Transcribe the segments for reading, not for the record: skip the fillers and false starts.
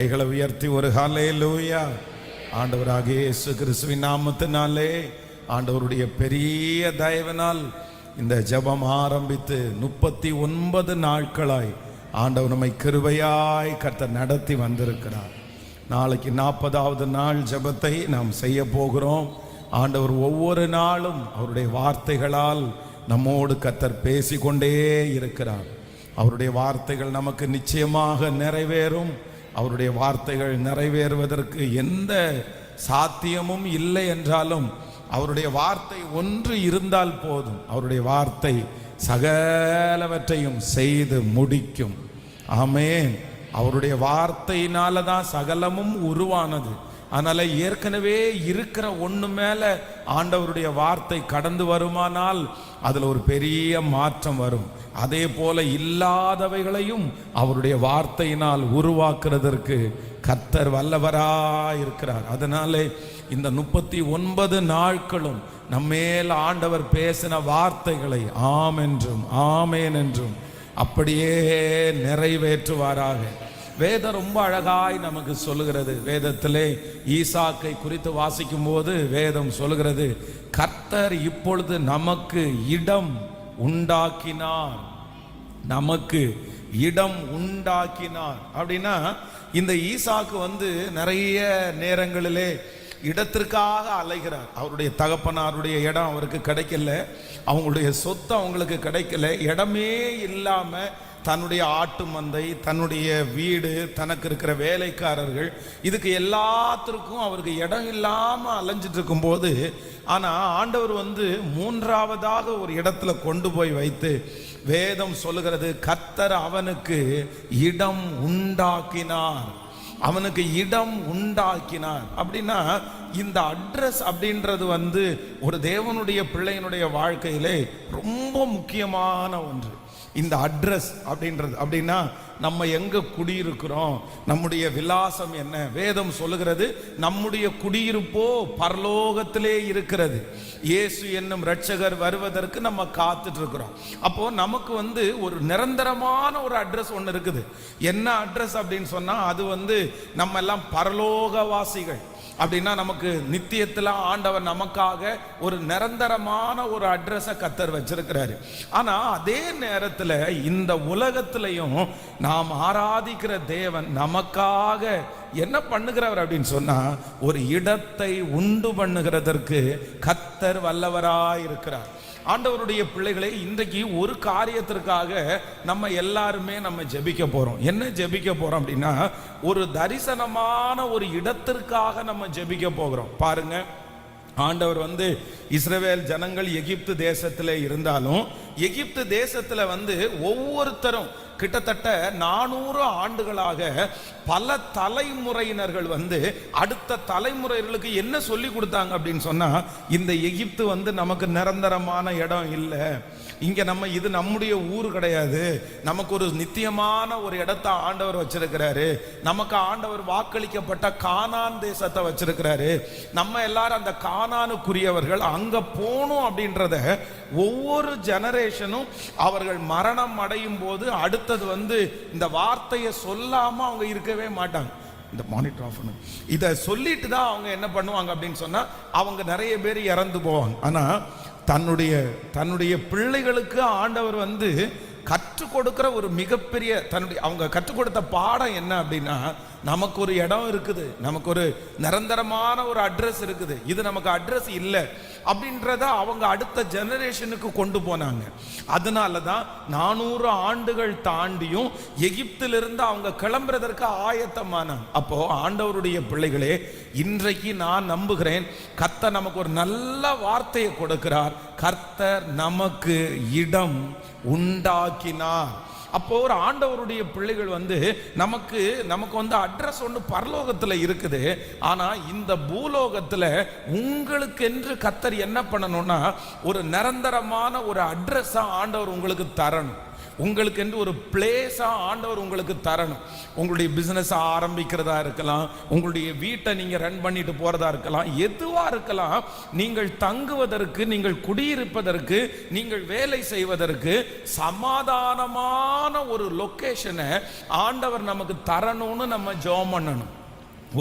கைகளை உயர்த்தி ஒரு ஹல்லேலூயா. ஆண்டவராகிய இயேசு கிறிஸ்துவின் நாமத்தினாலே ஆண்டவருடைய பெரிய தயவினால் இந்த ஜெபம் ஆரம்பித்து 39 நாட்களாய் ஆண்டவர் நம்மை கிருபையாய் கர்த்தர் நடத்தி வந்திருக்கிறார். நாளைக்கு 40வது நாள் ஜெபத்தை நாம் செய்ய போகிறோம். ஆண்டவர் ஒவ்வொரு நாளும் அவருடைய வார்த்தைகளால் நம்மோடு கர்த்தர் பேசிக்கொண்டே இருக்கிறார். அவருடைய வார்த்தைகள் நமக்கு நிச்சயமாக நிறைவேறும். அவருடைய வார்த்தைகள் நிறைவேறுவதற்கு எந்த சாத்தியமும் இல்லை என்றாலும் அவருடைய வார்த்தை ஒன்று இருந்தால் போதும். அவருடைய வார்த்தை சகலவற்றையும் செய்து முடிக்கும். ஆமென். அவருடைய வார்த்தையினால தான் சகலமும் உருவானது. அதனால ஏற்கனவே இருக்கிற ஒன்று மேல ஆண்டவருடைய வார்த்தை கடந்து வருமானால் அதுல ஒரு பெரிய மாற்றம் வரும். அதே போல இல்லாதவைகளையும் அவருடைய வார்த்தையினால் உருவாக்குறதற்கு கர்த்தர் வல்லவராயிருக்கிறார். அதனாலே இந்த 39 நாட்களும் நம்மேல் ஆண்டவர் பேசின வார்த்தைகளை ஆம் என்றும் ஆமேன் என்றும் அப்படியே நிறைவேற்றுவாராக. வேதம் ரொம்ப அழகாய் நமக்கு சொல்லுகிறது. வேதத்திலே ஈசாக்கை குறித்து வாசிக்கும் போது வேதம் சொல்லுகிறது, கர்த்தர் இப்பொழுது நமக்கு இடம் உண்டாக்கினார். நமக்கு இடம் உண்டாக்கினார் அப்படின்னா, இந்த ஈசாக்கு நிறைய நேரங்களிலே இடத்திற்காக அலைகிறார். அவருடைய தகப்பனாருடைய இடம் அவருக்கு கிடைக்கல, அவங்களுடைய சொத்து அவங்களுக்கு கிடைக்கல, இடமே இல்லாம தன்னுடைய ஆட்டு மந்தை, தன்னுடைய வீடு, தனக்கு இருக்கிற வேலைக்காரர்கள், இதுக்கு எல்லாத்திற்கும் அவருக்கு இடம் இல்லாம அலைஞ்சிட்டு இருக்கும் போது, ஆனா ஆண்டவர் மூன்றாவதாக ஒரு இடத்துல கொண்டு போய் வைத்து வேதம் சொல்லுகிறது, கர்த்தர் அவனுக்கு இடம் உண்டாக்கினார். அவனுக்கு இடம் உண்டாக்கினார் அப்படின்னா, இந்த அட்ரஸ் அப்படின்றது ஒரு தேவனுடைய பிள்ளையினுடைய வாழ்க்கையிலே ரொம்ப முக்கியமான ஒன்று. இந்த அட்ரஸ் அப்படின்றது அப்படின்னா, நம்ம எங்க குடியிருக்கிறோம், நம்முடைய விலாசம் என்ன. வேதம் சொல்லுகிறது, நம்முடைய குடியிருப்போ பரலோகத்திலே இருக்கிறது. இயேசு என்னும் இரட்சகர் வருவதற்கு நம்ம காத்துட்டு இருக்கிறோம். அப்போ நமக்கு ஒரு நிரந்தரமான ஒரு அட்ரஸ் ஒன்று இருக்குது. என்ன அட்ரஸ் அப்படின்னு சொன்னா, அது நம்ம எல்லாம் பரலோகவாசிகள் அப்படின்னா, நமக்கு நித்தியத்தில் ஆண்டவர் நமக்காக ஒரு நிரந்தரமான ஒரு அட்ரஸை கர்த்தர் வச்சிருக்கிறாரு. ஆனா அதே நேரத்தில் இந்த உலகத்திலையும் நாம் ஆராதிக்கிற தேவன் நமக்காக என்ன பண்ணுகிறவர் அப்படின்னு சொன்னா, ஒரு இடத்தை உண்டு பண்ணுகிறதற்கு கர்த்தர் வல்லவராயிருக்கிறார். ஆண்டவருடைய பிள்ளைகளை, இன்றைக்கு ஒரு காரியத்திற்காக நம்ம எல்லாருமே நம்ம ஜெபிக்க போறோம். என்ன ஜெபிக்க போறோம் அப்படின்னா, ஒரு தரிசனமான ஒரு இடத்திற்காக நம்ம ஜெபிக்க போகிறோம். பாருங்க, ஆண்டவர் இஸ்ரவேல் ஜனங்கள் எகிப்து தேசத்திலே இருந்தாலும், எகிப்து தேசத்துல ஒவ்வொருத்தரும் கிட்டத்தட்ட 400 ஆண்டுகளாக பல தலைமுறையினர்கள் அடுத்த தலைமுறைகளுக்கு என்ன சொல்லி கொடுத்தாங்க அப்படின்னு சொன்னா, இந்த எகிப்து நமக்கு நிரந்தரமான இடம் இல்லை, இங்க இது நம்முடைய ஊர் கிடையாது, நமக்கு ஒரு நித்தியமான ஒரு இடத்தை ஆண்டவர் வச்சிருக்கிறாரு, நமக்கு ஆண்டவர் வாக்களிக்கப்பட்ட கானான் தேசத்தை வச்சிருக்கிறாரு, நம்ம எல்லாரும் அந்த கானானுக்குரியவர்கள், அங்க போகணும் அப்படின்றத ஒவ்வொரு ஜெனரேஷனும் அவர்கள் மரணம் அடையும் போது அடுத்தது இந்த வார்த்தையை சொல்லாம அவங்க இருக்கவே மாட்டாங்க. இந்த மானிட்டர் ஆஃப் பண்ணு, இதை சொல்லிட்டு தான் அவங்க என்ன பண்ணுவாங்க அப்படின்னு சொன்னா, அவங்க நிறைய பேர் இறந்து போவாங்க. ஆனா தன்னுடைய பிள்ளைகளுக்கு ஆண்டவர் கற்றுக் கொடுக்கிற ஒரு மிகப்பெரிய அவங்க கற்றுக் கொடுத்த பாடம் என்ன அப்படின்னா, நமக்கு ஒரு இடம் இருக்குது, நமக்கு ஒரு நிரந்தரமான ஒரு அட்ரஸ் இருக்குது, இது நமக்கு அட்ரஸ் இல்லை அப்படின்றத அவங்க அடுத்த ஜெனரேஷனுக்கு கொண்டு போனாங்க. அதனாலதான் 400 ஆண்டுகள் தாண்டியும் எகிப்திலிருந்து அவங்க கிளம்புறதற்கு ஆயத்தமானாங்க. அப்போ ஆண்டவருடைய பிள்ளைகளே, இன்றைக்கு நான் நம்புகிறேன், கர்த்தர் நமக்கு ஒரு நல்ல வார்த்தையை கொடுக்கிறார். கர்த்தர் நமக்கு இடம் உண்டாக்கினார். அப்போ ஒரு ஆண்டவருடைய பிள்ளைகள் நமக்கு அட்ரஸ் ஒன்று பரலோகத்துல இருக்குது. ஆனா இந்த பூலோகத்துல உங்களுக்கு என்று கர்த்தர் என்ன பண்ணணும்னா, ஒரு நிரந்தரமான ஒரு அட்ரஸ் ஆண்டவர் உங்களுக்கு தரணும். உங்களுக்கு என்று ஒரு பிளேஸா ஆண்டவர் உங்களுக்கு தரணும். உங்களுடைய பிசினஸ் ஆரம்பிக்கிறதா இருக்கலாம், உங்களுடைய வீட்டை நீங்க ரன் பண்ணிட்டு போறதா இருக்கலாம், எதுவா இருக்கலாம். நீங்கள் தங்குவதற்கு, நீங்கள் குடியிருப்பதற்கு, நீங்கள் வேலை செய்வதற்கு சமாதானமான ஒரு லொகேஷனை ஆண்டவர் நமக்கு தரணும்னு நம்ம ஜெபம் பண்ணணும்.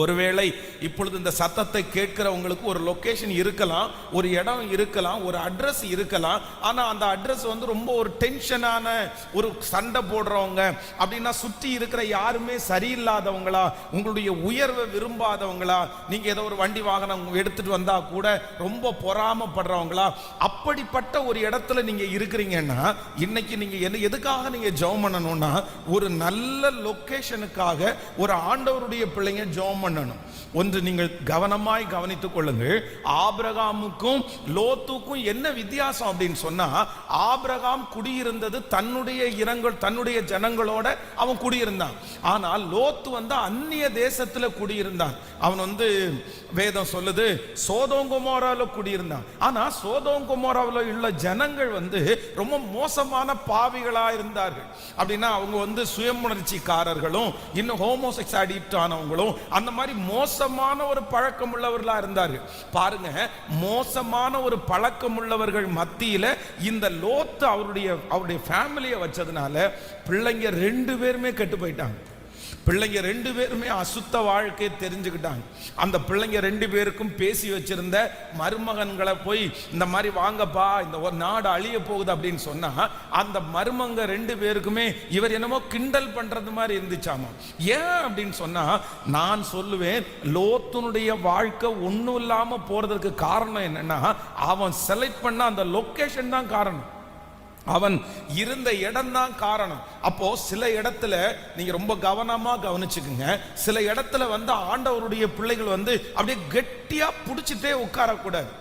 ஒருவேளை இப்பொழுது இந்த சத்தத்தை கேட்கிறவங்களுக்கு ஒரு லொகேஷன் இருக்கலாம், ஒரு இடம் இருக்கலாம், ஒரு அட்ரஸ் இருக்கலாம். ஆனா அந்த அட்ரஸ் வந்து ரொம்ப ஒரு டென்ஷனான, ஒரு சண்டை போடுறவங்க அப்படின்னா, சுற்றி இருக்கிற யாருமே சரியில்லாதவங்களா, உங்களுடைய உயர்வை விரும்பாதவங்களா, நீங்க ஏதோ ஒரு வண்டி வாகனம் எடுத்துட்டு வந்தா கூட ரொம்ப பொறாமப்படுறவங்களா, அப்படிப்பட்ட ஒரு இடத்துல நீங்க இருக்கிறீங்கன்னா, இன்னைக்கு நீங்க எதுக்காக நீங்க ஜெபம் பண்ணணும்னா, ஒரு நல்ல லொகேஷனுக்காக ஒரு ஆண்டவருடைய பிள்ளைங்க ஜெபம் பண்ணணும். ஒன்று நீங்கள் கவனமாய் கவனித்துக் கொள்ளுங்கள். ஆபிரகாமுக்கும் லோத்துக்கும் என்ன வித்தியாசம் அப்படின்னு சொன்னா, ஆபிரகாம் குடியிருந்தது தன்னுடைய ஜனங்களோட அவன் குடியிருந்தான். ஆனால் லோத்து வந்து அந்நிய தேசத்துல குடியிருந்தான். அவன் வந்து வேதம் சொல்லுது சோதோம் கொமோரால குடியிருந்தான். ஆனா சோதோம் கொமோராவில் உள்ள ஜனங்கள் வந்து ரொம்ப மோசமான பாவிகளா இருந்தார்கள். அப்படின்னா அவங்க வந்து சுயமுணர்ச்சிக்காரர்களும், இன்னும் ஹோமோசெக்ஸ் அடிக்ட் ஆனவங்களும், அந்த மாதிரி மோசமான ஒரு பழக்கம் உள்ளவர்களா இருந்தார்கள். பாருங்க, மோசமான ஒரு பழக்கம் உள்ளவர்கள் மத்தியில இந்த லோத்து அவருடைய ஃபேமிலியை வச்சதுனால பிள்ளைங்க 2 பேருமே கெட்டு போயிட்டாங்க. பிள்ளைங்க 2 பேருமே அசுத்த வாழ்க்கையை தெரிஞ்சுக்கிட்டாங்க. அந்த பிள்ளைங்க 2 பேருக்கும் பேசி வச்சிருந்த மருமகன்களை போய் இந்த மாதிரி வாங்கப்பா, இந்த ஒரு நாடு அழிய போகுது அப்படின்னு சொன்னா, அந்த மருமங்க 2 பேருக்குமே இவர் என்னமோ கிண்டல் பண்றது மாதிரி இருந்துச்சாமா. ஏன் அப்படின்னு சொன்னா, நான் சொல்லுவேன், லோத்துனுடைய வாழ்க்கை ஒன்றும் இல்லாம போறதுக்கு காரணம் என்னன்னா, அவன் செலக்ட் பண்ண அந்த லொகேஷன் தான் காரணம், அவன் இருந்த இடம் தான் காரணம். அப்போ சில இடத்துல நீங்க ரொம்ப கவனமா கவனிச்சுக்குங்க. சில இடத்துல வந்து ஆண்டவருடைய பிள்ளைகள் வந்து அப்படியே கெட்டியா பிடிச்சிட்டே உட்காரக்கூடாது.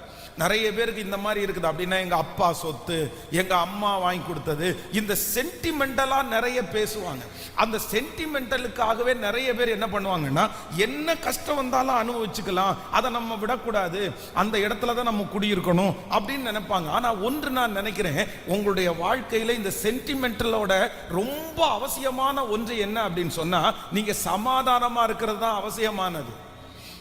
நிறைய பேருக்கு இந்த மாதிரி இருக்குது. அப்படின்னா எங்க அப்பா சொத்து, எங்க அம்மா வாங்கி கொடுத்தது, இந்த சென்டிமெண்டலா நிறைய பேசுவாங்க. அந்த சென்டிமெண்டலுக்காகவே நிறைய பேர் என்ன பண்ணுவாங்கன்னா, என்ன கஷ்டம் வந்தாலும் அனுபவிச்சுக்கலாம், அதை நம்ம விடக்கூடாது, அந்த இடத்துல தான் நம்ம குடியிருக்கணும் அப்படின்னு நினைப்பாங்க. ஆனா ஒன்று நான் நினைக்கிறேன், உங்களுடைய வாழ்க்கையில இந்த சென்டிமெண்டலோட ரொம்ப அவசியமான ஒன்று என்ன அப்படின்னு சொன்னா, நீங்க சமாதானமா இருக்கிறது தான் அவசியமானது.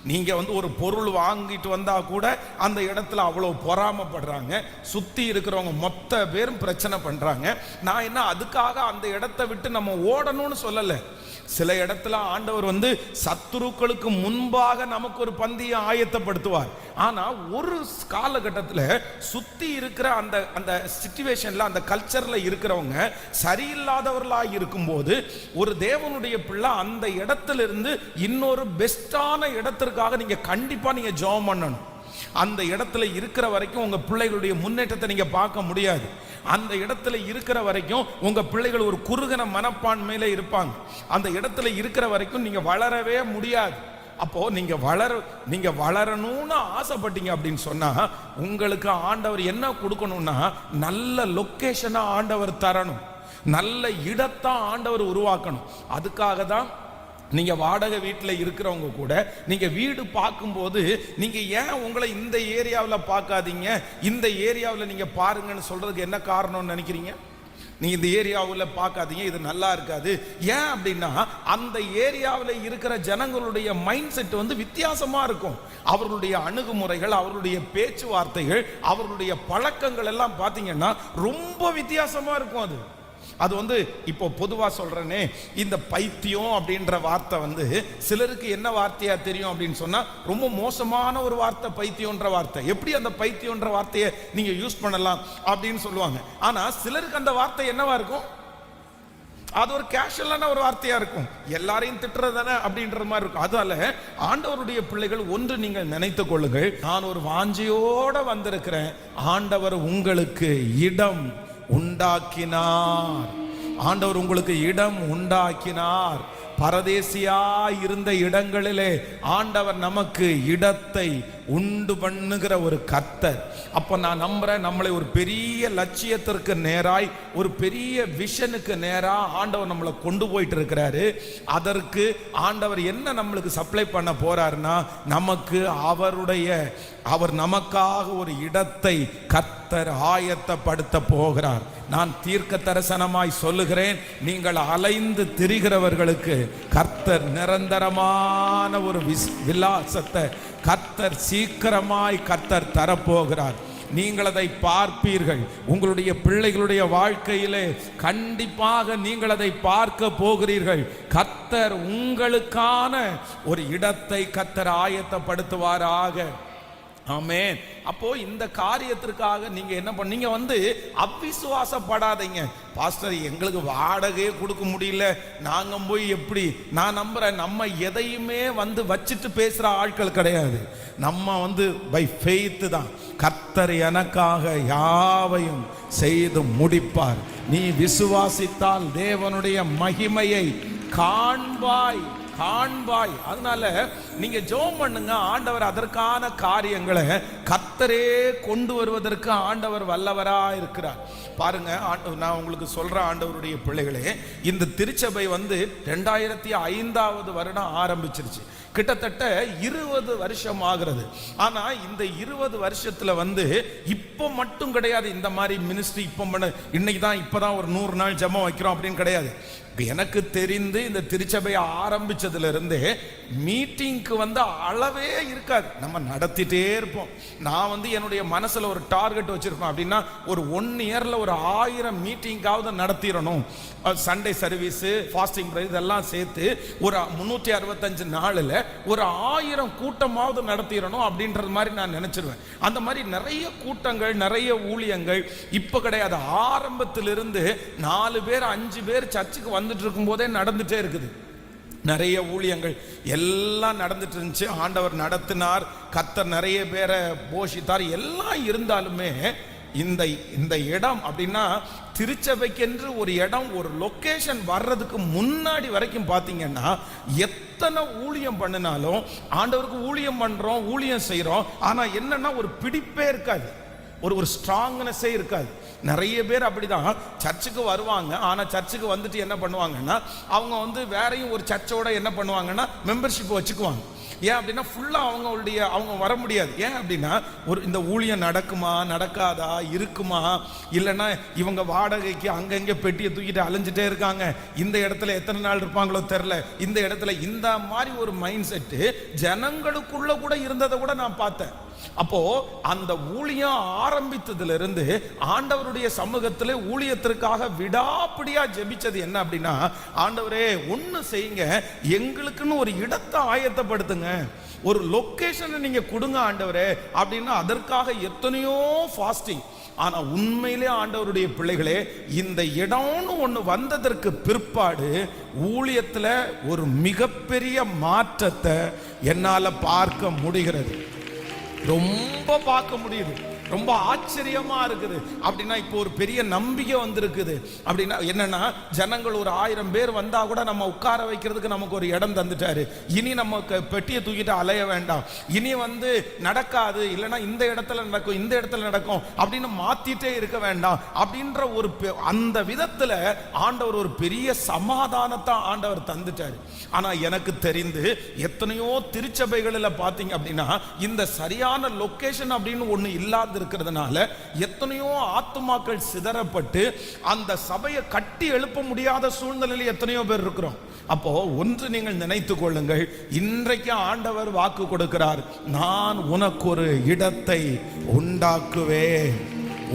நீங்க வந்து ஒரு பொருள் வாங்கிட்டு வந்தா கூட அந்த இடத்துல அவ்வளவு பொறாமப்படுறாங்க, சுத்தி இருக்கிறவங்க மொத்த பேரும் பிரச்சனை பண்றாங்க. நான் என்ன அதுக்காக அந்த இடத்தை விட்டு நம்ம ஓடணும்னு சொல்லல. சில இடத்துல ஆண்டவர் வந்து சத்துருக்களுக்கு முன்பாக நமக்கு ஒரு பந்தியை ஆயத்தப்படுத்துவார். ஆனா ஒரு காலகட்டத்தில் சுத்தி இருக்கிற அந்த சிச்சுவேஷன்ல, அந்த கல்ச்சர்ல இருக்கிறவங்க சரியில்லாதவர்களா இருக்கும்போது, ஒரு தேவனுடைய பிள்ளை அந்த இடத்துல இருந்து இன்னொரு பெஸ்டான இடத்திற்காக நீங்க கண்டிப்பா நீங்க ஜெபம் பண்ணணும். அந்த இடத்துல இருக்கிற வரைக்கும் உங்க பிள்ளைகளுடைய முன்னேற்றத்தை நீங்க பார்க்க முடியாது. அந்த இடத்துல இருக்கிற வரைக்கும் உங்க பிள்ளைகள் ஒரு குறுகின மனப்பான்மையில இருப்பாங்க. அந்த இடத்துல இருக்கிற வரைக்கும் நீங்க வளரவே முடியாது. அப்போ நீங்க வளரணும்னு ஆசைப்பட்டீங்க அப்படின்னு சொன்னா, உங்களுக்கு ஆண்டவர் என்ன கொடுக்கணும்னா, நல்ல லொகேஷனா ஆண்டவர் தரணும், நல்ல இடத்தான் ஆண்டவர் உருவாக்கணும். அதுக்காக தான் நீங்க வாடகை வீட்டில் இருக்கிறவங்க கூட நீங்க வீடு பார்க்கும்போது, நீங்க ஏன் உங்களை இந்த ஏரியாவில் பார்க்காதீங்க, இந்த ஏரியாவில் நீங்க பாருங்கன்னு சொல்றதுக்கு என்ன காரணம்னு நினைக்கிறீங்க? நீங்க இந்த ஏரியாவில் பார்க்காதீங்க, இது நல்லா இருக்காது. ஏன் அப்படின்னா, அந்த ஏரியாவில் இருக்கிற ஜனங்களுடைய மைண்ட் செட் வந்து வித்தியாசமா இருக்கும். அவர்களுடைய அணுகுமுறைகள், அவர்களுடைய பேச்சுவார்த்தைகள், அவர்களுடைய பழக்கங்கள் எல்லாம் பார்த்தீங்கன்னா ரொம்ப வித்தியாசமா இருக்கும். அது வந்து இப்போ பொதுவா சொல்றேனே, இந்த பைத்தியம் அப்படின்ற வார்த்தை வந்து சிலருக்கு என்ன வார்த்தையா தெரியும் அப்படின்னு சொன்னா, ரொம்ப மோசமான ஒரு வார்த்தை பைத்தியம்ன்ற வார்த்தை. எப்படி அந்த பைத்தியம்ன்ற வார்த்தையை நீங்க யூஸ் பண்ணலாம் அப்படின்னு சொல்லுவாங்க. ஆனா சிலருக்கு அந்த வார்த்தை என்னவா இருக்கும், அது ஒரு கேஷுவலான ஒரு வார்த்தையா இருக்கும், எல்லாரையும் திட்டுறதானே அப்படின்ற மாதிரி இருக்கும். அதனால ஆண்டவருடைய பிள்ளைகள், ஒன்று நீங்கள் நினைத்துக் கொள்ளுங்கள், நான் ஒரு வாஞ்சையோட வந்திருக்கிறேன், ஆண்டவர் உங்களுக்கு இடம் உண்டாக்கினார். ஆண்டவர் உங்களுக்கு இடம் உண்டாக்கினார். பரதேசியா இருந்த இடங்களிலே ஆண்டவர் நமக்கு இடத்தை உண்டு பண்ணுகிற ஒரு கர்த்தர். அப்ப நான் நம்புறேன், நம்மளை ஒரு பெரிய லட்சியத்திற்கு நேராய், ஒரு பெரிய விஷனுக்கு நேரா ஆண்டவர் நம்மளை கொண்டு போயிட்டு இருக்கிறாரு. அதற்கு ஆண்டவர் என்ன நம்மளுக்கு சப்ளை பண்ண போறாருன்னா, நமக்கு அவர் நமக்காக ஒரு இடத்தை கர்த்தர் ஆயத்தப்படுத்த போகிறார். நான் தீர்க்க தரிசனமாய் சொல்லுகிறேன், நீங்கள் அலைந்து திரிகிறவர்களுக்கு கர்த்தர் நிரந்தரமான ஒரு விலாசத்தை கர்த்தர் சீக்கிரமாய் கர்த்தர் தரப்போகிறார். நீங்கள் அதை பார்ப்பீர்கள். உங்களுடைய பிள்ளைகளுடைய வாழ்க்கையிலே கண்டிப்பாக நீங்கள் அதை பார்க்க போகிறீர்கள். கர்த்தர் உங்களுக்கான ஒரு இடத்தை கர்த்தர் ஆயத்தப்படுத்துவாராக. ஆமென். அப்போ இந்த காரியத்திற்காக நீங்க என்ன பண்ணீங்க, அவிசுவாசப்படாதீங்க. பாஸ்டர், எங்களுக்கு வாடகையே கொடுக்க முடியல, நாங்க போய் எப்படி? நான் நம்புறேன், நம்ம எதையுமே வச்சுட்டு பேசுற ஆட்கள் கிடையாது. நம்ம பை ஃபெய்த் தான். கர்த்தர் எனக்காக யாவையும் செய்து முடிப்பார். நீ விசுவாசித்தால் தேவனுடைய மகிமையை காண்பாய். அதனால நீங்க ஜெபம் பண்ணுங்க. ஆண்டவர் அதற்கான காரியங்களை கர்த்தரே கொண்டு வருவதற்கு ஆண்டவர் வல்லவரா இருக்கிறார். பாருங்க, நான் உங்களுக்கு சொல்றேன், ஆண்டவருடைய பிள்ளைகளே, இந்த திருச்சபை 2005 வருடம் ஆரம்பிச்சிருச்சு. கிட்டத்தட்ட 20 வருஷம் ஆகிறது. ஆனா இந்த 20 வருஷத்துல இப்ப மட்டும் கிடையாது இந்த மாதிரி மினிஸ்ட்ரி. இப்பதான் ஒரு 100 நாள் ஜெபம் வைக்கிறோம் அப்படின்னு கிடையாது. எனக்கு தெரிந்து இந்த திருச்சபை ஆரம்பிச்சதுல இருந்தே மீட்டிங்க்கு அளவே இருக்காது. நம்ம நடத்திட்டே இருப்போம். நான் என்னுடைய மனசுல ஒரு டார்கெட் வச்சிருப்பேன். அப்படின்னா ஒரு 1 இயர்ல ஒரு 1000 மீட்டிங்காவது நடத்திடணும். சண்டே சர்வீஸ், ஃபாஸ்டிங் பிரைஸ் இதெல்லாம் சேர்த்து ஒரு 365 நாளில் ஒரு 1000 கூட்டமாவது நடத்திடணும் அப்படின்றது மாதிரி நான் நினைச்சிருவேன். அந்த மாதிரி நிறைய கூட்டங்கள், நிறைய ஊழியங்கள் இப்ப கிடையாது. ஆரம்பத்திலிருந்து 4 பேர் 5 பேர் சர்ச்சுக்கு வந்துட்டு இருக்கும் போதே நடந்துட்டே இருக்குது. நிறைய ஊழியங்கள் எல்லாம் நடந்துட்டு இருந்துச்சு. ஆண்டவர் நடத்தினார். கர்த்தர் நிறைய பேரை போஷித்தார். எல்லாம் இருந்தாலுமே இந்த இடம் அப்படின்னா, திருச்சபைக்கென்று ஒரு இடம், ஒரு லொகேஷன் வர்றதுக்கு முன்னாடி வரைக்கும் பார்த்தீங்கன்னா, எத்தனை ஊழியம் பண்ணினாலும் ஆண்டவருக்கு ஊழியம் பண்றோம், ஊழியம் செய்யறோம். ஆனா என்னன்னா, ஒரு பிடிப்பே இருக்காது, ஒரு ஸ்ட்ராங்னஸே இருக்காது. நிறைய பேர் அப்படிதான் சர்ச்சுக்கு வருவாங்க. ஆனா சர்ச்சுக்கு வந்துட்டு என்ன பண்ணுவாங்கன்னா, அவங்க வேறையும் ஒரு சர்ச்சோட என்ன பண்ணுவாங்கன்னா மெம்பர்ஷிப் வச்சுக்குவாங்க. ஏன் அப்படின்னா, ஃபுல்லா அவங்க வர முடியாது. ஏன் அப்படின்னா, இந்த ஊழியம் நடக்குமா, நடக்காதா, இருக்குமா, இல்லைன்னா இவங்க வாடகைக்கு அங்கங்க பெட்டியை தூக்கிட்டு அலைஞ்சிட்டே இருக்காங்க, இந்த இடத்துல எத்தனை நாள் இருப்பாங்களோ தெரியல, இந்த இடத்துல இந்த மாதிரி ஒரு மைண்ட் செட்டு ஜனங்களுக்குள்ள கூட இருந்ததை கூட நான் பார்த்தேன். அப்போ அந்த ஊழியம் ஆரம்பித்ததுல இருந்து ஆண்டவருடைய சமூகத்திலே ஊழியத்திற்காக விடாப்பிடியா ஜெபிச்சது என்ன அப்படின்னா, ஆண்டவரே ஒண்ணு செய்யுங்க, எங்களுக்குன்னு ஒரு இடத்தை ஆயத்தப்படுத்துங்க, ஒரு லொகேஷனை நீங்க கொடுங்க ஆண்டவரே அப்படின்னா, அதற்காக எத்தனையோ ஃபாஸ்டிங். ஆனா உண்மையிலே ஆண்டவருடைய பிள்ளைகளே, இந்த இடம்னு ஒண்ணு வந்ததற்கு பிற்பாடு ஊழியத்துல ஒரு மிகப்பெரிய மாற்றத்தை என்னால பார்க்க முடிகிறது. ரொம்ப பார்க்க முடியுது. ரொம்ப ஆச்சரியமா இருக்குது. அப்படின்னா இப்போ ஒரு பெரிய நம்பிக்கை வந்திருக்குது. அப்படின்னா என்னன்னா, ஜனங்கள் ஒரு 1000 பேர் வந்தா கூட நம்ம உட்கார வைக்கிறதுக்கு நமக்கு ஒரு இடம் தந்துட்டாரு. இனி நமக்கு பெட்டியை தூக்கிட்டு அலைய வேண்டாம். இனி நடக்காது, இல்லைன்னா இந்த இடத்துல நடக்கும், இந்த இடத்துல நடக்கும் அப்படின்னு மாத்திட்டே இருக்க வேண்டாம் அப்படின்ற ஒரு அந்த விதத்துல ஆண்டவர் ஒரு பெரிய சமாதானத்தை ஆண்டவர் தந்துட்டாரு. ஆனா எனக்கு தெரிந்து எத்தனையோ திருச்சபைகளில் பார்த்தீங்க அப்படின்னா, இந்த சரியான லொகேஷன் அப்படின்னு ஒண்ணு இல்லாத இருக்கிறதுனால எத்தனையோ ஆத்துமாக்கள் சிதறப்பட்டு அந்த சபையை கட்டி எழுப்ப முடியாத சூழ்நிலையில் எத்தனையோ பேர் இருக்கிறோம். அப்போ ஒன்று நீங்கள் நினைத்துக் கொள்ளுங்கள், இன்றைக்கு ஆண்டவர் வாக்கு கொடுக்கிறார், நான் உனக்கு ஒரு இடத்தை உண்டாக்குவேன்.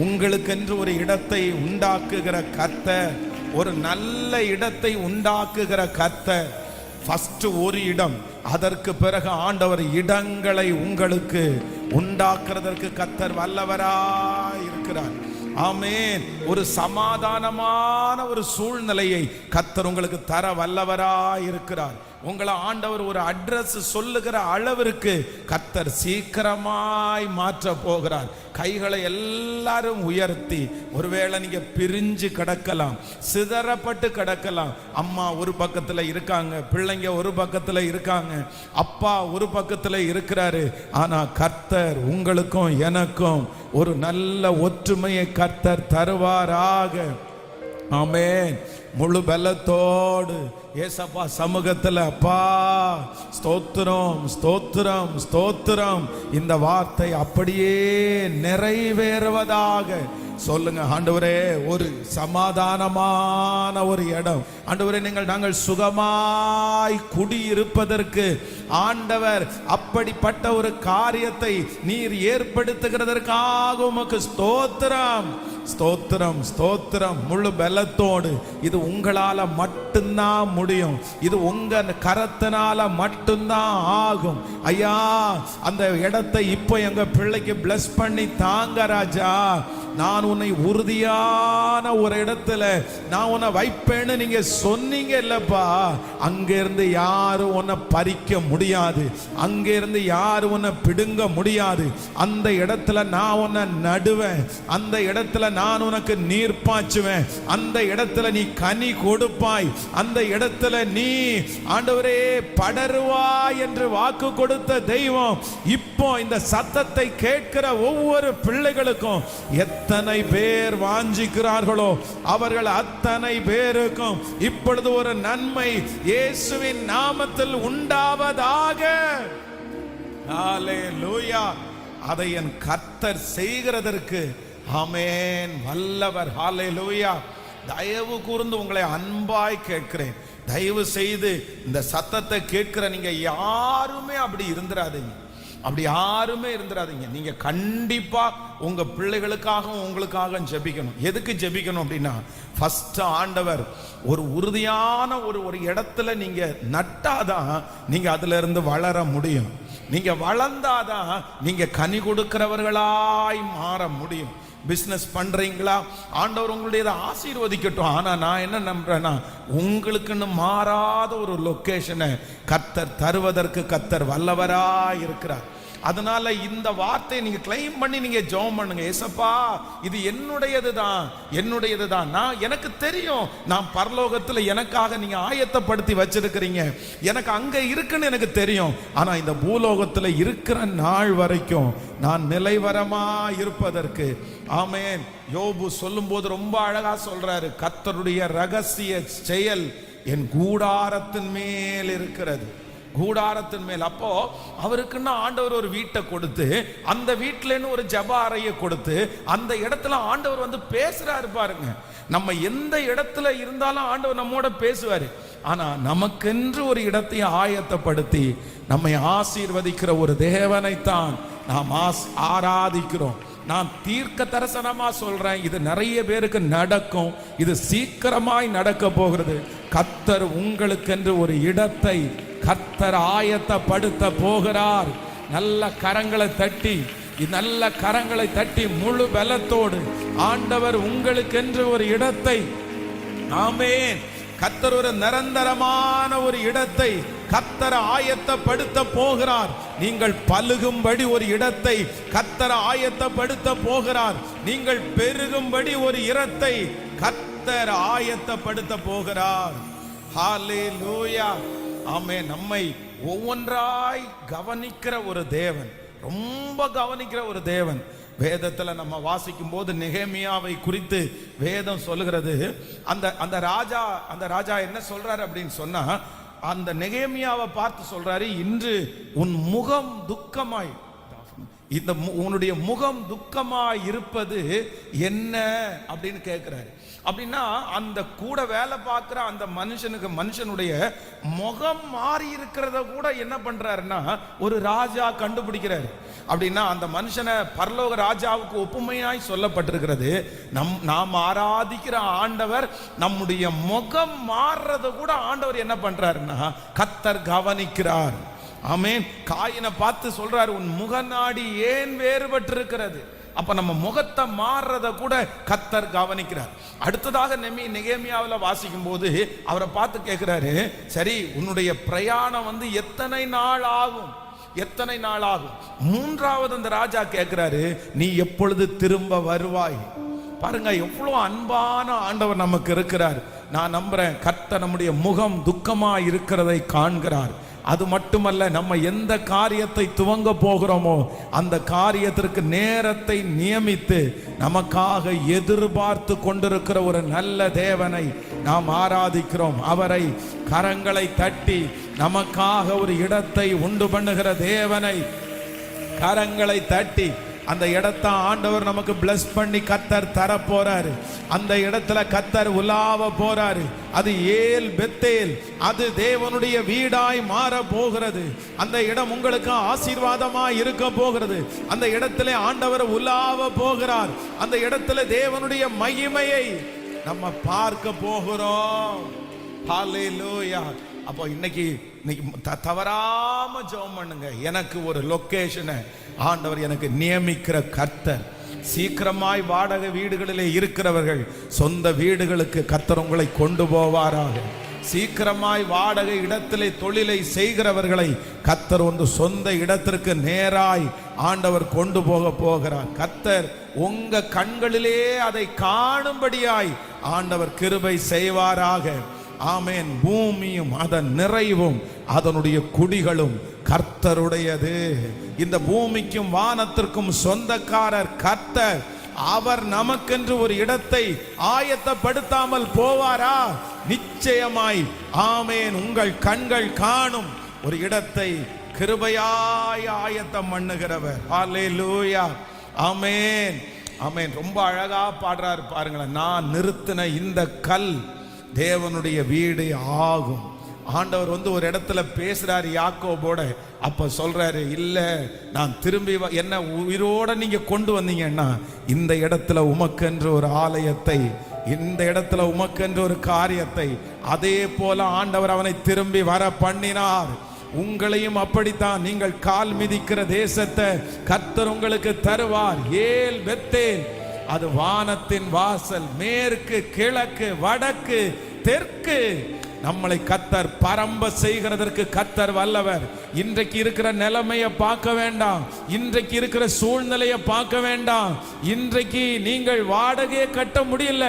உங்களுக்கென்று ஒரு இடத்தை உண்டாக்குகிற கர்த்தர், ஒரு நல்ல இடத்தை உண்டாக்குகிற கர்த்தர். ஃபர்ஸ்ட் ஒரு இடம், அதற்கு பிறகு ஆண்டவர் இடங்களை உங்களுக்கு உண்டாக்குறதற்கு கர்த்தர் வல்லவராய் இருக்கிறார். ஆமென். ஒரு சமாதானமான ஒரு சூழ்நிலையை கர்த்தர் உங்களுக்கு தர வல்லவராய் இருக்கிறார். உங்களை ஆண்டவர் ஒரு அட்ரஸ் சொல்லுகிற அளவிற்கு கர்த்தர் சீக்கிரமாய் மாற்ற போகிறார். கைகளை எல்லாரும் உயர்த்தி, ஒருவேளை நீங்க பிரிஞ்சு கிடக்கலாம், சிதறப்பட்டு கிடக்கலாம். அம்மா ஒரு பக்கத்துல இருக்காங்க, பிள்ளைங்க ஒரு பக்கத்துல இருக்காங்க, அப்பா ஒரு பக்கத்துல இருக்கிறாரு. ஆனா கர்த்தர் உங்களுக்கும் எனக்கும் ஒரு நல்ல ஒற்றுமையை கர்த்தர் தருவாராக. ஆமென். முழு பலத்தோடு ஏசப்பா சமூகத்தில், அப்பா ஸ்தோத்திரம் ஸ்தோத்திரம் ஸ்தோத்திரம், இந்த வார்த்தை அப்படியே நிறைவேறுவதாக சொல்லுங்க. ஆண்டவரே, ஒரு சமாதானமான ஒரு இடம் ஆண்டவரே, நாங்கள் சுகமாய் குடியிருப்பதற்கு ஆண்டவர் அப்படிப்பட்ட ஒரு காரியத்தை நீர் ஏற்படுத்துகிறதற்காக உமக்கு ஸ்தோத்திரம் ஸ்தோத்திரம் ஸ்தோத்திரம். முழு பலத்தோடு, இது உங்களால மட்டும்தான் முடியும், இது உங்க கரத்தினால மட்டும்தான் ஆகும். ஐயா, அந்த இடத்தை இப்போ எங்க பிள்ளைக்கு பிளஸ் பண்ணி தாங்க ராஜா. நான் உன்னை உறுதியான ஒரு இடத்துல நான் உன்னை வைப்பேன்னு நீங்க சொன்னீங்க இல்லப்பா. அங்கிருந்து யாரும் உன்னை பறிக்க முடியாது, அங்கிருந்து யாரும் உன்னை பிடுங்க முடியாது. அந்த இடத்துல நான் உன்னை நடுவேன், அந்த இடத்துல நான் உனக்கு நீர் பாய்ச்சுவேன், அந்த இடத்துல நீ கனி கொடுப்பாய், அந்த இடத்துல நீ ஆண்டவரே படருவாய் என்று வாக்கு கொடுத்த தெய்வம் இப்போ இந்த சத்தத்தை கேட்கிற ஒவ்வொரு பிள்ளைகளுக்கும் எத்தனை பேர் வாஞ்சிக்கிறார்களோ அவர்கள் அத்தனை பேருக்கும் இப்பொழுது ஒரு நன்மை இயேசுவின் நாமத்தில் உண்டாவதாக. ஹல்லேலூயா. அதை என் கர்த்தர் செய்கிறதற்கு ஆமென் வல்லவர். ஹல்லேலூயா. தயவு கூர்ந்து உங்களை அன்பாய் கேட்கிறேன், தயவு செய்து இந்த சத்தத்தை கேட்கிற நீங்க யாருமே அப்படி இருந்துராதீங்க, அப்படி யாருமே இருந்துராதீங்க. நீங்க கண்டிப்பா உங்க பிள்ளைகளுக்காகவும் உங்களுக்காக ஜெபிக்கணும். எதுக்கு ஜெபிக்கணும் அப்படின்னா, ஃபர்ஸ்ட் ஆண்டவர் ஒரு உறுதியான ஒரு இடத்துல நீங்க நட்டாதான் நீங்க அதுல இருந்து வளர முடியும். நீங்க வளர்ந்தாதான் நீங்க கனி கொடுக்கிறவர்களாய் மாற முடியும். பிசினஸ் பண்றீங்களா, ஆண்டவர் உங்களுடைய ஆசீர்வதிக்கட்டும். ஆனா நான் என்ன நம்புறேன்னா, உங்களுக்குன்னு மாறாத ஒரு லொகேஷனை கர்த்தர் தருவதற்கு கர்த்தர் வல்லவராய் இருக்கிறார். அதனால இந்த வார்த்தையை நீங்க கிளைம் பண்ணி நீங்க ஜெபம் பண்ணுங்க. ஏசப்பா, இது என்னுடையதுதான், என்னுடையதுதான். நான் எனக்கு தெரியும், நான் பரலோகத்துல எனக்காக நீங்க ஆயத்தப்படுத்தி வச்சிருக்கிறீங்க, எனக்கு அங்க இருக்குன்னு எனக்கு தெரியும். ஆனா இந்த பூலோகத்துல இருக்கிற நாள் வரைக்கும் நான் நிலைவரமா இருப்பதற்கு ஆமென். யோபு சொல்லும் போது ரொம்ப அழகா சொல்றாரு, கர்த்தருடைய ரகசிய செயல் என் கூடாரத்தின் மேல் இருக்கிறது, கூடாரத்தின் மேல். அப்போ அவருக்குன்னா ஆண்டவர் ஒரு வீட்டை கொடுத்து, அந்த வீட்டிலேன்னு ஒரு ஜெப அறையை கொடுத்து, அந்த இடத்துல ஆண்டவர் வந்து பேசுறாரு பாருங்க. நம்ம எந்த இடத்துல இருந்தாலும் ஆண்டவர் நம்மோட பேசுவாரு. ஆனா நமக்கென்று ஒரு இடத்தை ஆயத்தப்படுத்தி நம்மை ஆசீர்வதிக்கிற ஒரு தேவனைத்தான் நாம் ஆராதிக்கிறோம். நான் தீர்க்க தரிசனமா சொல்றேன், இது நிறைய பேருக்கு நடக்கும், இது சீக்கிரமாய் நடக்க போகிறது. கர்த்தர் உங்களுக்கென்று ஒரு இடத்தை கர்த்தர் ஆயத்தப்படுத்த போகிறார். நல்ல கரங்களை தட்டி, நல்ல கரங்களை தட்டி முழு பலத்தோடு ஆண்டவர் உங்களுக்கென்று ஒரு இடத்தை, ஆமென், கர்த்தர் ஒரு நிரந்தரமான ஒரு இடத்தை கர்த்தர் ஆயத்தப்படுத்த போகிறார். நீங்கள் பலுகும்படி ஒரு இடத்தை கர்த்தர் ஆயத்தப்படுத்த போகிறார். நீங்கள் பெருகும்படி ஒரு இடத்தை கர்த்தர் ஆயத்தப்படுத்த போகிறார். ஹல்லேலூயா. ஆமென். நம்மை ஒவ்வொன்றாய் கவனிக்கிற ஒரு தேவன், ரொம்ப கவனிக்கிற ஒரு தேவன். வேதத்துல நம்ம வாசிக்கும் போது நெகேமியாவை குறித்து வேதம் சொல்லுகிறது. அந்த ராஜா என்ன சொல்றாரு அப்படின்னு சொன்னா, அந்த நெகேமியாவை பார்த்து சொல்றாரு, இன்று உன் முகம் துக்கமாய், இந்த உன்னுடைய முகம் துக்கமாய் இருப்பது என்ன அப்படின்னு கேட்கிறாரு. அப்படின்னா அந்த கூட வேலை பார்க்கிற அந்த மனுஷனுடைய முகம் மாறி இருக்கிறத கூட என்ன பண்றாருன்னா ஒரு ராஜா கண்டுபிடிக்கிறாரு. அப்படின்னா அந்த மனுஷனை பரலோக ராஜாவுக்கு ஒப்புமையாய் சொல்லப்பட்டிருக்கிறது. நாம் ஆராதிக்கிற ஆண்டவர் நம்முடைய முகம் மாறுறத கூட ஆண்டவர் என்ன பண்றாருன்னா கர்த்தர் கவனிக்கிறார். ஆமென். காயினை பார்த்து சொல்றாரு, உன் முகநாடி ஏன் வேறுபட்டு இருக்கிறது? அப்ப நம்ம முகத்தை மாறுறத கூட கர்த்தர் கவனிக்கிறார். அடுத்ததாக நெகேமியாவில் வாசிக்கும் போது அவரை பார்த்து கேட்கிறாரு, சரி உன்னுடைய பிரயாணம் எத்தனை நாள் ஆகும், எத்தனை நாள் ஆகும்? மூன்றாவது அந்த ராஜா கேட்கிறாரு, நீ எப்பொழுது திரும்ப வருவாய்? பாருங்க எவ்வளவு அன்பான ஆண்டவர் நமக்கு இருக்கிறார். நான் நம்புறேன் கர்த்தர் நம்முடைய முகம் துக்கமா இருக்கிறதை காண்கிறார். அது மட்டுமல்ல, நம்ம எந்த காரியத்தை துவங்க போகிறோமோ அந்த காரியத்திற்கு நேரத்தை நியமித்து நமக்காக எதிர்பார்த்து கொண்டிருக்கிற ஒரு நல்ல தேவனை நாம் ஆராதிக்கிறோம். அவரை கரங்களை தட்டி நமக்காக ஒரு இடத்தை உண்டு பண்ணுகிற தேவனை கரங்களை தட்டி அந்த இடத்தை ஆண்டவர் நமக்கு பிளஸ் பண்ணி கர்த்தர் தர போறாரு. அந்த இடத்துல கர்த்தர் உலாவ போறாரு. அது ஏல் பெத்தேல், அது தேவனுடைய வீடாய் மாற போகிறது. அந்த இடம் உங்களுக்கு ஆசீர்வாதமாய் இருக்க போகிறது. அந்த இடத்துல ஆண்டவர் உலாவ போகிறார். அந்த இடத்துல தேவனுடைய மகிமையை நம்ம பார்க்க போகிறோம். ஹல்லேலூயா. அப்போ இன்னைக்கு தவறாம ஜெபம் பண்ணுங்க. எனக்கு ஒரு லொகேஷனை ஆண்டவர் எனக்கு நியமிக்கிற கர்த்தர். சீக்கிரமாய் வாடகை வீடுகளிலே இருக்கிறவர்கள் சொந்த வீடுகளுக்கு கர்த்தர் உங்களை கொண்டு போவாராக. சீக்கிரமாய் வாடகை இடத்திலே தொழிலை செய்கிறவர்களை கர்த்தர் சொந்த இடத்திற்கு நேராய் ஆண்டவர் கொண்டு போகிறார். கர்த்தர் உங்க கண்களிலே அதை காணும்படியாய் ஆண்டவர் கிருபை செய்வாராக. ஆமென். பூமியும் அதன் நிறைவும் அதனுடைய குடிகளும் கர்த்தருடையது. இந்த பூமிக்கும் வானத்திற்கும் சொந்தக்காரர் கர்த்தர். அவர் நமக்கென்று ஒரு இடத்தை ஆயத்தப்படுத்தாமல் போவாரா? நிச்சயமாய் ஆமென். உங்கள் கண்கள் காணும் ஒரு இடத்தை கிருபையாய் ஆயத்தம் பண்ணுகிறவர். ஹல்லேலூயா. ஆமென், ஆமென். ரொம்ப அழகா பாடுறாரு பாருங்களேன். நான் நிறுத்தின இந்த கல் தேவனுடைய வீடு ஆகும். ஆண்டவர் ஒரு இடத்துல பேசுறாரு யாக்கோபோட. அப்ப சொல்றாரு, இல்ல நான் திரும்பி என்ன உயிரோட நீங்க கொண்டு வந்தீங்கன்னா இந்த இடத்துல உமக்கென்று ஒரு ஆலயத்தை, இந்த இடத்துல உமக்கென்று ஒரு காரியத்தை, அதே போல ஆண்டவர் அவனை திரும்பி வர பண்ணினார். உங்களையும் அப்படித்தான். நீங்கள் கால் மிதிக்கிற தேசத்தை கர்த்தர் உங்களுக்கு தருவார். ஏல் பெத்தேல், அது வானத்தின் வாசல். மேற்கு, கிழக்கு, வடக்கு, தெற்கு நம்மளை கர்த்தர் பரம்ப செய்கிறதற்கு கர்த்தர் வல்லவர். இன்றைக்கு இருக்கிற நிலைமையை பார்க்க வேண்டாம். இன்றைக்கு இருக்கிற சூழ்நிலையை பார்க்க வேண்டாம். இன்றைக்கு நீங்கள் வாடகையை கட்ட முடியல,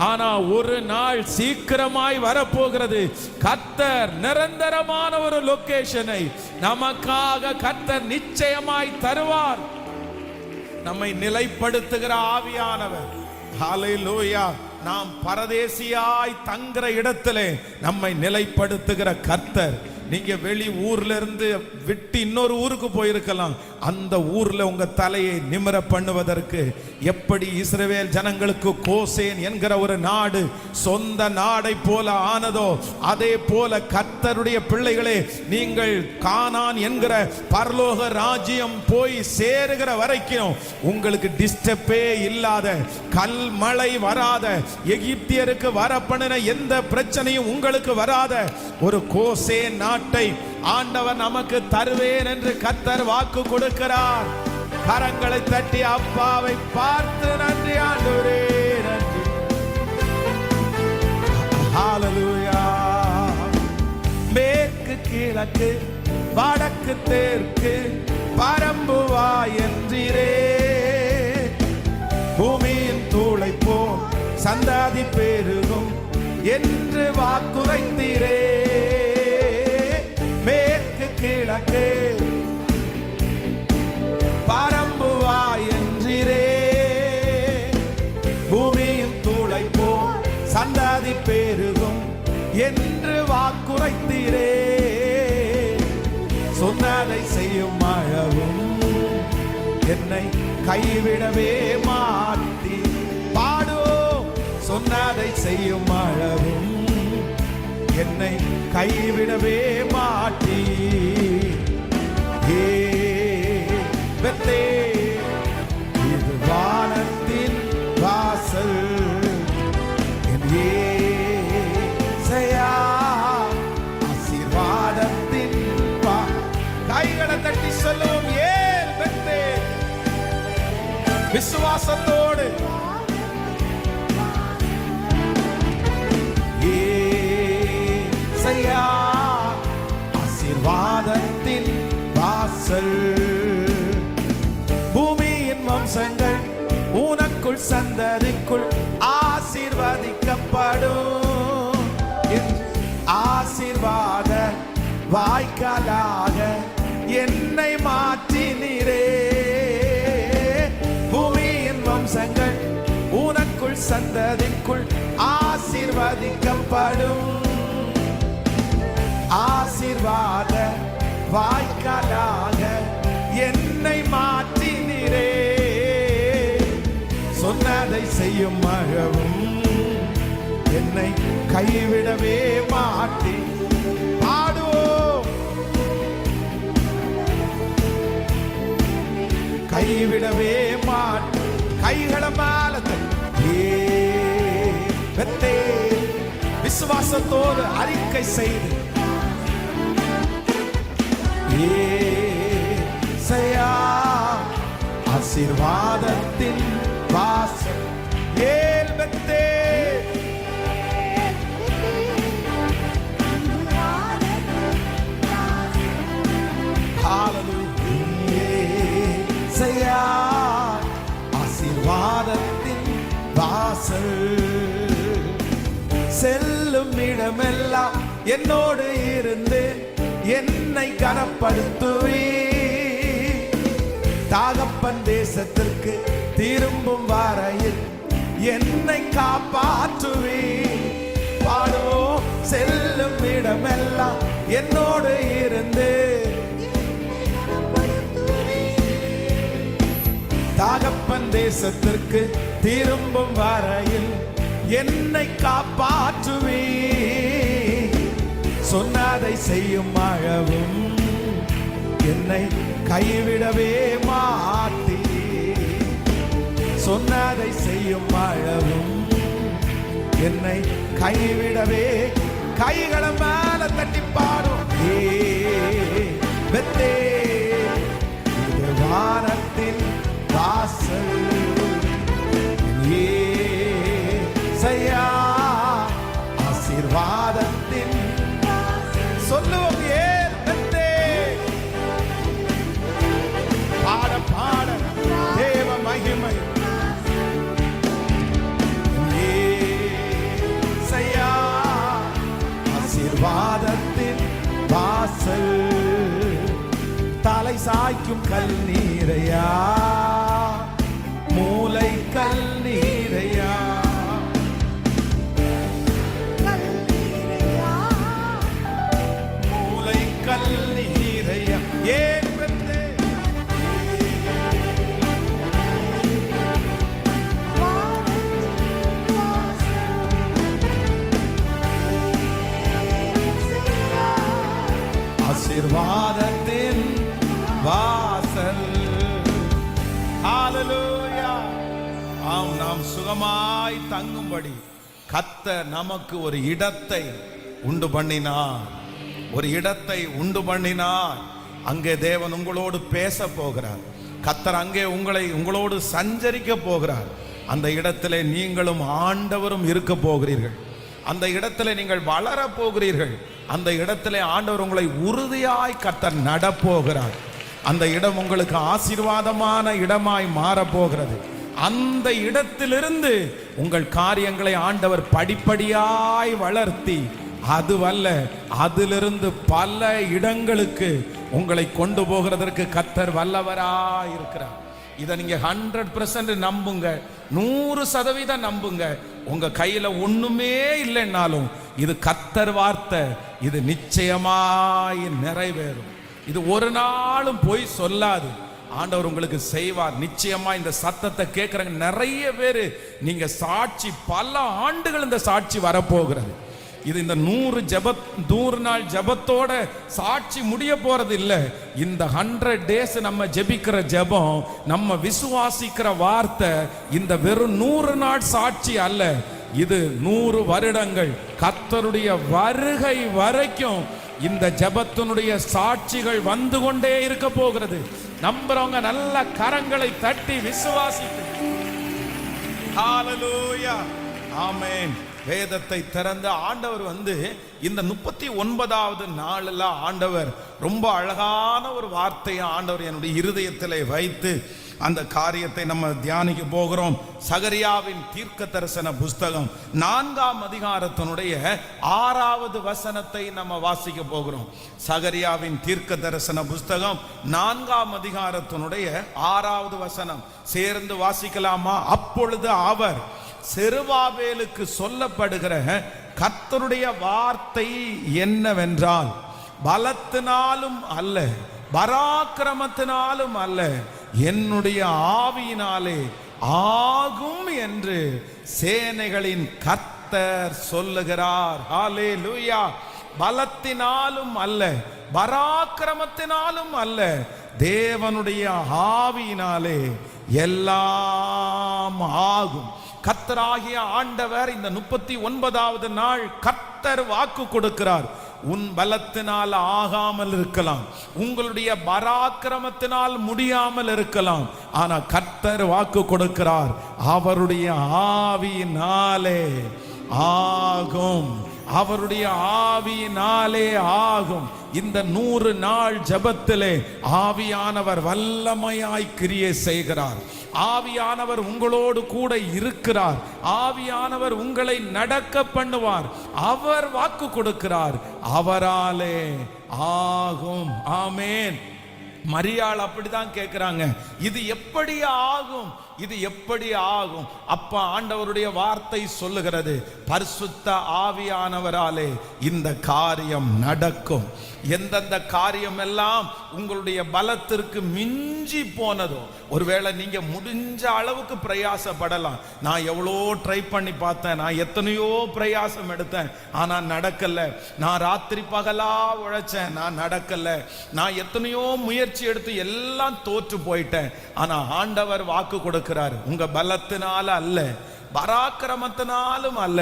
ஆனா ஒரு நாள் சீக்கிரமாய் வரப்போகிறது. கர்த்தர் நிரந்தரமான ஒரு லொகேஷனை நமக்காக கர்த்தர் நிச்சயமாய் தருவார். நம்மை நிலைப்படுத்துகிற ஆவியானவர். ஹல்லேலூயா. நாம் பரதேசியாய் தங்குற இடத்திலே நம்மை நிலைப்படுத்துகிற கர்த்தர். நீங்க வெளி ஊர்ல இருந்து விட்டு இன்னொரு ஊருக்கு போயிருக்கலாம். அந்த ஊர்ல உங்க தலையை நிமிர பண்ணுவதற்கு எப்படி இஸ்ரவேல் ஜனங்களுக்கு கோசேன் என்கிற ஒரு நாடு சொந்த நாடை போல ஆனதோ, அதே போல கர்த்தருடைய பிள்ளைகளே, நீங்கள் கானான் என்கிற பரலோக ராஜ்யம் போய் சேருகிற வரைக்கும் உங்களுக்கு டிஸ்டர்பே இல்லாத, கல் மழை வராத, எகிப்தியருக்கு வரப்பண்ணின எந்த பிரச்சனையும் உங்களுக்கு வராத ஒரு கோசேன் நாட்டை ஆண்டவர் நமக்கு தருவேன் என்று கர்த்தர் வாக்கு கொடுக்கிறார். கரங்களை தட்டி அப்பாவை பார்த்து நன்றி ஆண்டவரே, நன்றி. ஹல்லேலூயா. மேற்கு கிழக்கு வடக்கு தெற்கு பரம்புவா என்றீரே, பூமியின் தூளை போல் சந்தாதி பெருகும் என்று வாக்குரைத்தீரே. மேற்கு கிழக்கு பரம்புவா என்றீரே, பூமியின் தூளை போல் சந்தாதி பெருகும் என்று வாக்குரைத்தீரே. சொன்னதை செய்யும் அளவும் என்னை கைவிடவே மாட்டி பாடுவோம். சொன்னதை செய்யும் அளவும் என்னை கைவிடவே மாட்டி. இது வானத்தின் வாசல், ஆசீர்வாதத்தின் கைகளை தட்டி சொல்லுவோம். ஏல் பெத்தேல், விசுவாசத்தோடு ஏசையா ஆசீர்வாதத்தின் வாசல். பூமியின் வம்சங்கள் உனக்குள் சந்ததிக்குள் ஆசீர்வதிக்கப்படும். ஆசீர்வாத வாய்க்காலாக என்னை மாற்றினீரே. பூமியின் வம்சங்கள் உனக்குள் சந்ததிக்குள் ஆசீர்வதிக்கப்படும். ஆசீர்வாத வாய்க்காலாக என்னை மாற்றினீரே. சொன்னதை செய்யும் மகவும் என்னை கைவிடவே மாட்டி. பாடுவோம், கைவிடவே மாட்டி. கைகளை மேல விசுவாசத்தோடு அறிக்கை செய்து ஏசையா ஆசீர்வாதத்தின் வாசல். ஏல் பெத்தே ஏசையா ஆசீர்வாதத்தின் வாசல். செல்லும் இடமெல்லாம் என்னோடு இருந்து என்னை கனப்படுத்துவே. தாகப்பன் தேசத்திற்கு திரும்பும் வரையில் என்னை காப்பாற்றுவே. பாடுவோம், செல்லும் இடமெல்லாம் என்னோடு இருந்து தாகப்பன் தேசத்திற்கு திரும்பும் வரையில் என்னை காப்பாற்றுவே. சொன்னதை செய்யும் அழவும் என்னை கைவிடவே மாட்டி. சொன்னதை செய்யும் அழவும் என்னை கைவிடவே. கைகளை மேல தட்டி பாடும். பெத்தே இது வானத்தின் வாசல். ஏசையா ஆசீர்வாதத்தின் சொல்லுவோம். ஏத்தே பாட பாட தேவ மகிமை. ஏசையா ஆசீர்வாதத்தின் வாசல். தலை சாய்க்கும் கல் நீரையா, மூளை கல் நீரையா, மூளை கல் நீரையா. ஏன் பெத்தே ஆசீர்வாதத்தின் வாசல். ஹல்லேலூயா. ஆம், நாம் சுகமாய் தங்கும்படி கர்த்தர் நமக்கு ஒரு இடத்தை உண்டு பண்ணினார். ஒரு இடத்தை உண்டு பண்ணினார். அங்கே தேவன் உங்களோடு பேச போகிறார். கர்த்தர் அங்கே உங்களோடு சஞ்சரிக்க போகிறார். அந்த இடத்திலே நீங்களும் ஆண்டவரும் இருக்க போகிறீர்கள். அந்த இடத்திலே நீங்கள் வளர போகிறீர்கள். அந்த இடத்திலே ஆண்டவர் உங்களை உறுதியாய் கர்த்தர் நடப்போகிறார். அந்த இடம் உங்களுக்கு ஆசீர்வாதமான இடமாய் மாறப்போகிறது. அந்த இடத்திலிருந்து உங்கள் காரியங்களை ஆண்டவர் படிப்படியாய் வளர்த்தி அதுவல்ல, அதிலிருந்து பல இடங்களுக்கு உங்களை கொண்டு போகிறதற்கு கர்த்தர் வல்லவராய் இருக்கிறார். இதை நீங்க 100% நம்புங்க, 100% நம்புங்க. உங்க கையில ஒண்ணுமே இல்லைன்னாலும் இது கர்த்தர் வார்த்தை, இது நிச்சயமாய் நிறைவேறும். இது ஒரு நாளும் போய் சொல்லாது. ஆண்டவர் உங்களுக்கு செய்வார். நிச்சயமா இந்த சத்தத்தை கேட்கறங்க நிறைய பேரு நீங்க சாட்சி, பல ஆண்டுகள் இந்த சாட்சி வரப்போகிறது. இது இந்த 100 நாள் ஜபத்தோட சாட்சி முடிய போறது இல்லை. இந்த 100 days நம்ம ஜெபிக்கிற ஜெபம், நம்ம விசுவாசிக்கிற வார்த்தை, இந்த வெறும் 100 நாள் சாட்சி அல்ல. இது 100 வருடங்கள் கர்த்தருடைய வருகை வரைக்கும் இந்த ஜெபத்தினுடைய சாட்சிகள் வந்து கொண்டே இருக்க போகிறது. நம்புறவங்க நல்ல கரங்களை தட்டி விசுவாசித்து ஹalleluya. ஆமென். வேதத்தை திறந்த ஆண்டவர் இந்த 39வது நாளில் ஆண்டவர் ரொம்ப அழகான ஒரு வார்த்தையை ஆண்டவர் என்னுடைய இருதயத்திலே வைத்து அந்த காரியத்தை நம்ம தியானிக்க போகிறோம். சகரியாவின் தீர்க்க தரிசன புஸ்தகம் 4ஆம் அதிகாரத்தினுடைய 6வது வசனத்தை நம்ம வாசிக்க போகிறோம். சகரியாவின் தீர்க்க தரிசன புஸ்தகம் 4ஆம் அதிகாரத்தினுடைய 6வது வசனம் சேர்ந்து வாசிக்கலாமா? அப்பொழுது அவர் செருபாபேலுக்கு சொல்லப்படுகிற கர்த்தருடைய வார்த்தை என்னவென்றால், பலத்தினாலும் அல்ல, பராக்கிரமத்தினாலும் அல்ல, என்னுடைய ஆவியினாலே ஆகும் என்று சேனைகளின் கர்த்தர் சொல்லுகிறார். ஹalleluya. பலத்தினாலும் அல்ல, பராக்கிரமத்தினாலும் அல்ல, தேவனுடைய ஆவியினாலே எல்லாம் ஆகும். கர்த்தராகிய ஆண்டவர் இந்த 39வது நாள் கர்த்தர் வாக்கு கொடுக்கிறார். உன் பலத்தினால் ஆகாமல் இருக்கலாம், உங்களுடைய பராக்கிரமத்தினால் முடியாமல் இருக்கலாம், ஆனா கர்த்தர் வாக்கு கொடுக்கிறார், அவருடைய ஆவியினாலே ஆகும், அவருடைய ஆவியினாலே ஆகும். இந்த 100 நாள் ஜெபத்திலே ஆவியானவர் வல்லமையாய் கிரியை செய்கிறார். ஆவியானவர் உங்களோடு கூட இருக்கிறார். ஆவியானவர் உங்களை நடக்க பண்ணுவார். அவர் வாக்கு கொடுக்கிறார், அவராலே ஆகும். ஆமென். மரியாள் அப்படிதான் கேட்கிறாங்க, இது எப்படி ஆகும், இது எப்படி ஆகும்? அப்ப ஆண்டவருடைய வார்த்தை சொல்லுகிறது, பரிசுத்த ஆவியானவராலே இந்த காரியம் நடக்கும். எந்தெந்த காரியம் எல்லாம் உங்களுடைய பலத்திற்கு மிஞ்சி போனதோ, ஒருவேளை நீங்க முடிஞ்ச அளவுக்கு பிரயாசப்படலாம். நான் எவ்வளோ ட்ரை பண்ணி பார்த்தேன், நான் எத்தனையோ பிரயாசம் எடுத்தேன், ஆனா நடக்கல. நான் ராத்திரி பகலா உழைச்சேன், நான் நடக்கல. நான் எத்தனையோ முயற்சி எடுத்து எல்லாம் தோற்று போயிட்டேன். ஆனா ஆண்டவர் வாக்கு கொடுக்கிறார், உங்க பலத்தினால அல்ல, பராக்கிரமத்தினாலும் அல்ல,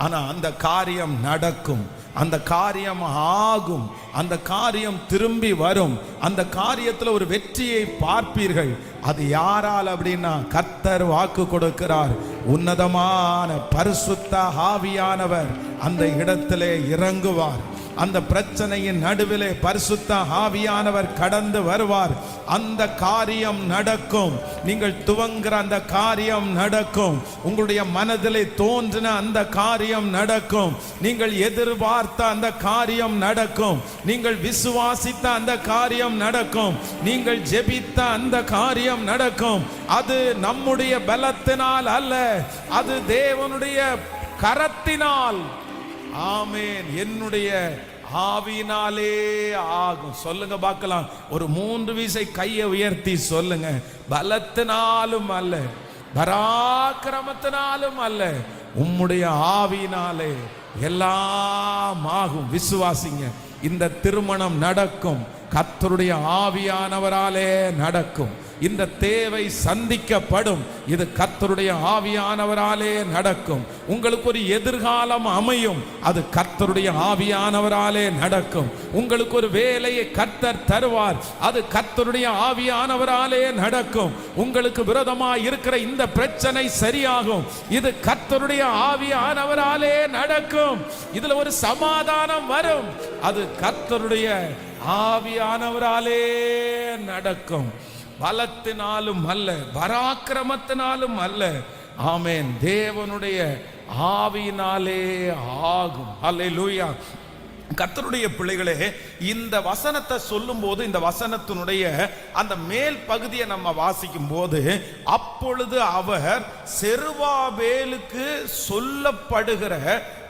ஆனா அந்த காரியம் நடக்கும், அந்த காரியம் ஆகும், அந்த காரியம் திரும்பி வரும், அந்த காரியத்தில் ஒரு வெற்றியை பார்ப்பீர்கள். அது யாரால் அப்படின்னா, கர்த்தர் வாக்கு கொடுக்கிறார். உன்னதமான பரிசுத்த ஆவியானவர் அந்த இடத்திலே இறங்குவார். அந்த பிரச்சனையின் நடுவிலே பரிசுத்த ஆவியானவர் கடந்து வருவார். அந்த காரியம் நடக்கும். நீங்கள் துவங்குற அந்த காரியம் நடக்கும். உங்களுடைய மனதிலே தோன்றின அந்த காரியம் நடக்கும். நீங்கள் எதிர்பார்த்த அந்த காரியம் நடக்கும். நீங்கள் விசுவாசித்த அந்த காரியம் நடக்கும். நீங்கள் ஜெபித்த அந்த காரியம் நடக்கும். அது நம்முடைய பலத்தினால் அல்ல, அது தேவனுடைய கரத்தினால். ஆமென். என்னுடைய ஆவியினாலே ஆகும். சொல்லுங்க பார்க்கலாம், ஒரு 3 வீசை கையை உயர்த்தி சொல்லுங்க, பலத்தினாலும் அல்ல, பராக்கிரமத்தினாலும் அல்ல, உம்முடைய ஆவியினாலே எல்லாம் ஆகும். விசுவாசிங்க, இந்த திருமணம் நடக்கும், கர்த்தருடைய ஆவியானவராலே நடக்கும். இந்த தேவை சந்திக்கப்படும், இது கர்த்தருடைய ஆவியானவராலே நடக்கும். உங்களுக்கு ஒரு எதிர்காலம் அமையும், அது கர்த்தருடைய ஆவியானவராலே நடக்கும். உங்களுக்கு ஒரு வேலையை கர்த்தர் தருவார், அது கர்த்தருடைய ஆவியானவராலே நடக்கும். உங்களுக்கு விரோதமாக இருக்கிற இந்த பிரச்சனை சரியாகும், இது கர்த்தருடைய ஆவியானவராலே நடக்கும். இதுல ஒரு சமாதானம் வரும், அது கர்த்தருடைய ஆவியானவராலே நடக்கும். பலத்தினாலும் அல்ல, பராக்கிரமத்தினாலும் அல்ல. ஆமென். தேவனுடைய ஆவியினாலே ஆகும். ஹல்லேலூயா. கர்த்தருடைய பிள்ளைகளே, இந்த வசனத்தை சொல்லும் போது, இந்த வசனத்தினுடைய அந்த மேல் பகுதியை நம்ம வாசிக்கும் போது, அப்பொழுது அவர் செருபாபேலுக்கு சொல்லப்படுகிற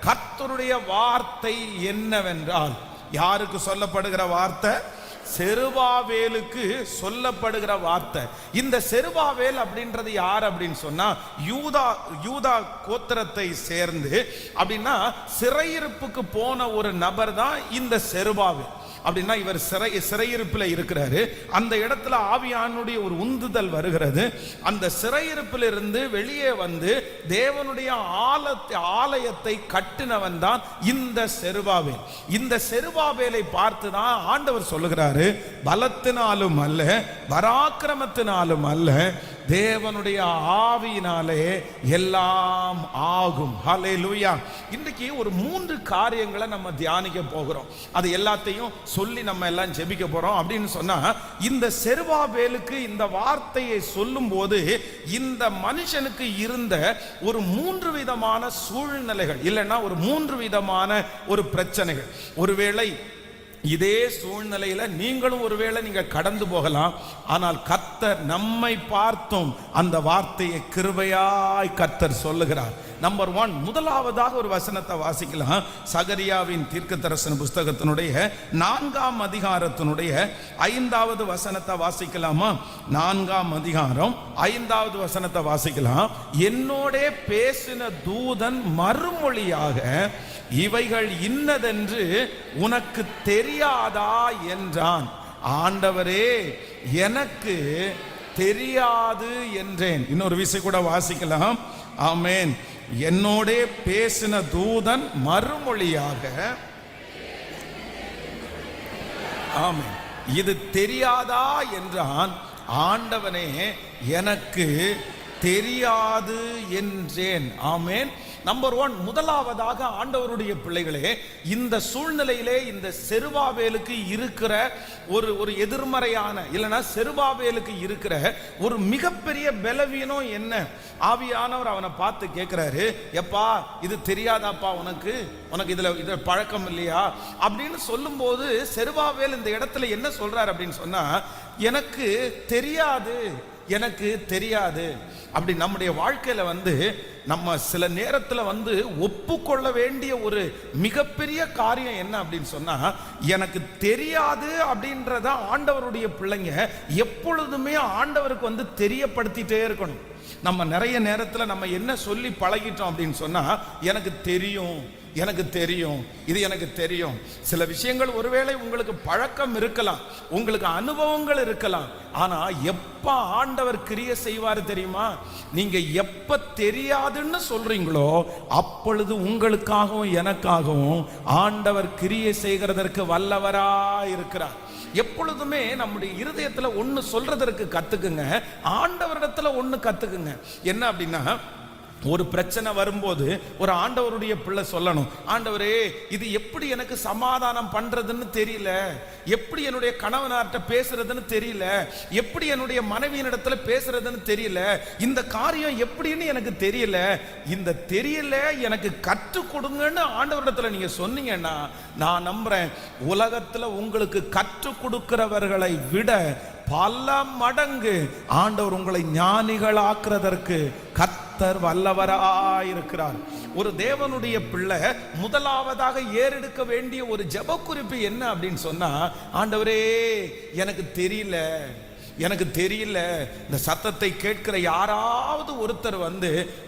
கர்த்தருடைய வார்த்தை என்னவென்றால், யாருக்கு சொல்லப்படுகிற வார்த்தை? செருபாபேலுக்கு சொல்லப்படுகிற வார்த்தை. இந்த செருபாபேல் அப்படின்றது யார் அப்படின்னு சொன்னா, யூதா கோத்திரத்தை சேர்ந்து, அப்படின்னா சிறையிருப்புக்கு போன ஒரு நபர் தான் இந்த செருபாபேல். அப்படின்னா இவர் சிறையிருப்பில் இருக்கிறாரு. அந்த இடத்துல ஆவியானுடைய ஒரு உந்துதல் வருகிறது. அந்த சிறையிருப்பிலிருந்து வெளியே வந்து தேவனுடைய ஆலயத்தை கட்டினவன் தான் இந்த செருபாபேல். இந்த செருபாபேலை பார்த்து தான் ஆண்டவர் சொல்லுகிறாரு, பலத்தினாலும் அல்ல, பராக்கிரமத்தினாலும் அல்ல, தேவனுடைய ஆவியினாலே எல்லாம் ஆகும். ஹல்லேலூயா. இன்றைக்கு ஒரு 3 காரியங்களை நம்ம தியானிக்க போகிறோம். அது எல்லாத்தையும் சொல்லி நம்ம எல்லாம் ஜெபிக்க போறோம். அப்படின்னு சொன்னா, இந்த செருபாபேலுக்கு இந்த வார்த்தையை சொல்லும் போது இந்த மனுஷனுக்கு இருந்த ஒரு 3 விதமான சூழ்நிலைகள், இல்லைன்னா ஒரு 3 விதமான ஒரு பிரச்சனைகள். ஒருவேளை இதே சூழ்நிலையில நீங்களும் ஒருவேளை நீங்க கடந்து போகலாம். ஆனால் கர்த்தர் நம்மை பார்த்தும் அந்த வார்த்தையை கிருபையாய் கர்த்தர் சொல்லுகிறார். நம்பர் 1, முதலாவதாக ஒரு வசனத்தை வாசிக்கலாம். சகரியாவின் தீர்க்கதரிசன புஸ்தகத்தினுடைய 4ஆம் அதிகாரத்தினுடைய 5வது வசனத்தை வாசிக்கலாமா? 4ஆம் அதிகாரம் 5வது வசனத்தை வாசிக்கலாம். என்னோட பேசின தூதன் மறுமொழியாக, இவைகள் இன்னதென்று உனக்கு தெரியாதா என்றான். ஆண்டவரே, எனக்கு தெரியாது என்றேன். இன்னொரு விஷயம் கூட வாசிக்கலாம். ஆமென். என்னோட பேசின தூதன் மறுமொழியாக, ஆமென், இது தெரியாதா என்றான். ஆண்டவனே, எனக்கு தெரியாது என்றேன். ஆமென். நம்பர் 1, முதலாவதாக ஆண்டவருடைய பிள்ளைகளே, இந்த சூழ்நிலையிலே இந்த செருபாபேலுக்கு இருக்கிற ஒரு எதிர்மறையான, இல்லைன்னா செருபாபேலுக்கு இருக்கிற ஒரு மிகப்பெரிய பலவீனம் என்ன? ஆவியானவர் அவனை பார்த்து கேட்கிறாரு, எப்பா இது தெரியாதாப்பா உனக்கு இதுல பழக்கம் இல்லையா அப்படின்னு சொல்லும் போது, செருபாபேல் இந்த இடத்துல என்ன சொல்றாரு அப்படின்னு சொன்னா, எனக்கு தெரியாது, எனக்கு தெரியாது. அப்படி நம்முடைய வாழ்க்கையில நம்ம சில நேரத்துல ஒப்புக்கொள்ள வேண்டிய ஒரு மிகப்பெரிய காரியம் என்ன அப்படின்னு சொன்னா, எனக்கு தெரியாது அப்படின்றத ஆண்டவருடைய பிள்ளைங்க எப்பொழுதுமே ஆண்டவருக்கு தெரியப்படுத்திட்டே இருக்கணும். நம்ம நிறைய நேரத்துல நம்ம என்ன சொல்லி பழகிட்டோம் அப்படின்னு சொன்னா, எனக்கு தெரியும், எனக்கு தெரியும், இது எனக்கு தெரியும். சில விஷயங்கள் ஒருவேளை உங்களுக்கு பழக்கம் இருக்கலாம், உங்களுக்கு அனுபவங்கள் இருக்கலாம். ஆனா எப்ப ஆண்டவர் கிரியை செய்வாரு தெரியுமா? நீங்க எப்ப தெரியாதுன்னு சொல்றீங்களோ அப்பொழுது உங்களுக்காகவும் எனக்காகவும் ஆண்டவர் கிரியை செய்கிறதற்கு வல்லவரா இருக்கிறார். எப்பொழுதுமே நம்முடைய இருதயத்துல ஒண்ணு சொல்றதற்கு கத்துக்குங்க, ஆண்டவரிடத்துல ஒண்ணு கத்துக்குங்க. என்ன அப்படின்னா, ஒரு பிரச்சனை வரும்போது ஒரு ஆண்டவருடைய பிள்ளை சொல்லணும், ஆண்டவரே இது எப்படி எனக்கு சமாதானம் பண்றதுன்னு தெரியல, எப்படி என்னுடைய கணவனார்ட்ட பேசுறதுன்னு தெரியல, எப்படி என்னுடைய மனைவியினிடத்துல பேசுறதுன்னு தெரியல, இந்த காரியம் எப்படின்னு எனக்கு தெரியல, இந்த தெரியல எனக்கு கற்றுக் கொடுங்கன்னு ஆண்டவரிடத்துல நீங்க சொன்னீங்கன்னா, நான் நம்புறேன் உலகத்துல உங்களுக்கு கற்றுக் கொடுக்கிறவர்களை விட பல மடங்கு ஆண்டவர் உங்களை ஞானிகள் ஆக்குறதற்கு கர்த்தர் வல்லவராயிருக்கிறார். ஒரு தேவனுடைய பிள்ளை முதலாவதாக ஏறெடுக்க வேண்டிய ஒரு ஜெப குறிப்பு என்ன அப்படின்னு சொன்னா, ஆண்டவரே எனக்கு தெரியல, எனக்கு தெரியல. இந்த சத்தத்தை கேட்கிற யாராவது ஒருத்தர்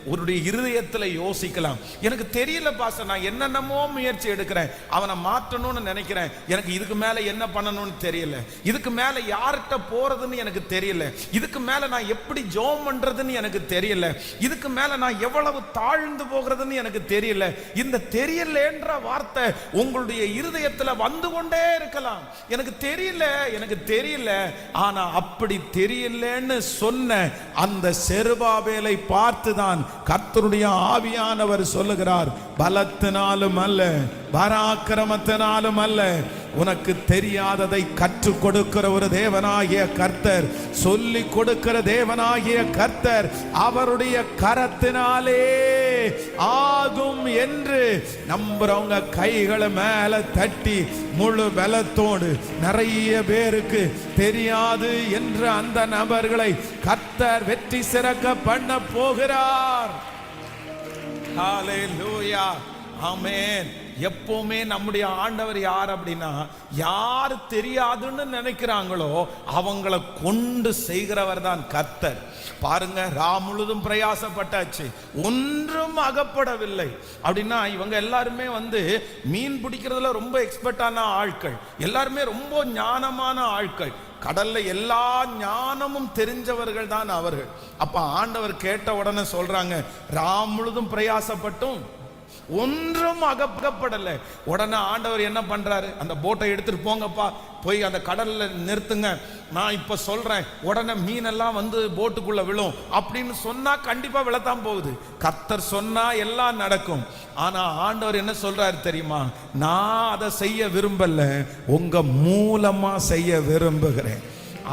அவருடைய இருதயத்தில் யோசிக்கலாம், எனக்கு தெரியல பாஸ்டர், நான் என்னென்னமோ முயற்சி எடுக்கிறேன், அவனை மாற்றணும்னு நினைக்கிறேன், எனக்கு இதுக்கு மேல என்ன பண்ணணும்னு தெரியல, இதுக்கு மேல யார்கிட்ட போறதுன்னு எனக்கு தெரியல, இதுக்கு மேல நான் எப்படி ஜெபம் பண்றதுன்னு எனக்கு தெரியல, இதுக்கு மேல நான் எவ்வளவு தாழ்ந்து போகிறதுன்னு எனக்கு தெரியல. இந்த தெரியலன்ற வார்த்தை உங்களுடைய இருதயத்தில் வந்து கொண்டே இருக்கலாம். எனக்கு தெரியல, எனக்கு தெரியல. ஆனா அப்படி தெரியலன்னு சொன்ன அந்த செருபாபேலை பார்த்துதான் கர்த்தருடைய ஆவியானவர் சொல்லுகிறார், பலத்தினாலும் அல்ல, பராக்கிரமத்தினாலும் அல்ல, உனக்கு தெரியாததை கற்றுக் கொடுக்கிற ஒரு தேவனாகிய கர்த்தர், சொல்லி கொடுக்கிற தேவனாகிய கர்த்தர் அவருடைய கரத்தினாலே ஆகும் என்று நம்புறவங்க கைகளை மேல தட்டி முழு பலத்தோடு, நிறைய பேருக்கு தெரியாது என்ற அந்த நபர்களை கர்த்தர் வெற்றி சிறக்க பண்ண போகிறார். ஹல்லேலூயா, ஆமென். எப்பவுமே நம்முடைய ஆண்டவர் யார் அப்படின்னா, யார் தெரியாதுன்னு நினைக்கிறாங்களோ அவங்கள கொண்டு செய்கிறவர் தான் கர்த்தர். பாருங்க, முழுதும் பிரயாசப்பட்டாச்சு, ஒன்றும் அகப்படவில்லை அப்படின்னா, இவங்க எல்லாருமே மீன் பிடிக்கிறதுல ரொம்ப எக்ஸ்பர்ட்டான ஆட்கள், எல்லாருமே ரொம்ப ஞானமான ஆட்கள், கடல்ல எல்லா ஞானமும் தெரிஞ்சவர்கள் தான் அவர்கள். அப்ப ஆண்டவர் கேட்ட உடனே சொல்றாங்க, முழுதும் பிரயாசப்பட்டும் ஒன்றும் அகப்படல. உடனே ஆண்டவர் என்ன பண்றாரு, அந்த போட்டை எடுத்துட்டு போங்கப்பா, போய் அந்த கடல்ல நிறுத்துங்க, நான் இப்ப சொல்றேன், உடனே மீனெல்லாம் வந்து போட்டுக்குள்ள விழும் அப்படின்னு சொன்னா கண்டிப்பா விழத்தான் போகுது. கர்த்தர் சொன்னா எல்லாம் நடக்கும். ஆனா ஆண்டவர் என்ன சொல்றாரு தெரியுமா, நான் அதை செய்ய விரும்பல, உங்க மூலமா செய்ய விரும்புகிறேன்.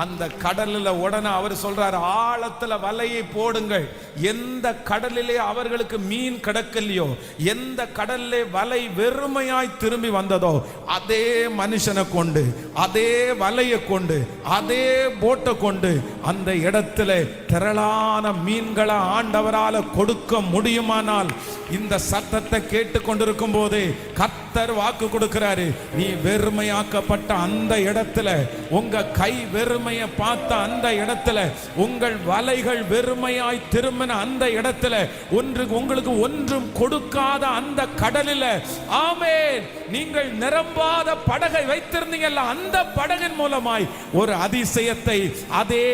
அந்த கடலில் உடனே அவர் சொல்றாரு, ஆழத்துல வலையை போடுங்கள். எந்த கடலிலே அவர்களுக்கு மீன் கிடக்கலையோ, எந்த கடலிலே வலை வெறுமையாய் திரும்பி வந்ததோ, அதே மனுஷனை கொண்டு, அதே வலையை கொண்டு, அதே போட்டை கொண்டு அந்த இடத்துல திரளான மீன்களை ஆண்டவரால கொடுக்க முடியுமானால், இந்த சத்தத்தை கேட்டு கொண்டிருக்கும் போதே கர்த்தர் வாக்கு கொடுக்கிறாரு, நீ வெறுமையாக்கப்பட்ட அந்த இடத்துல, உங்க கை வெறுமையை பார்த்த அந்த இடத்துல, உங்கள் வலைகள் வெறுமையாய் திரும்பின அந்த இடத்துல, உங்களுக்கு ஒன்றும் கொடுக்காத அந்த கடலில், ஆமென், நீங்கள் நிரம்பாத படகை வைத்திருந்தீங்கல்ல, அந்த படகின் மூலமாய் ஒரு அதிசயத்தை அதே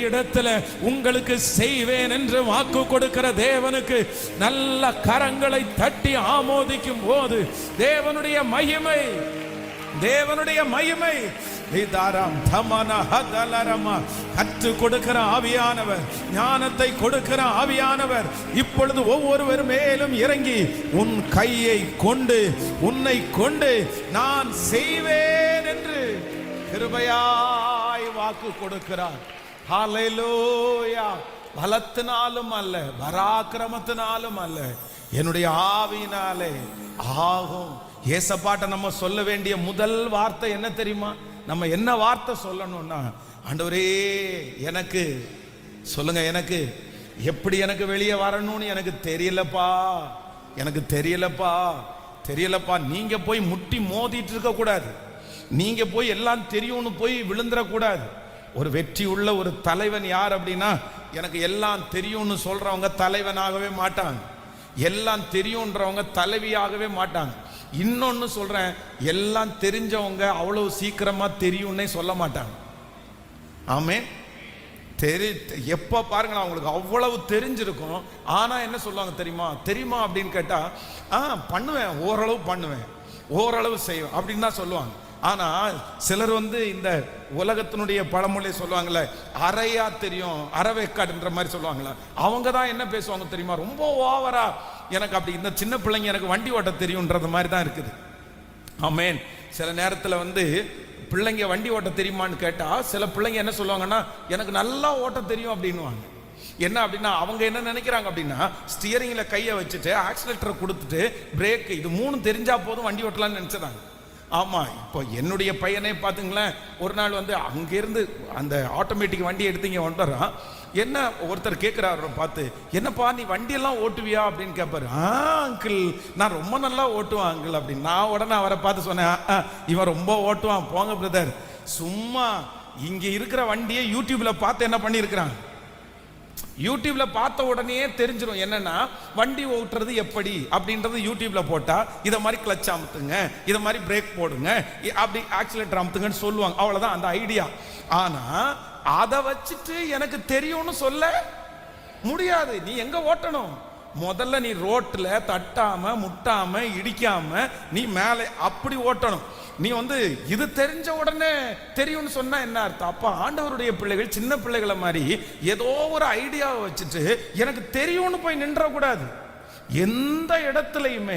இடத்துல உங்களுக்கு செய்வேன் என்று வாக்கு கொடுக்கிற தேவனுக்கு நல்ல கரங்களை தட்டி ஆமோதிக்கும் போது தேவனுடைய மகிமை, தேவனுடைய மகிமை கற்று கொடுக்கிற ஆவியானவர், ஞானத்தை கொடுக்கிற ஆவியானவர் இப்பொழுது ஒவ்வொருவர் மேலும் இறங்கி உன் கையை கொண்டு, உன்னை கொண்டு நான் செய்வேன் என்று கிருபையாய் வாக்கு கொடுக்கிறார். ஹல்லேலூயா. பலத்தினாலும் அல்ல, பராக்கிரமத்தினாலும் அல்ல, என்னுடைய ஆவியினாலே ஆகும். ஏசப்பாட்ட நம்ம சொல்ல வேண்டிய முதல் வார்த்தை என்ன தெரியுமா? நம்ம என்ன வார்த்தை சொல்லணும்னா, ஆண்டவரே எனக்கு சொல்லுங்க, எனக்கு எப்படி எனக்கு வெளியே வரணும்னு எனக்கு தெரியலப்பா, எனக்கு தெரியலப்பா, தெரியலப்பா. நீங்க போய் முட்டி மோதிட்டு இருக்க கூடாது, நீங்க போய் எல்லாம் தெரியும்னு போய் விழுந்துடக்கூடாது. ஒரு வெற்றி உள்ள ஒரு தலைவன் யார் அப்படின்னா, எனக்கு எல்லாம் தெரியும்னு சொல்றவங்க தலைவனாகவே மாட்டாங்க, எல்லாம் தெரியும்ன்றவங்க தலைவியாகவே மாட்டாங்க. இன்னொன்னு சொல்றேன், எல்லாம் தெரிஞ்சவங்க அவ்வளவு சீக்கிரமா தெரியும்னே சொல்ல மாட்டாங்க. ஆமே, எப்ப பாருங்க அவங்களுக்கு அவ்வளவு தெரிஞ்சிருக்கும், ஆனா என்ன சொல்லுவாங்க தெரியுமா, தெரியுமா அப்படின்னு கேட்டா, பண்ணுவேன், ஓரளவு பண்ணுவேன், ஓரளவு செய்வேன் அப்படின்னு தான் சொல்லுவாங்க. ஆனா சிலர் வந்து இந்த உலகத்தினுடைய பழமொழியை சொல்லுவாங்கல்ல, அரையா தெரியும் அறவேக்காடுன்ற மாதிரி சொல்லுவாங்களா, அவங்க தான் என்ன பேசுவாங்க தெரியுமா, ரொம்ப ஓவரா எனக்கு அப்படி, இந்த சின்ன பிள்ளைங்க எனக்கு வண்டி ஓட்ட தெரியும்ன்றது மாதிரி தான் இருக்குது. ஆமேன். சில நேரத்தில் வந்து பிள்ளைங்க வண்டி ஓட்ட தெரியுமான்னு கேட்டா, சில பிள்ளைங்க என்ன சொல்லுவாங்கன்னா, எனக்கு நல்லா ஓட்ட தெரியும் அப்படின்னுவாங்க. என்ன அப்படின்னா, அவங்க என்ன நினைக்கிறாங்க அப்படின்னா, ஸ்டியரிங்ல கையை வச்சுட்டு ஆக்சிலேட்டரை கொடுத்துட்டு பிரேக், இது மூணு தெரிஞ்சா போதும் வண்டி ஓட்டலாம்னு நினைச்சதாங்க. ஆமா, இப்போ என்னுடைய பையனே பாத்துங்களேன், ஒரு நாள் வந்து அங்கிருந்து அந்த ஆட்டோமேட்டிக் வண்டி எடுத்தீங்க வந்துடுறான். என்ன ஒருத்தர் கேட்கிறாரு பார்த்து, என்னப்பா நீ வண்டியெல்லாம் ஓட்டுவியா அப்படின்னு கேட்பாரு. அங்கிள் நான் ரொம்ப நல்லா ஓட்டுவான் அங்கிள் அப்படின்னு. நான் உடனே அவரை பார்த்து சொன்னேன், இவன் ரொம்ப ஓட்டுவான், போங்க பிரதர், சும்மா இங்க இருக்கிற வண்டியை யூடியூப்ல பார்த்து என்ன பண்ணியிருக்கிறான், யூடியூப்ல பார்த்த உடனே தெரிஞ்சிடும் என்னன்னா வண்டி ஓட்டுறது எப்படி அப்படின்றது. யூடியூப்ல போட்டா இதை மாதிரி கிளட்ச் அமுத்துங்க, இதை மாதிரி பிரேக் போடுங்க, அப்படி ஆக்சிலேட்டர் அமுத்துங்கன்னு சொல்லுவாங்க, அவ்வளவுதான் அந்த ஐடியா. ஆனா அதை வச்சுட்டு எனக்கு தெரியும்னு சொல்ல முடியாது. நீ எங்க ஓட்டணும், முதல்ல நீ ரோட்ல தட்டாம முட்டாம இடிக்காம நீ மேலே அப்படி ஓட்டணும். நீ வந்து இது தெரிஞ்ச உடனே தெரியும்னு சொன்னா என்ன அர்த்தம்? அப்ப ஆண்டவருடைய பிள்ளைகள் சின்ன பிள்ளைகளை மாதிரி ஏதோ ஒரு ஐடியாவை வச்சுட்டு எனக்கு தெரியும்னு போய் நின்ற கூடாது. எந்த இடத்துலையுமே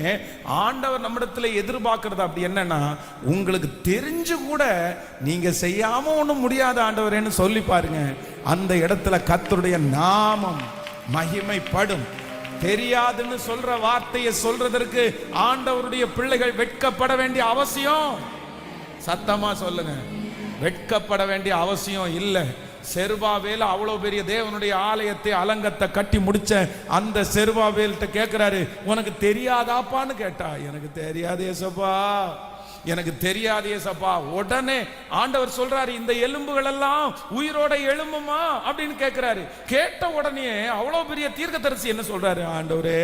ஆண்டவர் நம்மிடத்துல எதிர்பார்க்கறது அப்படி என்னன்னா, உங்களுக்கு தெரிஞ்சு கூட நீங்க செய்யாம ஒண்ணும் முடியாத ஆண்டவரேன்னு சொல்லி பாருங்க, அந்த இடத்துல கர்த்தருடைய நாமம் மகிமைப்படும். தெரியாதுன்னு சொல்ற வார்த்தையை சொல்றதற்கு ஆண்டவருடைய பிள்ளைகள் வெட்கப்பட வேண்டிய அவசியம், சத்தமா சொல்லுங்க, வெட்கப்பட வேண்டிய அவசியம் இல்லை. செருபாபேல் அவ்வளவு பெரிய தேவனுடைய ஆலயத்தை அலங்கத்தை கட்டி முடிச்ச அந்த செருபாபேல்கிட்ட கேட்கிறாரு, உனக்கு தெரியாதாப்பான்னு கேட்டா, எனக்கு தெரியாது ஏசப்பா, எனக்கு தெரியாது ஏசப்பா. உடனே ஆண்டவர் சொல்றாரு, இந்த எலும்புகள் எல்லாம் உயிரோட எழும்புமா அப்படின்னு கேட்கிறாரு. கேட்ட உடனே அவ்வளவு பெரிய தீர்க்கதரிசி என்ன சொல்றாரு, ஆண்டவரே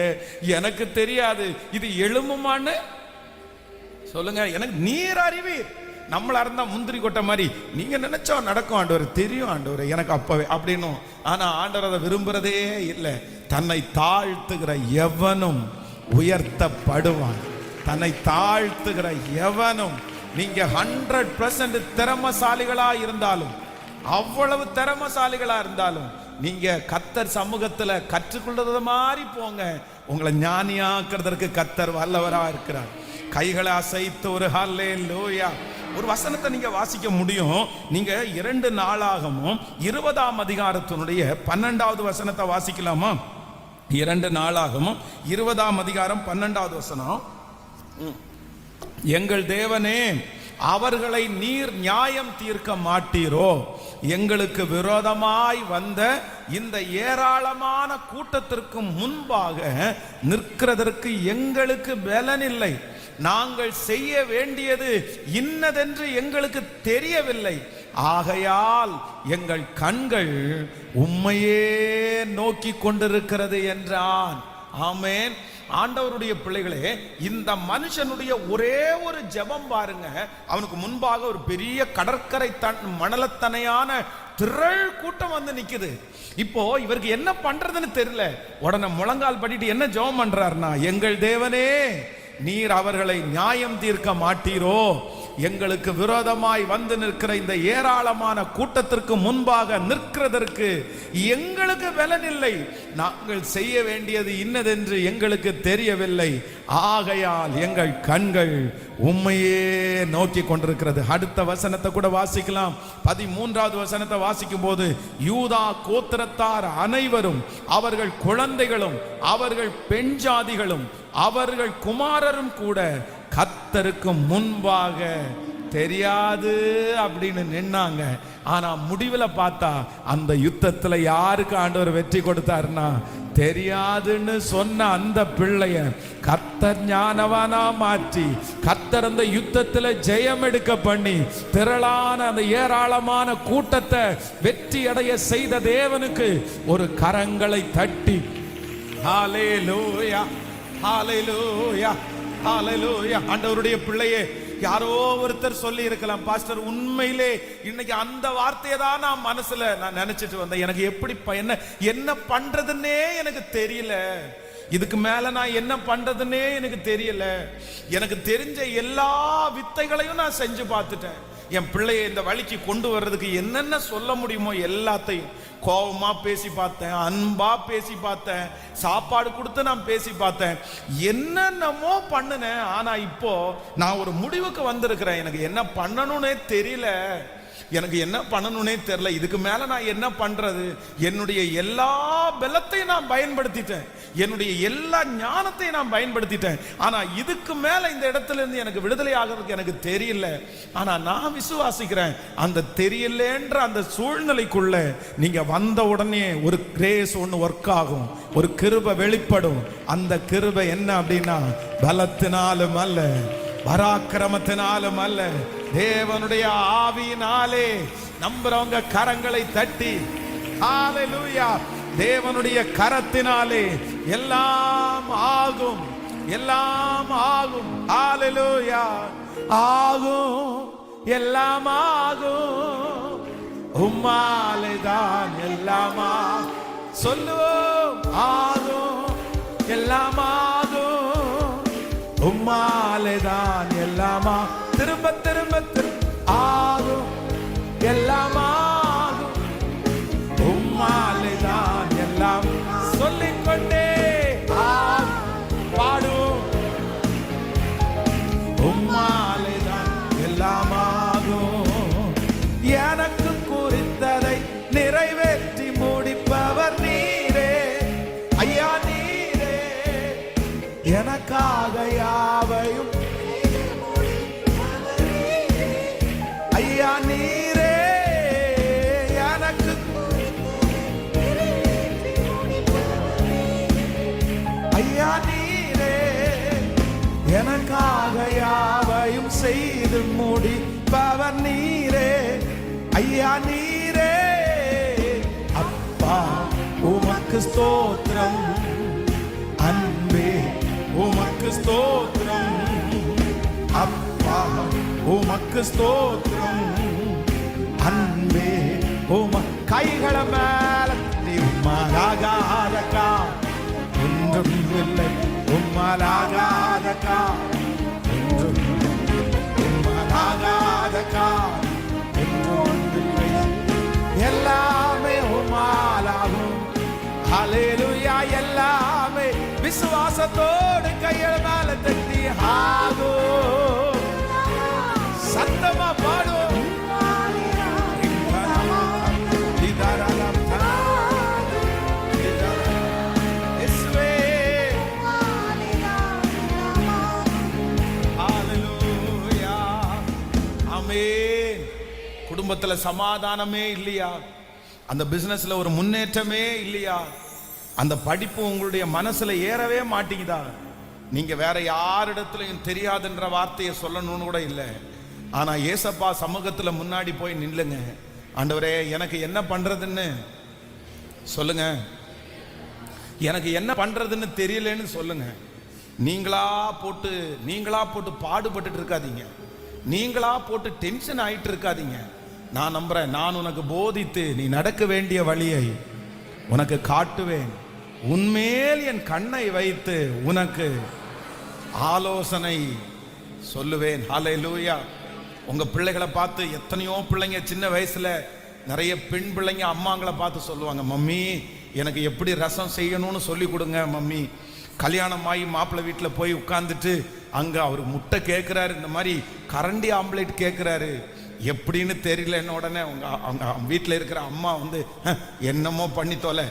எனக்கு தெரியாது, இது எழும்புமான்னு சொல்லுங்க, எனக்கு நீர் அறிவீர். நம்மளா இருந்தா முந்திரி கொட்டை மாதிரி நீங்க நினைச்சா நடக்கும் ஆண்டவர், தெரியும் ஆண்டவர் எனக்கு அப்பவே அப்படின்னும். ஆனா ஆண்டவர் அதை விரும்புறதே இல்லை. தன்னை தாழ்த்துகிற எவனும் உயர்த்தப்படுவான். தன்னை தாழ்த்துகிற எவனும், நீங்க 100% திறமசாலிகளா இருந்தாலும், அவ்வளவு திறமசாலிகளா இருந்தாலும், நீங்க கர்த்தர் சமூகத்துல கற்றுக்கொள்றது மாதிரி போங்க. உங்களை ஞானியாக்குறதற்கு கர்த்தர் வல்லவரா இருக்கிறார். கைகளை அசைத்து ஒரு ஹல்லேலூயா ஒரு வசனத்தை நீங்க வாசிக்க முடியும். நீங்க 2 நாளாகமும் 20ஆம் அதிகாரத்தினுடைய 12வது வசனத்தை வாசிக்கலாமா? 2 நாளாகமும் 20ஆம் அதிகாரம் 12வது வசனம். எங்கள் தேவனே, அவர்களை நீர் நியாயம் தீர்க்க மாட்டீரோ? எங்களுக்கு விரோதமாய் வந்த இந்த ஏராளமான கூட்டத்திற்கு முன்பாக நிற்கிறதற்கு எங்களுக்கு பலனில்லை. நாங்கள் செய்ய வேண்டியது இன்னதென்று எங்களுக்கு தெரியவில்லை. ஆகையால் எங்கள் கண்கள் உம்மையே நோக்கி கொண்டிருக்கிறது என்றான். ஆமென். ஆண்டவருடைய பிள்ளைகளே, இந்த மனுஷனுடைய ஒரே ஒரு ஜெபம் பாருங்க. அவனுக்கு முன்பாக ஒரு பெரிய கடற்கரை மணலத்தனையான திரள் கூட்டம் வந்து நிக்குது. இப்போ இவருக்கு என்ன பண்றதுன்னு தெரியல. உடனே முழங்கால் படிட்டு என்ன ஜெபம் பண்றாருன்னா, எங்கள் தேவனே, நீர் அவர்களை நியாயம் தீர்க்க மாட்டீரோ? எங்களுக்கு விரோதமாய் வந்து நிற்கிற இந்த ஏராளமான கூட்டத்திற்கு முன்பாக நிற்கிறதற்கு எங்களுக்கு பலனில்லை. நாங்கள் செய்ய வேண்டியது இன்னதென்று எங்களுக்கு தெரியவில்லை. ஆகையால் எங்கள் கண்கள் உம்மையே நோக்கி கொண்டிருக்கிறது. அடுத்த வசனத்தை கூட வாசிக்கலாம். 13வது வசனத்தை வாசிக்கும் போது, யூதா கோத்திரத்தார் அனைவரும், அவர்கள் குழந்தைகளும், அவர்கள் பெண் ஜாதிகளும், அவர்கள் குமாரரும் கூட கர்த்தருக்கு முன்பாக தெரியாது அப்படின்னு நின்னாங்க. ஆனா முடிவில் பார்த்தா அந்த யுத்தத்துல யாருக்கு ஆண்டவர் வெற்றி கொடுத்தாருன்னா, தெரியாதுன்னு சொன்ன அந்த பிள்ளைய கர்த்தர் ஞானவானா மாற்றி, கர்த்தர் அந்த யுத்தத்துல ஜெயம் எடுக்க பண்ணி, திரளான அந்த ஏராளமான கூட்டத்தை வெற்றி அடைய செய்த தேவனுக்கு ஒரு கரங்களை தட்டி ஹல்லேலூயா, ஹல்லேலூயா, ஹல்லேலூயா. ஆண்டவருடைய பிள்ளையே, யாரோ ஒருத்தர் சொல்லி இருக்கலாம், பாஸ்டர் உண்மையிலே இன்னைக்கு அந்த வார்த்தையை தான் நான் மனசுல நினைச்சிட்டு வந்தேன். எனக்கு எப்படி என்ன பண்றதுன்னே எனக்கு தெரியல. இதுக்கு மேல நான் என்ன பண்றதுன்னே எனக்கு தெரியல. எனக்கு தெரிஞ்ச எல்லா வித்தைகளையும் நான் செஞ்சு பார்த்துட்டேன். என் பிள்ளையை இந்த வழிக்கு கொண்டு வர்றதுக்கு என்னென்ன சொல்ல முடியுமோ எல்லாத்தையும் கோபமா பேசி பார்த்தேன், அன்பா பேசி பார்த்தேன், சாப்பாடு கொடுத்து நான் பேசி பார்த்தேன், என்னென்னமோ பண்ணுனேன். ஆனா இப்போ நான் ஒரு முடிவுக்கு வந்திருக்கிறேன். எனக்கு என்ன பண்ணணும்னே தெரியல. எனக்கு என்ன பண்ணணும்னே தெரியல. இதுக்கு மேல நான் என்ன பண்றது? என்னுடைய எல்லா பலத்தையும் நான் பயன்படுத்திட்டேன், என்னுடைய எல்லா ஞானத்தையும் நான் பயன்படுத்திட்டேன். ஆனா இதுக்கு மேல இந்த இடத்துல இருந்து எனக்கு விடுதலை ஆகிறதுக்கு எனக்கு தெரியல. ஆனா நான் விசுவாசிக்கிறேன், அந்த தெரியலன்ற அந்த சூழ்நிலைக்குள்ள நீங்க வந்த உடனே ஒரு கிரேஸ் ஒன்று ஒர்க் ஆகும், ஒரு கிருபை வெளிப்படும். அந்த கிருபை என்ன அப்படின்னா, பலத்தினாலும் அல்ல, பராக்கிரமத்தினாலும் அல்ல, தேவனுடைய ஆவியினாலே. நம்புறவங்க கரங்களை தட்டி ஹல்லேலூயா. தேவனுடைய கரத்தினாலே எல்லாம் ஆகும், எல்லாம் ஆகும். ஹல்லேலூயா. ஆகும், எல்லாம் ஆகும், உம்மாலே தான் எல்லாமா. சொல்லுவோம், ஆகும், எல்லாம் ஆகும், உம்மாலே தான் எல்லாமா. திரும்ப திரும்ப ஆகும், எல்லாம் ஆகும், உம்மாலே தான் எல்லாம். சொல்லிக்கொண்டே பாடும், உம்மாலே தான் எல்லாம் ஆகும். எனக்கு குறித்ததை நிறைவேற்றி முடிப்பவர் நீரே ஐயா, நீரே. எனக்காக யாவையும் ஐயா நீரே. எனக்கு ஐயா நீரே, எனக்காக யாவையும் செய்து முடிப்பவர் நீரே ஐயா, நீரே. அப்பா உமக்கு ஸ்தோத்திரம், அன்பே உமக்கு ஸ்தோத்திரம். அப்பா உமக்கு ஸ்தோத்திரம், அன்பே உம. கைகள மேல ஒன்றும் இல்லை, உம்மாலாகாத என்றும் உம்மாலாகாத எல்லாமே உம்மாலாகும். ஹல்லேலூயா. எல்லாமே விசுவாசத்தோடு கையில் மேல தட்டி ஆகும். சத்தமா பாடும். குடும்பத்துல சமாதானமே இல்லையா? அந்த பிசினஸ்ல ஒரு முன்னேற்றமே இல்லையா? அந்த படிப்பு உங்களுடைய மனசுல ஏறவே மாட்டேங்குதா? நீங்க வேற யாரிடத்துலயும் தெரியாதுன்ற வார்த்தையை சொல்லணும்னு கூட இல்லை. ஆனா ஏசப்பா சமூகத்துல முன்னாடி போய் நில்லுங்க. ஆண்டவரே, எனக்கு என்ன பண்றதுன்னு சொல்லுங்க. எனக்கு என்ன பண்றதுன்னு தெரியலன்னு சொல்லுங்க. நீங்களா போட்டு பாடுபட்டு இருக்காதீங்க. நீங்களா போட்டு டென்ஷன் ஆயிட்டு இருக்காதீங்க. நான் நம்புறேன், நான் உனக்கு போதித்து நீ நடக்க வேண்டிய வழியை உனக்கு காட்டுவேன். உன்மேல் என் கண்ணை வைத்து உனக்கு ஆலோசனை சொல்லுவேன். ஹல்லேலூயா. உங்க பிள்ளைகளை பார்த்து எத்தனையோ பிள்ளைங்க சின்ன வயசுல நிறைய பெண் பிள்ளைங்க அம்மாங்களை பார்த்து சொல்லுவாங்க, மம்மி எனக்கு எப்படி ரசம் செய்யணும்னு சொல்லி கொடுங்க மம்மி. கல்யாணம் ஆகி மாப்பிள்ளை வீட்டில் போய் உட்கார்ந்துட்டு அங்கே அவர் முட்டை கேட்குறாரு, இந்த மாதிரி கரண்டி ஆம்லேட் கேட்குறாரு, எப்படின்னு தெரியலன்னு உடனே அவங்க வீட்டில் இருக்கிற அம்மா வந்து என்னமோ பண்ணி தொலை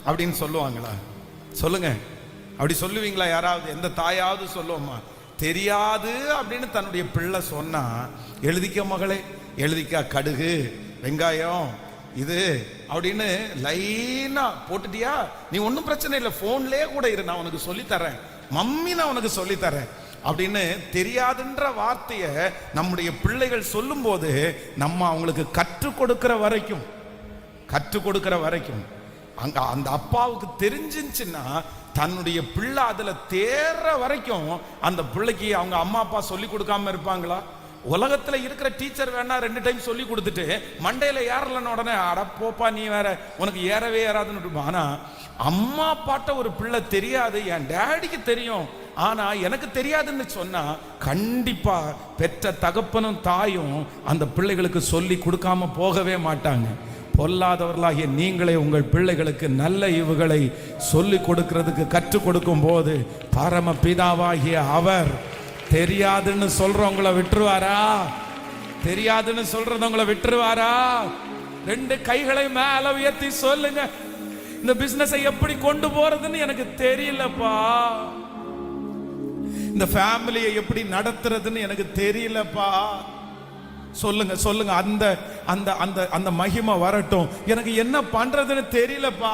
அப்படின்னு சொல்லுவாங்களா? சொல்லுங்க, அப்படி சொல்லுவீங்களா? யாராவது எந்த தாயாவது சொல்லுவோமா? தெரியாது அப்படின்னு தன்னுடைய பிள்ளை சொன்னா, எழுதிக்க மகளே, எழுதிக்க கடுகு வெங்காயம் இது அப்படின்னு லைனா போட்டுட்டியா, நீ ஒன்றும் பிரச்சனை இல்லை, போன்லேயே கூட இரு, நான் உனக்கு சொல்லித்தரேன் மம்மி, நான் உனக்கு சொல்லித்தரேன் அப்படின்னு தெரியாதுன்ற வார்த்தையை நம்முடைய பிள்ளைகள் சொல்லும் போது நம்ம அவங்களுக்கு கற்றுக் கொடுக்கிற வரைக்கும் அங்க அந்த அப்பாவுக்கு தெரிஞ்சிச்சுன்னா தன்னுடைய பிள்ளை அதுல தேர்ற வரைக்கும் அந்த பிள்ளைக்கு அவங்க அம்மா அப்பா சொல்லி கொடுக்காம இருப்பாங்களா? உலகத்துல இருக்கிற டீச்சர் வேணா 2 டைம் சொல்லி கொடுத்துட்டு மண்டையில ஏறலன்னு உடனே அட போப்பா நீ வேற, உனக்கு ஏறவே ஏறாதுன்னு. ஆனா அம்மா அப்பாட்ட ஒரு பிள்ளை தெரியாது, என் டேடிக்கு தெரியும் ஆனா எனக்கு தெரியாதுன்னு சொன்னா கண்டிப்பா பெற்ற தகப்பனும் தாயும் அந்த பிள்ளைகளுக்கு சொல்லி கொடுக்காம போகவே மாட்டாங்க. பொல்லாதவர்களாகிய நீங்களே உங்கள் பிள்ளைகளுக்கு நல்ல இவுகளை சொல்லி கொடுக்கிறதுக்கு கற்றுக் கொடுக்கும் போது பரம பிதாவாகிய அவர் தெரியாதுன்னு சொல்றவங்களை விட்டுருவாரா? தெரியாதுன்னு சொல்றவங்களை விட்டுருவாரா? 2 கைகளை மேல உயர்த்தி சொல்லுங்க, இந்த பிசினஸை எப்படி கொண்டு போறதுன்னு எனக்கு தெரியலப்பா, இந்த ஃபேமிலியை எப்படி நடத்துறதுன்னு எனக்கு தெரியலப்பா. சொல்லுங்க சொல்லுங்க, அந்த அந்த அந்த அந்த மகிமை வரட்டும். எனக்கு என்ன பண்றதுன்னு தெரியலப்பா,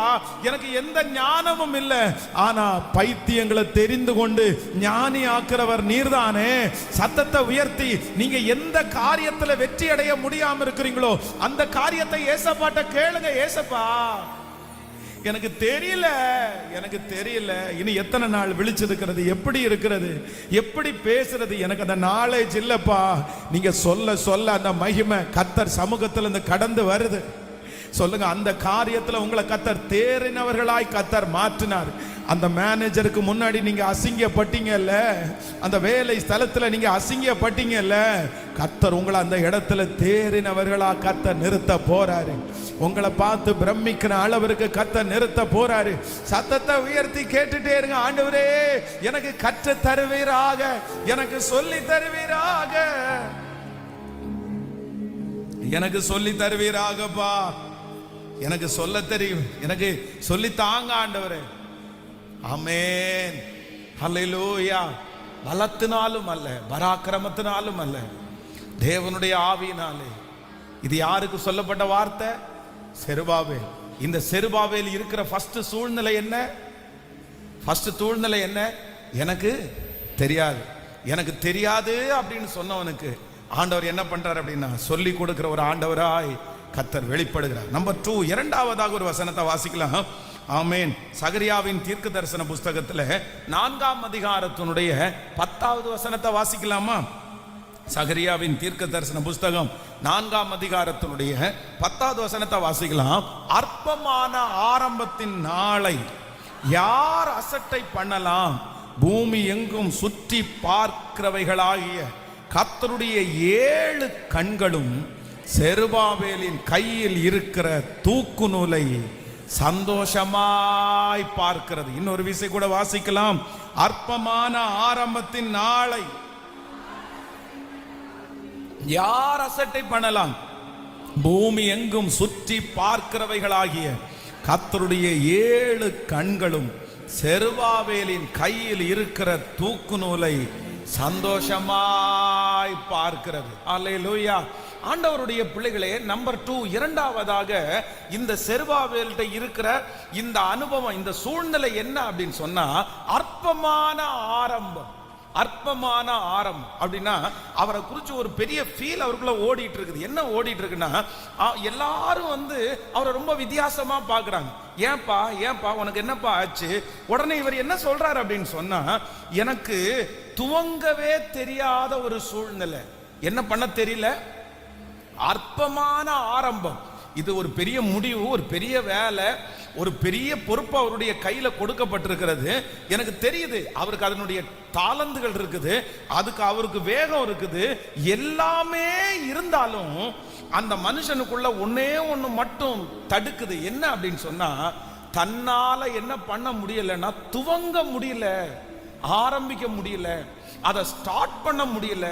எனக்கு எந்த ஞானமும் இல்லை, ஆனா பைத்தியங்களை தெரிந்து கொண்டு ஞானி ஆக்குறவர் நீர்தானே. சத்தத்தை உயர்த்தி நீங்க எந்த காரியத்துல வெற்றி அடைய முடியாம இருக்கிறீங்களோ அந்த காரியத்தை ஏசப்பாட்ட கேளுங்க. ஏசப்பா எனக்கு தெரியல இனி எத்தனை நாள் விழிச்சிருக்கிறது, எப்படி இருக்கிறது, எப்படி பேசுறது, எனக்கு அந்த நாலேஜ் இல்லப்பா. நீங்க சொல்ல சொல்ல அந்த மகிமை கர்த்தர் சமூகத்தில் இருந்து கடந்து வருது. சொல்லுங்க, அந்த காரியத்துல உங்களை கர்த்தர் தேறினவர்களாய் கர்த்தர் மாற்றினார். அந்த மேனேஜருக்கு முன்னாடி நீங்க அசிங்கப்பட்டீங்கல்ல, அந்த வேலை ஸ்தலத்துல நீங்க அசிங்கப்பட்டீங்கல்ல, கர்த்தர் உங்களை அந்த இடத்துல தேறினவர்களா கர்த்தர் நிறுத்த போறாரு. உங்களை பார்த்து பிரமிக்கிற அளவிற்கு கர்த்தர் நிறுத்த போறாரு. சத்தத்தை உயர்த்தி கேட்டுட்டே இருங்க, ஆண்டவரே எனக்கு கற்று தருவீராக, எனக்கு சொல்லி தருவீராக, எனக்கு சொல்லி தருவீராகப்பா. எனக்கு சொல்ல தெரியும், எனக்கு சொல்லி தாங்க ஆண்டவரே. ஆமென், ஹல்லேலூயா. பலத்தினாலும் அல்ல, பராக்கிரமத்தினாலும் அல்ல, தேவனுடைய ஆவியினாலே. இது யாருக்கு சொல்லப்பட்ட வார்த்தை? செருபாபேல். இந்த செருபாபேல் இருக்கிற ஃபர்ஸ்ட் சூழ்நிலை என்ன? எனக்கு தெரியாது, எனக்கு தெரியாது அப்படின்னு சொன்னவனுக்கு ஆண்டவர் என்ன பண்றார் அப்படின்னா சொல்லி கொடுக்கிற ஒரு ஆண்டவராய் கர்த்தர் வெளிப்படுகிறார். நம்பர் 2, இரண்டாவதாக ஒரு வசனத்தை வாசிக்கலாம். ஆமென். சகரியாவின் தீர்க்க தரிசன புஸ்தகத்துல 4ஆம் அதிகாரத்தினுடைய 10வது வசனத்தை வாசிக்கலாமா? சகரியாவின் தீர்க்க தரிசன புஸ்தகம் 4ஆம் அதிகாரத்தினுடைய 10வது வசனத்தை வாசிக்கலாம். அற்பமான ஆரம்பத்தின் நாளை யார் அசட்டை பண்ணலாம்? பூமி எங்கும் சுற்றி பார்க்கிறவைகளாகிய கர்த்தருடைய 7 கண்களும் செருபாபேலின் கையில் இருக்கிற தூக்கு நூலை சந்தோஷமாய் பார்க்கிறது. இன்னொரு விஷயம் கூட வாசிக்கலாம். அற்பமான ஆரம்பத்தின் நாளை யார் அசட்டை பண்ணலாம்? பூமி எங்கும் சுற்றி பார்க்கிறவைகளாகிய கர்த்தருடைய 7 கண்களும் செருபாபேலின் கையில் இருக்கிற தூக்கு நூலை சந்தோஷமாய் பார்க்கிறது. அல்லேலூயா. ஆண்டவருடைய பிள்ளைகளே, நம்பர் 2, இரண்டாவதாக இந்த செருபாபேல்கிட்ட இருக்கிற இந்த அனுபவம், இந்த சூழ்நிலை என்ன அப்படின்னு சொன்னா, அற்பமான ஆரம்பம். அற்பமான ஆரம்பம் அப்படின்னா அவரை குறித்து ஒரு பெரிய ஃபீல் அவருக்குள்ள ஓடிட்டு இருக்குது. என்ன ஓடிட்டு இருக்குன்னா, எல்லாரும் அவரை ரொம்ப வித்தியாசமா பாக்குறாங்க. ஏன்பா ஏன்பா உனக்கு என்னப்பா ஆச்சு? உடனே இவர் என்ன சொல்றாரு அப்படின்னு சொன்னா, எனக்கு துவங்கவே தெரியாத ஒரு சூழ்நிலை, என்ன பண்ண தெரியல, அற்பமான ஆரம்பம். இது ஒரு பெரிய முடிவு, ஒரு பெரிய வேலை, ஒரு பெரிய பொறுப்பு அவருடைய கையில கொடுக்கப்பட்டிருக்கிறது. எனக்கு தெரியுது அவருக்கு அதனுடைய தாளந்துகள் இருக்குது, அதுக்கு அவருக்கு வேகம் இருக்குது, எல்லாமே இருந்தாலும் அந்த மனுஷனுக்குள்ள ஒன்னே ஒண்ணு மட்டும் தடுக்குது. என்ன அப்படின்னு சொன்னா, தன்னால என்ன பண்ண முடியலன்னா, துவங்க முடியல, ஆரம்பிக்க முடியல, அதை ஸ்டார்ட் பண்ண முடியல.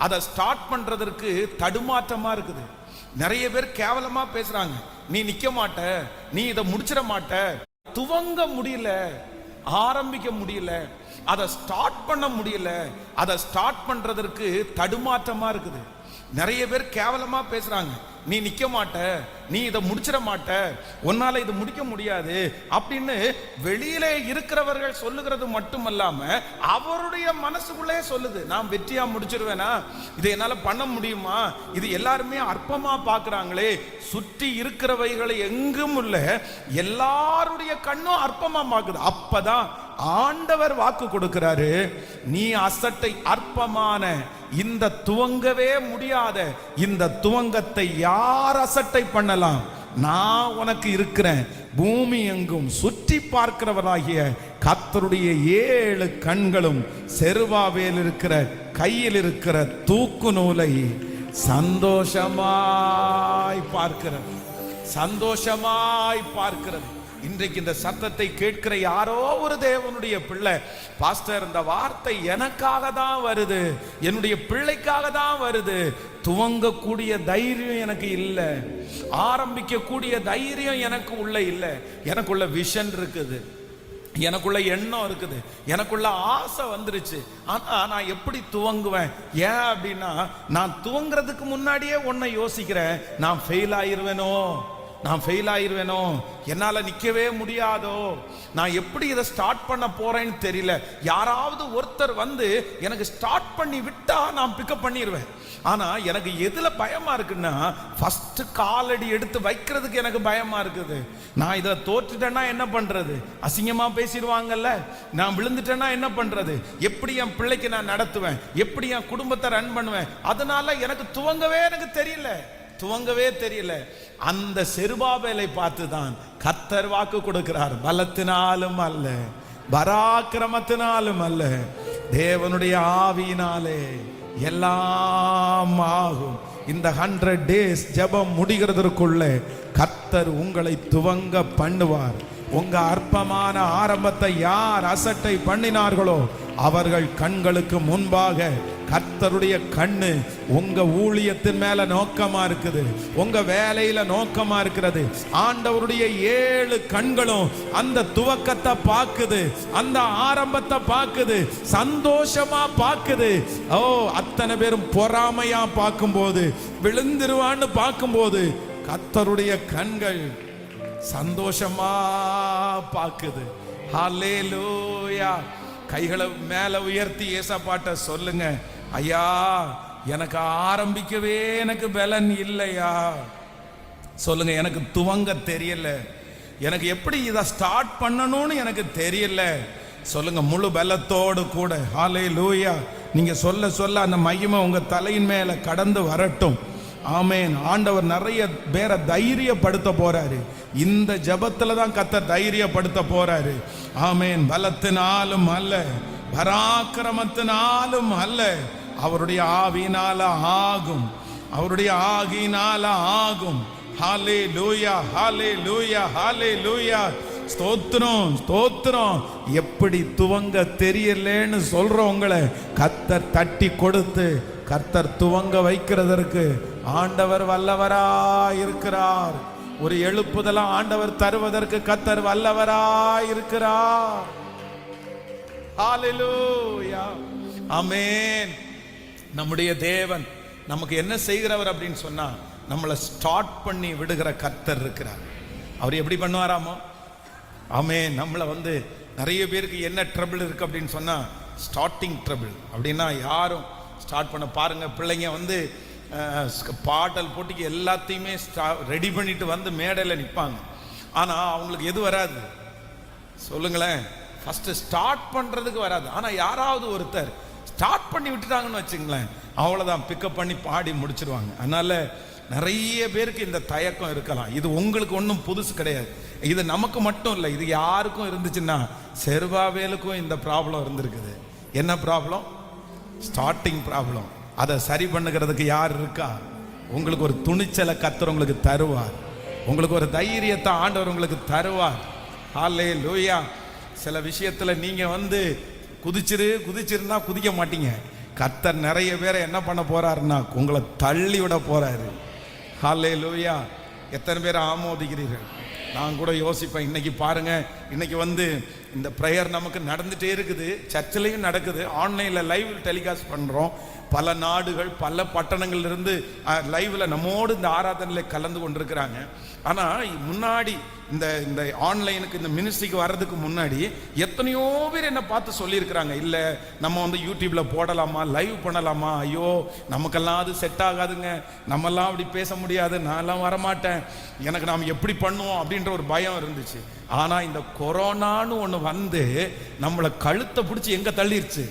அதை ஸ்டார்ட் பண்றதற்கு தடுமாற்றமா இருக்குது. நிறைய பேர் கேவலமா பேசுறாங்க, நீ நிக்க மாட்ட, நீ இதை முடிச்சிட மாட்ட. துவங்க முடியல, ஆரம்பிக்க முடியல, அதை ஸ்டார்ட் பண்ண முடியல. அதை ஸ்டார்ட் பண்றதற்கு தடுமாற்றமா இருக்குது. நிறைய பேர் கேவலமா பேசுறாங்க, நீ நிக்க மாட்ட, நீ இதை முடிச்சிட மாட்ட, உன்னால இது முடிக்க முடியாது அப்படின்னு வெளியிலே இருக்கிறவர்கள் சொல்லுகிறது மட்டுமல்லாம அவருடைய மனசுக்குள்ளே சொல்லுது, நான் வெற்றியா முடிச்சிருவேனா, இதை என்னால பண்ண முடியுமா, இது எல்லாருமே அற்பமா பாக்குறாங்களே. சுற்றி இருக்கிறவைகளை எங்கும் உள்ள எல்லாருடைய கண்ணும் அற்பமா பாக்குது. அப்பதான் ஆண்டவர் வாக்கு கொடுக்கிறாரு, நீ அசட்டை அற்பமான இந்த துவங்கவே முடியாத இந்த துவங்கத்தை யார் அசட்டை பண்ணலாம்? நான் உனக்கு இருக்கிறேன். பூமி எங்கும் சுற்றி பார்க்கிறவராகிய கர்த்தருடைய 7 கண்களும் செருபாபேல் இருக்கிற கையில் இருக்கிற தூக்கு நூலை சந்தோஷமாய் பார்க்கிறது, சந்தோஷமாய் பார்க்கிறது. இன்றைக்கு இந்த சத்தத்தை கேட்கிற யாரோ ஒரு தேவனுடைய பிள்ளை, பாஸ்டர் இந்த வார்த்தை எனக்காக தான் வருது, என்னுடைய பிள்ளைக்காக தான் வருது, துவங்கக்கூடிய தைரியம் எனக்கு இல்லை, ஆரம்பிக்கக்கூடிய தைரியம் எனக்கு உள்ள இல்லை. எனக்குள்ள விஷன் இருக்குது, எனக்குள்ள எண்ணம் இருக்குது, எனக்குள்ள ஆசை வந்துருச்சு, ஆனா நான் எப்படி துவங்குவேன்? ஏன் அப்படின்னா, நான் துவங்குறதுக்கு முன்னாடியே ஒன்னை யோசிக்கிறேன், நான் ஃபெயில் ஆயிருவேனோ, நான் ஃபெயில் ஆயிருவேனோ, என்னால நிக்கவே முடியாதோ, நான் எப்படி இதை ஸ்டார்ட் பண்ண போறேன்னு தெரியல. யாராவது ஒருத்தர் எனக்கு ஸ்டார்ட் பண்ணி விட்டா நான் பிக்கப் பண்ணிடுவேன். ஆனா எனக்கு எதுல பயமா இருக்குன்னா, ஃபர்ஸ்ட் காலடி எடுத்து வைக்கிறதுக்கு எனக்கு பயமா இருக்குது. நான் இதை தோற்றுட்டேன்னா என்ன பண்றது? அசிங்கமா பேசிடுவாங்கல்ல. நான் விழுந்துட்டேன்னா என்ன பண்றது? எப்படி என் பிள்ளைக்கு நான் நடத்துவேன்? எப்படி என் குடும்பத்தை ரன் பண்ணுவேன்? அதனால எனக்கு துவங்கவே தெரியல. அந்த செருபாபேலை பார்த்துதான் கர்த்தர் வாக்கு கொடுக்கிறார், பலத்தினாலும் அல்ல, பராக்கிரமத்தினாலும் அல்ல, தேவனுடைய ஆவியினாலே எல்லாம் ஆகும். இந்த 100 days ஜெபம் முடிகிறதற்குள்ள கர்த்தர் உங்களை துவங்க பண்ணுவார். உங்க அற்பமான ஆரம்பத்தை யார் அசட்டை பண்ணினார்களோ அவர்கள் கண்களுக்கு முன்பாக கர்த்தருடைய கண்ணு உங்க ஊழியத்தின் மேல நோக்கமா இருக்குது, உங்க வேலையில நோக்கமா இருக்கிறது. ஆண்டவருடைய 7 கண்களும் அந்த துவக்கத்தை பார்க்குது, அந்த ஆரம்பத்தை பார்க்குது, சந்தோஷமா பார்க்குது. ஓ, அத்தனை பேரும் பொறாமையா பார்க்கும்போது, விழுந்துருவான்னு பார்க்கும்போது கர்த்தருடைய கண்கள் சந்தோஷமா பார்க்குது. ஹல்லேலூயா. கைகளை மேல உயர்த்தி ஏசப்பாட்ட சொல்லுங்க, ஐயா எனக்கு ஆரம்பிக்கவே எனக்கு பலன் இல்லையா. சொல்லுங்க, எனக்கு துவங்க தெரியல, எனக்கு எப்படி இதை ஸ்டார்ட் பண்ணணும்னு எனக்கு தெரியல. சொல்லுங்க முழு பலத்தோடு கூட. ஹல்லேலூயா. நீங்க சொல்ல சொல்ல அந்த மகிமை உங்க தலையின் மேல கடந்து வரட்டும். ஆமேன். ஆண்டவர் நிறைய பேரை தைரியப்படுத்த போறாரு. இந்த ஜபத்துல தான் கர்த்தர் தைரியப்படுத்த போறாரு. ஆமேன். பலத்தினாலும் அல்ல, பராக்கிரமத்தினாலும் அல்ல, அவருடைய ஆவியினால ஆகும், அவருடைய ஆகியினால ஆகும். ஹல்லேலூயா, ஹல்லேலூயா, ஹல்லேலூயா. ஸ்தோத்திரம், ஸ்தோத்திரம். எப்படி துவங்க தெரியலன்னு சொல்றவங்களை கர்த்தர் தட்டி கொடுத்து கர்த்தர் துவங்க வைக்கிறதற்கு ஆண்டவர் வல்லவராய் இருக்கிறார். ஒரு எழுப்புதல ஆண்டவர் தருவதற்கு கர்த்தர் வல்லவராய் இருக்கிறார். ஹல்லேலூயா, ஆமென். நம்முடைய தேவன் நமக்கு என்ன செய்கிறவர் அப்படின்னு சொன்னா, நம்மளை ஸ்டார்ட் பண்ணி விடுகிற கர்த்தர் இருக்கிறார். அவர் எப்படி பண்ணுவாராமோ, ஆமென். நம்மளை நிறைய பேருக்கு என்ன ட்ரபிள் இருக்கு அப்படின்னு சொன்னா, ஸ்டார்டிங் ட்ரபிள். அப்படின்னா யாரும் ஸ்டார்ட் பண்ண பாருங்க, பிள்ளைங்க பாடல் போட்டிக்கு எல்லாத்தையுமே ரெடி பண்ணிட்டு மேடையில் நிற்பாங்க. ஆனால் அவங்களுக்கு எது வராது சொல்லுங்களேன்? ஃபர்ஸ்ட் ஸ்டார்ட் பண்ணுறதுக்கு வராது. ஆனால் யாராவது ஒருத்தர் ஸ்டார்ட் பண்ணி விட்டுட்டாங்கன்னு வச்சுங்களேன், அவ்வளோதான், பிக்கப் பண்ணி பாடி முடிச்சிருவாங்க. அதனால நிறைய பேருக்கு இந்த தயக்கம் இருக்கலாம். இது உங்களுக்கு ஒன்றும் புதுசு கிடையாது. இது நமக்கு மட்டும் இல்லை, இது யாருக்கும் இருந்துச்சுன்னா, செருபாவேலுக்கும் இந்த ப்ராப்ளம் இருந்திருக்குது. என்ன ப்ராப்ளம்? Starting problem. அதை சரி பண்ணுகிறதுக்கு யார் இருக்கா? உங்களுக்கு ஒரு துணிச்சலை கர்த்தர் உங்களுக்கு தருவார், உங்களுக்கு ஒரு தைரியத்தை ஆண்டவர் உங்களுக்கு தருவார். ஹல்லேலூயா. சில விஷயத்தில் நீங்கள் குதிச்சிருந்தா குதிக்க மாட்டீங்க. கர்த்தர் நிறைய பேரை என்ன பண்ண போறாருன்னா, உங்களை தள்ளி விட போறாரு. ஹல்லேலூயா. எத்தனை பேர் ஆமோதிக்கிறீர்கள்? நான் கூட யோசிப்பேன். இன்னைக்கு பாருங்க, இன்னைக்கு இந்த ப்ரேயர் நமக்கு நடந்துட்டே இருக்குது, சர்ச்சிலையும் நடக்குது, ஆன்லைனில் லைவ் டெலிகாஸ்ட் பண்ணுறோம். பல நாடுகள், பல பட்டணங்கள்லேருந்து லைவில் நம்மோடு இந்த ஆராதனையில் கலந்து கொண்டிருக்கிறாங்க. ஆனால் முன்னாடி இந்த ஆன்லைனுக்கு, இந்த மினிஸ்ட்ரிக்கு வர்றதுக்கு முன்னாடி எத்தனையோ பேர் என்னை பார்த்து சொல்லியிருக்கிறாங்க, இல்லை நம்ம யூடியூப்பில் போடலாமா, லைவ் பண்ணலாமா, ஐயோ நமக்கெல்லாம் அது செட் ஆகாதுங்க, நம்மெல்லாம் அப்படி பேச முடியாது, நான்லாம் வரமாட்டேன், எனக்கு நாம் எப்படி பண்ணுவோம் அப்படின்ற ஒரு பயம் இருந்துச்சு. ஆனால் இந்த கொரோனான்னு ஒன்று நம்மளை கழுத்தை பிடிச்சி எங்கே தள்ளிருச்சு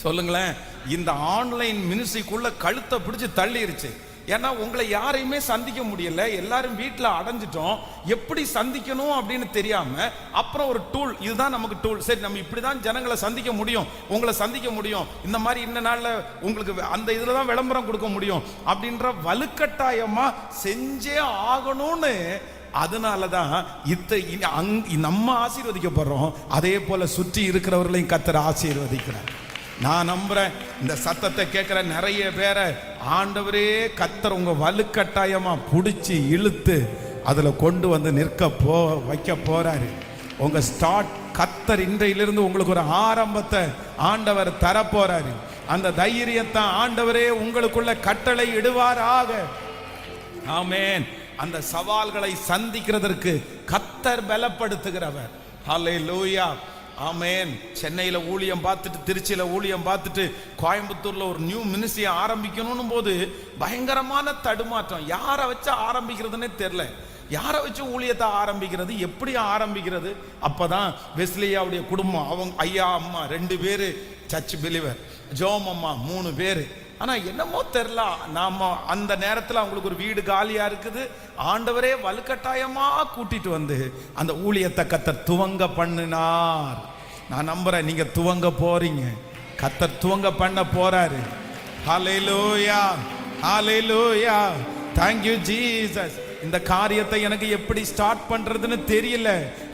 சொல்லுங்களேன்? இந்த ஆன்லைன் மினிஸ்ட்ரிக்குள்ள கழுத்தை பிடிச்சி தள்ளிருச்சு. ஏன்னா உங்களை யாரையுமே சந்திக்க முடியல, எல்லாரும் வீட்டில் அடைஞ்சிட்டோம், எப்படி சந்திக்கணும் அப்படின்னு தெரியாம, அப்புறம் ஒரு டூல், இதுதான் நமக்கு டூல், சரி நம்ம இப்படிதான் ஜனங்களை சந்திக்க முடியும், உங்களை சந்திக்க முடியும், இந்த மாதிரி இந்த நாள்ல உங்களுக்கு அந்த இதுல தான் விளம்பரம் கொடுக்க முடியும் அப்படின்ற வலுக்கட்டாயமா செஞ்சே ஆகணும்னு. அதனாலதான் நம்ம ஆசீர்வதிக்கப்படுறோம், அதே போல சுற்றி இருக்கிறவர்களையும் கர்த்தர் ஆசீர்வதிக்கிறார். நான் நம்புறேன், இந்த சத்தத்தை கேட்கிற நிறைய பேரை ஆண்டவரே கர்த்தர் உங்க வலுக்கட்டாயமா பிடிச்சி இழுத்து அதுல கொண்டு வைக்க போறாரு. உங்க ஸ்டார்ட் கர்த்தர் இன்றையிலிருந்து உங்களுக்கு ஒரு ஆரம்பத்தை ஆண்டவர் தர போறாரு. அந்த தைரியத்தை ஆண்டவரே உங்களுக்குள்ள கட்டளை இடுவாராக. ஆமென். அந்த சவால்களை சந்திக்கிறதற்கு கர்த்தர் பலப்படுத்துகிறவர். ஹல்லேலூயா, ஆமென். சென்னையில் ஊழியம் பார்த்துட்டு, திருச்சியில் ஊழியம் பார்த்துட்டு, கோயம்புத்தூரில் ஒரு நியூ மினிஸ்ட்ரியை ஆரம்பிக்கணும் போது பயங்கரமான தடுமாற்றம். யாரை வச்சு ஆரம்பிக்கிறதுனே தெரியல, யாரை வச்சு ஊழியத்தை ஆரம்பிக்கிறது, எப்படி ஆரம்பிக்கிறது. அப்பதான் வெஸ்லியாவுடைய குடும்பம், அவங்க ஐயா அம்மா 2 பேர் சர்ச் பிலீவர், ஜோம் அம்மா 3 பேர். ஆனால் என்னமோ தெரில, நாம அந்த நேரத்தில் அவங்களுக்கு ஒரு வீடு காலியா இருக்குது. ஆண்டவரே வலுக்கட்டாயமா கூட்டிட்டு அந்த ஊழியத்தை கர்த்தர் துவங்க பண்ணினார். நான் நம்புறேன், நீங்க துவங்க போறீங்க, கர்த்தர் துவங்க பண்ண போறாரு. ஹல்லேலூயா, ஹல்லேலூயா. Thank you Jesus. இந்த காரியத்தை எனக்கு எப்படி ஸ்டார்ட் பண்றதுன்னு தெரியல,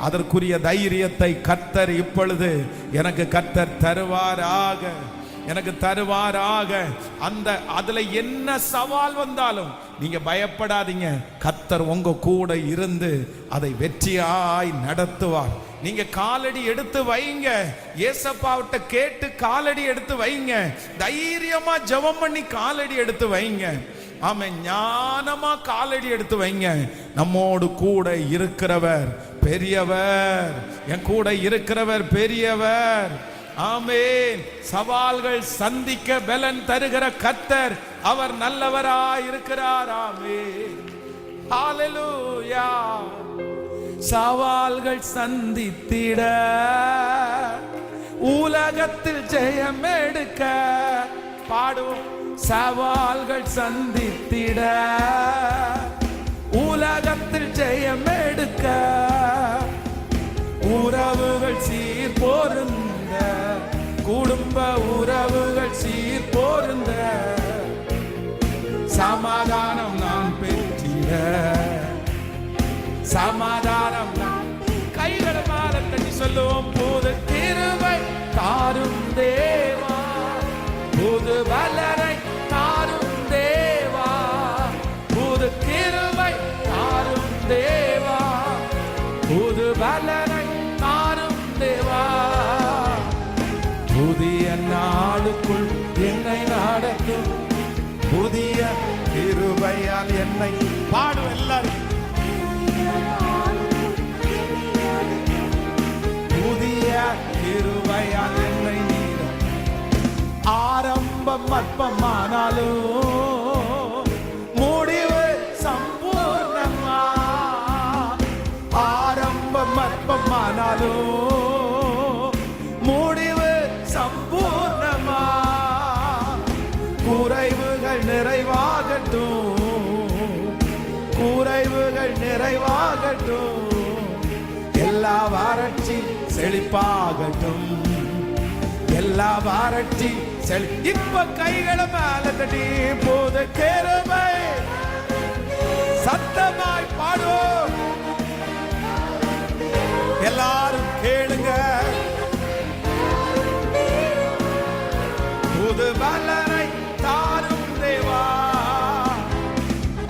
அதற்குரிய தைரியத்தை கர்த்தர் இப்பொழுது எனக்கு கர்த்தர் தருவாராக, எனக்கு தருவாராக. அதுல என்ன சவால் வந்தாலும் நீங்க பயப்படாதீங்க, கர்த்தர் உங்க கூட இருந்து அதை வெற்றியாய் நடத்துவார். நீங்க காலடி எடுத்து வைங்க, ஏசப்பாவிட்ட கேட்டு காலடி எடுத்து வைங்க, தைரியமா ஜெபம் பண்ணி காலடி எடுத்து வைங்க. ஆமென். ஞானமா காலடி எடுத்து வைங்க. நம்மோடு கூட இருக்கிறவர் பெரியவர், என் கூட இருக்கிறவர் பெரியவர். ஆமென். சவால்கள் சந்திக்க பலன் தருகிற கர்த்தர், அவர் நல்லவராய் இருக்கிறார். ஆமென். ஹல்லேலூயா. சவால்கள் சந்தித்திட, உலகத்தில் ஜெயம் எடுக்க பாடுவோம். சவால்கள் சந்தித்திட, உலகத்தில் ஜெயம் எடுக்க, உறவுகள் சீர் பொருந்த, சமாதானம் தான். கைகளை மேல தட்டி சொல்லுவோம். புது கிருபை தாரும் தேவா, புது பலனை தாரும் தேவா, புது கிருபை தாரும் தேவா, புது பலனை தாரும் தேவா. புதிய நாளுக்குள் என்னை நடத்தும், புதிய கிருபையால் என்னை பாடும். எல்லாரும் புதிய கிருபையால் என்னை நீர. ஆரம்பம் அற்பமானாலும் முடிவு சம்பூர்ணமா, ஆரம்பம் அற்பமானாலும் முடிவு சம்பூர்ணமா. குறைவுகள் நிறைவாகட்டும், குறைவுகள் நிறைவாகட்டும், எல்லா வறட்சி செழிப்பாகட்டும், எல்லா வறட்சி செழி. இப்ப கைகளை மேல தட்டி புது கிருபை சத்தமாய் பாடுவோம். எல்லாரும் கேளுங்க. புது பலனை தாரும் தேவா,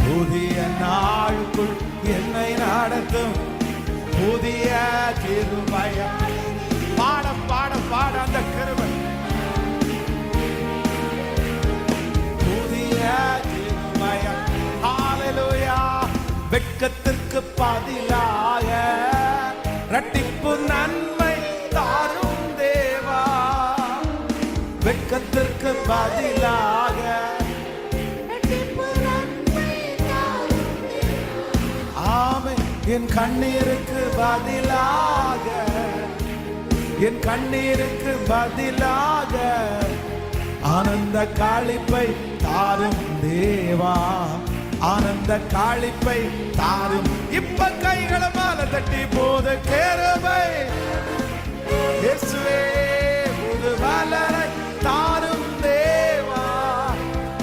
புதிய நாளுக்குள் என்னை நடத்தும், புதிய கிருபையா. பாட பாட பாட அந்த கிருபை. புதிய கிருபையா. ஹல்லேலூயா. வெட்கத்திற்கு பதிலாக இரட்டிப்பு நன்மை தாரும் தேவா, வெட்கத்திற்கு பதிலாக. ஆமென். என் கண்ணீருக்கு பதிலாக, என் கண்ணீருக்கு பதிலாக ஆனந்த காளிப்பை தாரும் தேவா, ஆனந்த காளிப்பை தாரும். இப்ப கைகளை மேல தட்டி போது கிருபை இயேசுவே, புது பலனை தாரும் தேவா,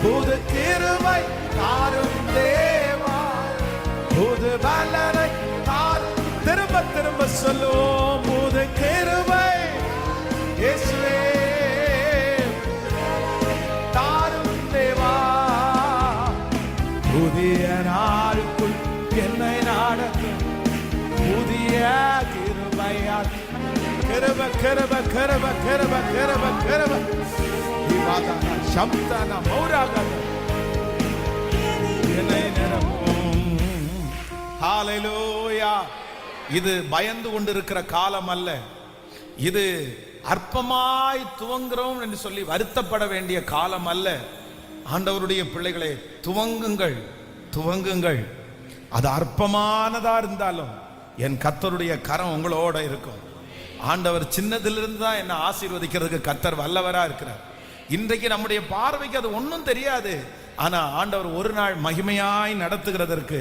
புது கிருபை தாரும் தேவா, புது பலனை தாரும். திரும்ப திரும்ப சொல்லுவோம். புது கிருபை இயேசுவே தாரும் தேவா, புதிய நாளுக்குள் என்னை நடத்தும், புதிய கிருபையால். கிருப கிருப கிருப கிருப கிருப கிருப. இவாதான சம்தான மௌராக என்னை நிரப்பும். ஹல்லேலூயா. இது பயந்து கொண்டிருக்கிற காலம் அல்ல, இது அற்பமாய் துவங்குறோம் என்று சொல்லி வருத்தப்பட வேண்டிய காலம் அல்ல. ஆண்டவருடைய பிள்ளைகளே, துவங்குங்கள், துவங்குங்கள். அது அற்பமானதா இருந்தாலும் என் கர்த்தருடைய கரம் உங்களோட இருக்கும். ஆண்டவர் சின்னதிலிருந்து தான் என்ன ஆசீர்வதிக்கிறதுக்கு கர்த்தர் வல்லவரா இருக்கிறார். இன்றைக்கு நம்முடைய பார்வைக்கு அது ஒன்றும் தெரியாது, ஆனா ஆண்டவர் ஒரு நாள் மகிமையாய் நடத்துகிறதற்கு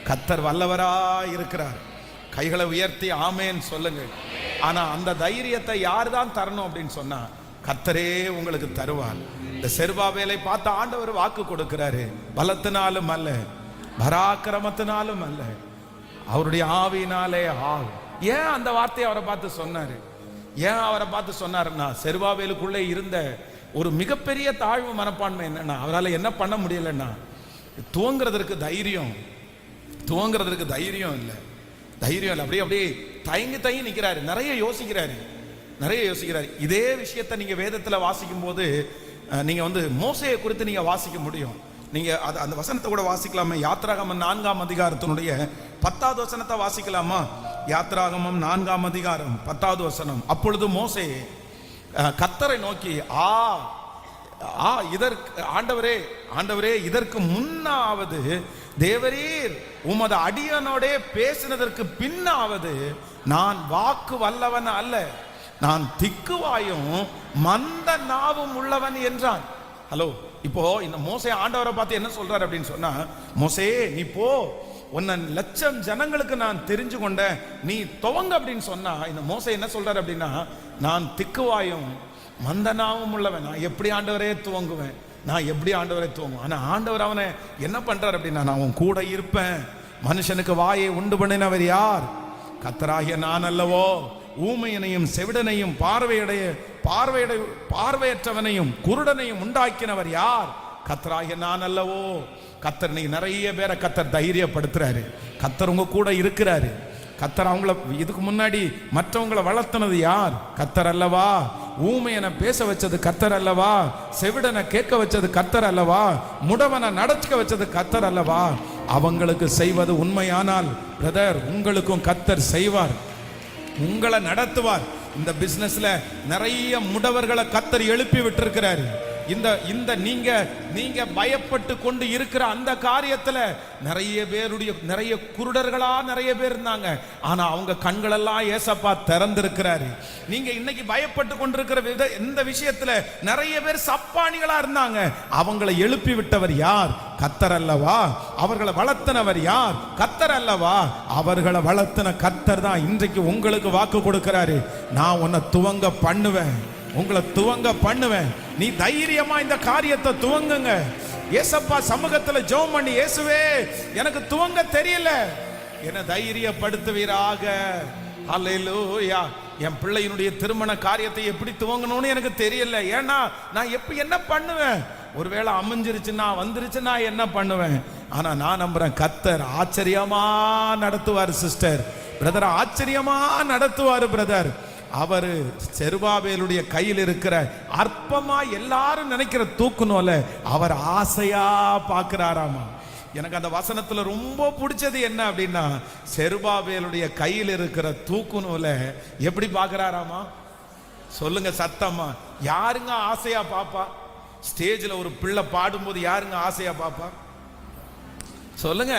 கர்த்தர் வல்லவராய் இருக்கிறார். கைகளை உயர்த்தி ஆமேன் சொல்லுங்கள். ஆனா அந்த தைரியத்தை யார் தான் தரணும் அப்படின்னு சொன்னா கர்த்தரே உங்களுக்கு தருவார். இந்த செருபாபேலை பார்த்து ஆண்டவர் வாக்கு கொடுக்கிறாரு. பலத்தினாலும் அல்ல, பராக்கிரமத்தினாலும் அல்ல, அவருடைய ஆவியினாலே ஆகும். ஏன் அந்த வார்த்தையை அவரை பார்த்து சொன்னாரு? ஏன் அவரை பார்த்து சொன்னாருன்னா, செருபாபேலுக்குள்ளே இருந்த ஒரு மிகப்பெரிய தாழ்வு மனப்பான்மை என்னன்னா, அவரால் என்ன பண்ண முடியலன்னா, துவங்குறதற்கு தைரியம், துவங்குறதற்கு தைரியம் இல்லை, தைரியம் இல்லை. அப்படியே அப்படியே தயங்கி தயங்கி நிற்கிறாரு. நிறைய யோசிக்கிறாரு, நிறைய யோசிக்கிறாரு. இதே விஷயத்தை நீங்க வேதத்தில் வாசிக்கும் போது நீங்க மோசேயை குறித்து நீங்க வாசிக்க முடியும். நீங்க அந்த வசனத்தை கூட வாசிக்கலாமா? யாத்ராகமம் 4ஆம் அதிகாரத்தினுடைய 10வது வசனத்தை வாசிக்கலாமா? யாத்ராகமம் 4ஆம் அதிகாரம் 10வது வசனம். அப்பொழுது மோசே கர்த்தரை நோக்கி, இதற்கு ஆண்டவரே, ஆண்டவரே, இதற்கு முன்னாவது தேவரீர் உமது அடியனோடே பேசினதற்கு பின்னாவது நான் வாக்கு வல்லவன் அல்ல, நான் திக்குவாயும் மந்த நாவும் உள்ளவன் என்றான். ஹலோ, இப்போ இந்த மோசே ஆண்டவரை பார்த்து என்ன சொல்றாரு அப்படின்னு சொன்னா, மோசே நீ போ, உன்னை லட்சம் ஜனங்களுக்கு நான் தெரிஞ்சு கொண்டேன், நீ துவங்க அப்படின்னு சொன்னா, இந்த மோசே என்ன சொல்றாரு அப்படின்னா, நான் திக்குவாயும் மந்தனாவும் உள்ளவன், நான் எப்படி ஆண்டவரே துவங்குவேன், நான் எப்படி ஆண்டவரை துவங்குவேன். ஆனா ஆண்டவர் அவனை என்ன பண்றாரு அப்படின்னா, நான் உன் கூட இருப்பேன், மனுஷனுக்கு வாயை உண்டு பண்ணினவர் யார்? கர்த்தராகிய நான் அல்லவோ? ஊமையனையும் செவிடனையும் பார்வையற்றவனையும் குருடனையும் உண்டாக்கினவர் யார்? கர்த்தராகிய நான் அல்லவோ? கர்த்தர் நீ நிறைய பேரை கர்த்தர் தைரியப்படுத்துறாரு. கர்த்தர் உங்க கூட இருக்கிறாரு. கர்த்தர் அவங்கள இதுக்கு முன்னாடி மற்றவங்களை வளர்த்தனது யார்? கர்த்தர் அல்லவா? ஊமையனை பேச வச்சது கர்த்தர் அல்லவா? செவிடனை கேட்க வச்சது கர்த்தர் அல்லவா? முடவனை நடக்க வச்சது கர்த்தர் அல்லவா? அவங்களுக்கு செய்வது உண்மையானால் பிரதர், உங்களுக்கும் கர்த்தர் செய்வார், உங்களை நடத்துவார். இந்த பிசினஸ்ல நிறைய முடவர்களை கர்த்தர் எழுப்பி விட்டிருக்கிறாரு. இந்த நீங்க பயப்பட்டு கொண்டு இருக்கிற அந்த காரியத்துல நிறைய குருடர்களா நிறைய பேர் இருந்தாங்க. ஆனா அவங்க கண்களெல்லாம் ஏசப்பா திறந்திருக்கிறாரு. நீங்க இன்னைக்கு பயப்பட்டு கொண்டிருக்கிற இந்த விஷயத்துல நிறைய பேர் சப்பானிகளா இருந்தாங்க. அவங்களை எழுப்பி விட்டவர் யார்? கர்த்தர் அல்லவா? அவர்களை வளர்த்தனவர் யார்? கர்த்தர் அல்லவா? அவர்களை வளர்த்தன கர்த்தர் தான் இன்றைக்கு உங்களுக்கு வாக்கு கொடுக்கிறாரு. நான் உன்னை துவங்க பண்ணுவேன், உங்களை துவங்க பண்ணுவேன். நீ தைரியமா இந்த காரியத்தை துவங்குங்க. ஏசப்பா சமூகத்துல ஜெபம் பண்ணி, இயேசுவே எனக்கு துவங்க தெரியல, என்ன தைரியப்படுத்துவீராக. ஹல்லேலூயா. என் பிள்ளையினுடைய திருமண காரியத்தை எப்படி துவங்கணும்னு எனக்கு தெரியல. ஏன்னா நான் என்ன பண்ணுவேன்? ஒருவேளை அமைஞ்சிருச்சுன்னா வந்துருச்சுன்னா என்ன பண்ணுவேன்? ஆனா நான் நம்புறேன் கர்த்தர் ஆச்சரியமா நடத்துவார் சிஸ்டர், பிரதர், ஆச்சரியமா நடத்துவார் பிரதர். அவரு செருபாபேலுடைய கையில் இருக்கிற அற்பமா எல்லாரும் நினைக்கிற தூக்குனோல அவர் ஆசையா பார்க்கிறாராமா. எனக்கு அந்த வசனத்துல ரொம்ப பிடிச்சது என்ன அப்படின்னா, செருபாபேலுடைய கையில் இருக்கிற தூக்குனோல எப்படி பார்க்கிறாராமா? சொல்லுங்க சத்தமா. யாருங்க ஆசையா பாப்பா? ஸ்டேஜ்ல ஒரு பிள்ளை பாடும்போது யாருங்க ஆசையா பாப்பா? சொல்லுங்க,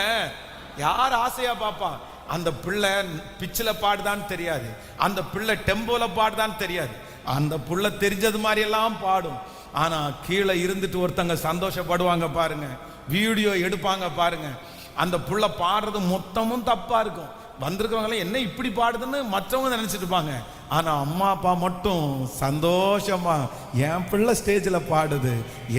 யார் ஆசையா பாப்பா? அந்த பிள்ளை பிச்சில பாடுதான்னு தெரியாது, அந்த பிள்ளை டெம்போல பாடுதான்னு தெரியாது, அந்த பிள்ளை தெரிஞ்சது மாதிரி எல்லாம் பாடும். ஆனா கீழே இருந்துட்டு ஒருத்தங்க சந்தோஷப்படுவாங்க பாருங்க, வீடியோ எடுப்பாங்க பாருங்க. அந்த பிள்ளை பாடுறது மொத்தமும் தப்பா இருக்கும். வந்திருக்கிறவங்களே என்ன இப்படி பாடுதுன்னு மற்றவங்க நினைச்சிட்டு இருப்பாங்க. ஆனா அம்மா அப்பா மட்டும் சந்தோஷமா என் பிள்ளை ஸ்டேஜில் பாடுது,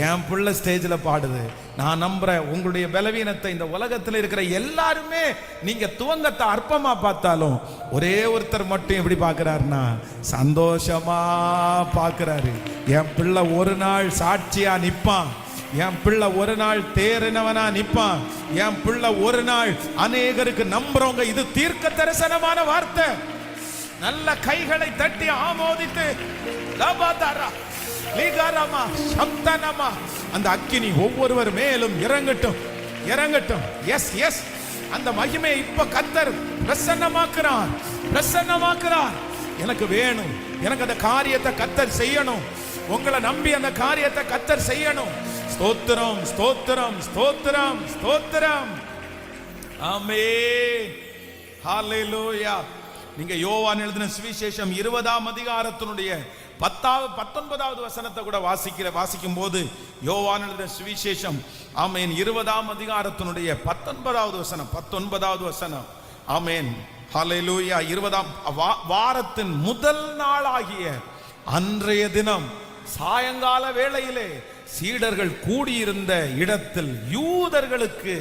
என் பிள்ளை ஸ்டேஜில் பாடுது. நான் நம்புறேன் உங்களுடைய பலவீனத்தை இந்த உலகத்தில் இருக்கிற எல்லாருமே நீங்க துவங்கத்தை அற்பமா பார்த்தாலும் ஒரே ஒருத்தர் மட்டும் எப்படி பார்க்கிறாருன்னா சந்தோஷமா பார்க்கிறாரு. என் பிள்ளை ஒரு நாள் சாட்சியா நிப்பான், என் பிள்ளை ஒரு நாள் தேறினவனா நிப்பான், என் பிள்ளை ஒரு நாள் அநேகருக்கு நம்புறவங்க இது தீர்க்க தரிசனமான வார்த்தை. நல்ல கைகளை தட்டி ஆமோதித்து அந்த அக்கினி ஒவ்வொருவர் மேலும் இறங்கட்டும், இறங்கட்டும். எஸ் எஸ், அந்த மகிமை இப்ப கர்த்தர் பிரசன்னமாக்குறார், பிரசன்னமாக்குறார். எனக்கு வேணும், எனக்கு அந்த காரியத்தை கர்த்தர் செய்யணும். உங்களை நம்பி அந்த காரியத்தை கர்த்தர் செய்யணும். ஸ்தோத்திரம், ஸ்தோத்திரம், ஸ்தோத்திரம், ஸ்தோத்திரம். ஆமென், ஹல்லேலூயா. நீங்க யோவான் எழுதின சுவிசேஷம் 20ஆம் அதிகாரத்தினுடைய 19வது வசனத்தை கூட வாசிக்கும் போது, யோவான் எழுதின சுவிசேஷம் ஆமென் 20ஆம் அதிகாரத்தினுடைய 19வது வசனம். ஆமென், ஹல்லேலூயா. 20ஆம் வாரத்தின் முதல் நாளாகிய அன்றைய தினம் சாயங்கால வேளையிலே சீடர்கள் கூடியிருந்த இடத்தில் யூதர்களுக்கு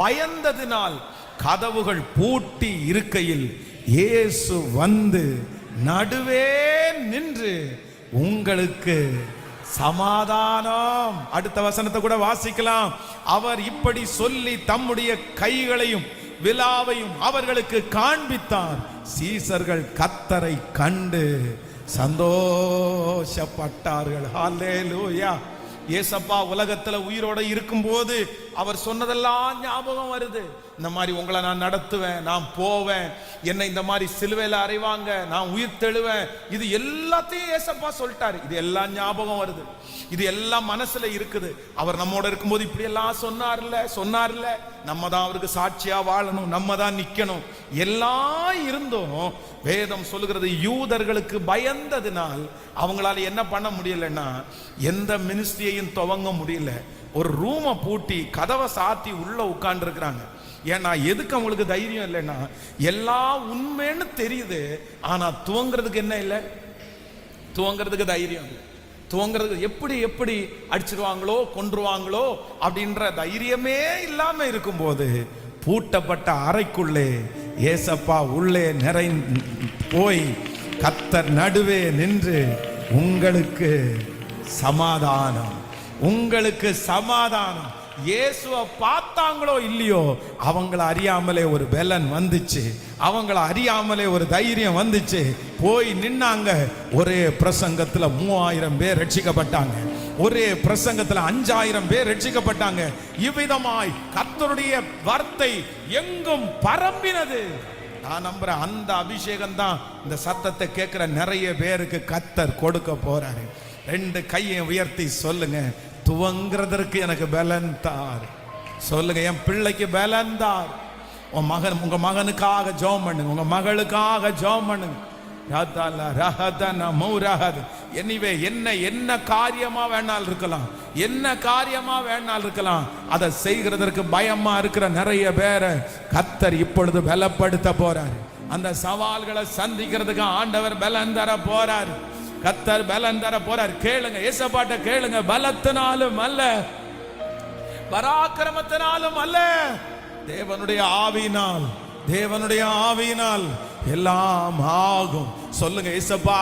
பயந்ததினால் கதவுகள் பூட்டி இருக்கையில் இயேசு வந்து நடுவே நின்று உங்களுக்கு சமாதானம். அடுத்த வசனத்தை கூட வாசிக்கலாம். அவர் இப்படி சொல்லி தம்முடைய கைகளையும் விலாவையும் அவர்களுக்கு காண்பித்தார். சீசர்கள் கர்த்தரை கண்டு சந்தோஷப்பட்டார்கள். ஹல்லேலூயா. ஏசப்பா உலகத்துல உயிரோட இருக்கும்போது அவர் சொன்னதெல்லாம் ஞாபகம் வருது. இந்த மாதிரி உங்களை நான் நடத்துவேன், நான் போவேன், என்னை இந்த மாதிரி சிலுவையில் அறைவாங்க, நான் உயிர் தெழுவேன், இது எல்லாத்தையும் ஏசப்பா சொல்லிட்டாரு. இது எல்லாம் ஞாபகம் வருது, இது எல்லாம் மனசுல இருக்குது. அவர் நம்மோட இருக்கும்போது இப்படி எல்லாம் சொன்னார்ல, நம்ம தான் அவருக்கு சாட்சியா வாழணும், நம்ம தான் நிக்கணும். எல்லாம் இருந்தும் வேதம் சொல்லுகிறது யூதர்களுக்கு பயந்ததினால் அவங்களால என்ன பண்ண முடியலன்னா எந்த மினிஸ்ட்ரியையும் துவங்க முடியல. ஒரு ரூமை பூட்டி கதவை சாத்தி உள்ள உட்கார்ந்து இருக்கிறாங்க. ஏன்னா எதுக்கு அவங்களுக்கு தைரியம் இல்லைன்னா எல்லாம் உண்மைன்னு தெரியுது, ஆனா துவங்கிறதுக்கு என்ன இல்லை, துவங்கிறதுக்கு தைரியம் இல்லை. துவங்கிறதுக்கு எப்படி அடிச்சிருவாங்களோ கொன்றுவாங்களோ அப்படின்ற தைரியமே இல்லாம இருக்கும்போது பூட்டப்பட்ட அறைக்குள்ளே ஏசப்பா உள்ளே போய் கர்த்தர் நடுவே நின்று உங்களுக்கு சமாதானம், உங்களுக்கு சமாதானம். இயேசுவை பார்த்தாங்களோ இல்லையோ, அவங்கள அறியாமலே ஒரு பெலன் வந்துச்சு, அவங்கள அறியாமலே ஒரு தைரியம் வந்துச்சு. போய் நின்னாங்க. ஒரே பிரசங்கத்துல 3000 பேர் ரட்சிக்கப்பட்டாங்க. ஒரே பிரசங்கத்துல 5000 பேர் ரட்சிக்கப்பட்டாங்க. இவ்விதமாய் கர்த்தருடைய வார்த்தை எங்கும் பரம்பினது. நான் நம்புறேன் அந்த அபிஷேகம் தான் இந்த சத்தத்தை கேட்கிற நிறைய பேருக்கு கர்த்தர் கொடுக்க போறாரு. 2 கையை உயர்த்தி சொல்லுங்க, துவங்குறதற்கு எனக்கு பலன் தார். சொல்லுங்க, என் பிள்ளைக்கு பலன் தார். உங்க மகனுக்காக ஜெபம் பண்ணுங்க, உங்க மகளுக்காக ஜெபம் பண்ணுங்க. எனிவே என்ன காரியமா வேணாலும் இருக்கலாம், என்ன காரியமா வேணாலும் இருக்கலாம், அதை செய்கிறதற்கு பயமா இருக்கிற நிறைய பேரை கர்த்தர் இப்பொழுது பலப்படுத்த போறாரு. அந்த சவால்களை சந்திக்கிறதுக்கு ஆண்டவர் பலன் தர போறாரு. கர்த்தர் பலன் தர போறார். கேளுங்க, ஏசப்பாட்ட கேளுங்க. பலத்தினாலும் அல்ல, பராக்கிரமத்தினாலும் அல்ல, தேவனுடைய ஆவியினால், தேவனுடைய ஆவியினால் எல்லாம் ஆகும். சொல்லுங்க, ஏசப்பா